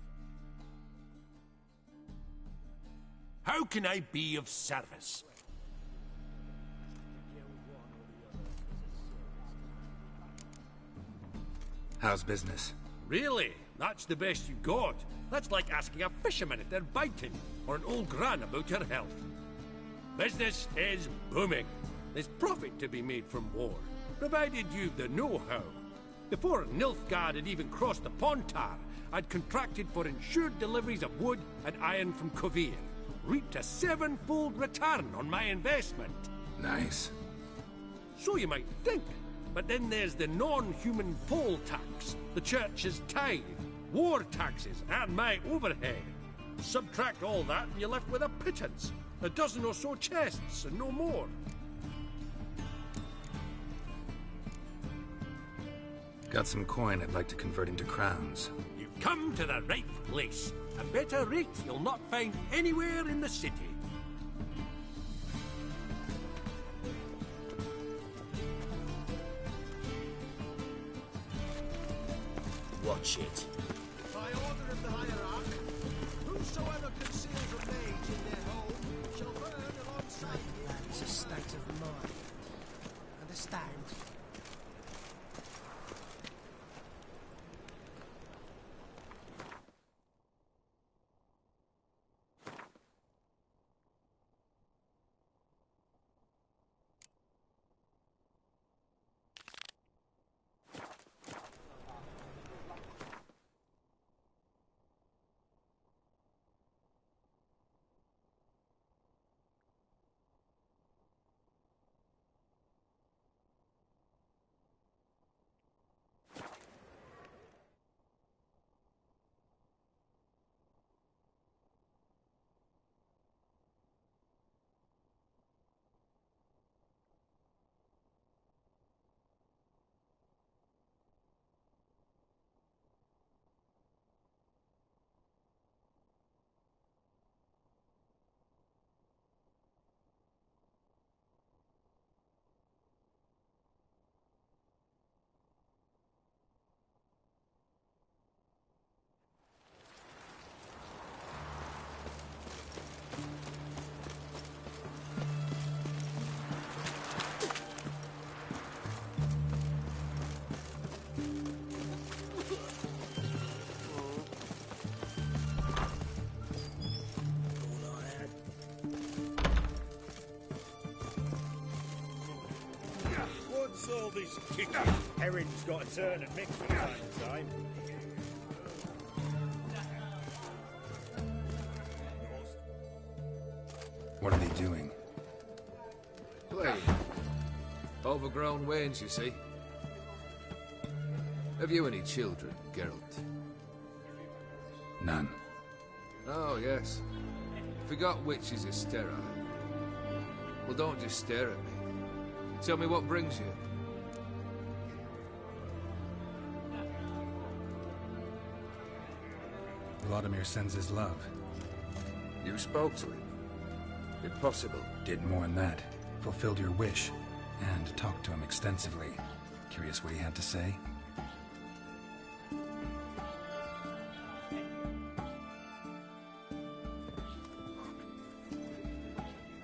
How How can I be of service? How's business? Really? That's the best you got? That's like asking a fisherman if they're biting, or an old gran about her health. Business is booming. There's profit to be made from war, provided you've the know-how. Before Nilfgaard had even crossed the Pontar, I'd contracted for insured deliveries of wood and iron from Kovir. Reaped a 7-fold return on my investment. Nice. So you might think. But then there's the non-human poll tax, the church's tithe, war taxes, and my overhead. Subtract all that and you're left with a pittance. A dozen or so chests, and no more. Got some coin I'd like to convert into crowns. You've come to the right place. A better rate you'll not find anywhere in the city. Watch it. By order of the hierarch, whosoever conceals a mage in their home shall burn alongside him. That is a state of mind. Understand? What's all this kicking? Herring's got to turn and mix from time to time. What are they doing? Playing. Overgrown wains, you see. Have you any children, Geralt? None. Oh, yes. Forgot witches are sterile. Well, don't just stare at me. Tell me what brings you. Vladimir sends his love. You spoke to him? Impossible. Did more than that. Fulfilled your wish. And talked to him extensively. Curious what he had to say?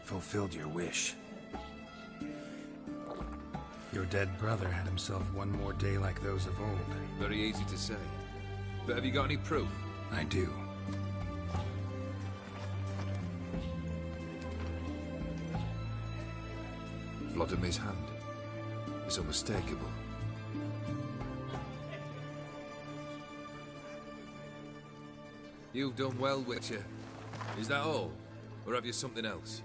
Fulfilled your wish. Your dead brother had himself one more day like those of old. Very easy to say. But have you got any proof? I do. Vladimir's hand. It's unmistakable. You've done well, Witcher. Is that all? Or have you something else?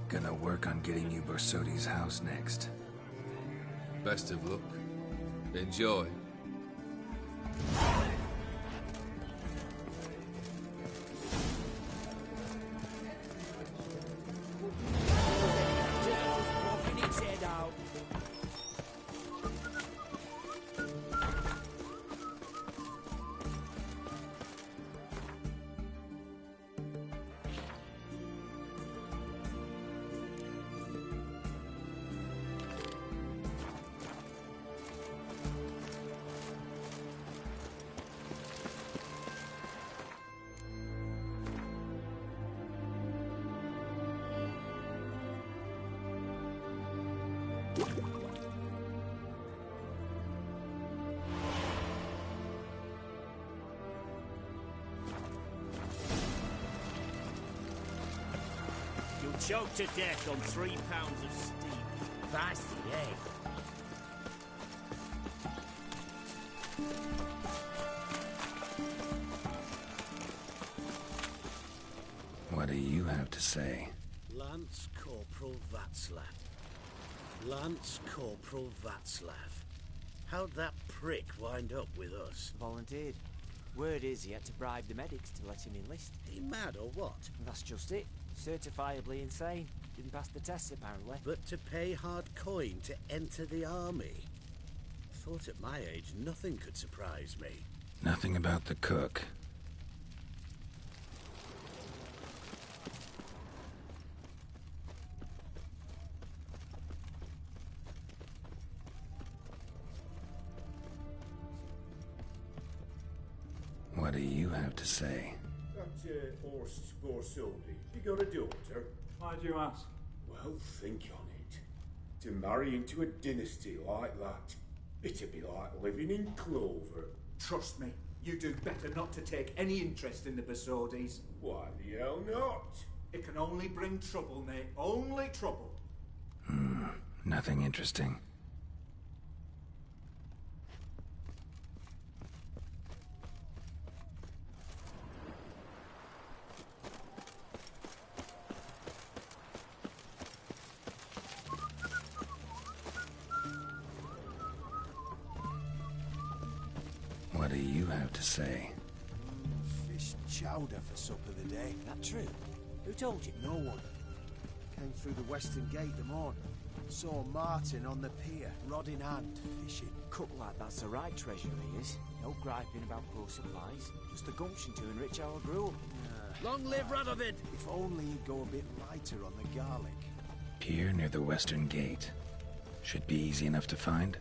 Gonna work on getting you Borsodi's house next. Best of luck. Enjoy. Choked to death on 3 pounds of steam. Feisty, eh? What do you have to say? Lance Corporal Václav. Lance Corporal Václav. How'd that prick wind up with us? Volunteered. Word is he had to bribe the medics to let him enlist. He mad or what? That's just it. Certifiably insane. Didn't pass the tests, apparently. But to pay hard coin to enter the army? Thought at my age nothing could surprise me. Nothing about the cook. What do you have to say? That Horst Borsodi, you got a daughter? Why do you ask? Well, think on it. To marry into a dynasty like that, it'd be like living in clover. Trust me, you do better not to take any interest in the Borsodis. Why the hell not? It can only bring trouble, Nate. Only trouble. Nothing interesting. What do you have to say? Fish chowder for supper the day. That true? Who told you? No one. Came through the western gate the morning. Saw Martin on the pier, rod in hand, fishing. Cook like that's the right treasure he is. No griping about poor supplies. Just the gumption to enrich our gruel. Long live Radovid! If only he'd go a bit lighter on the garlic. Pier near the western gate. Should be easy enough to find.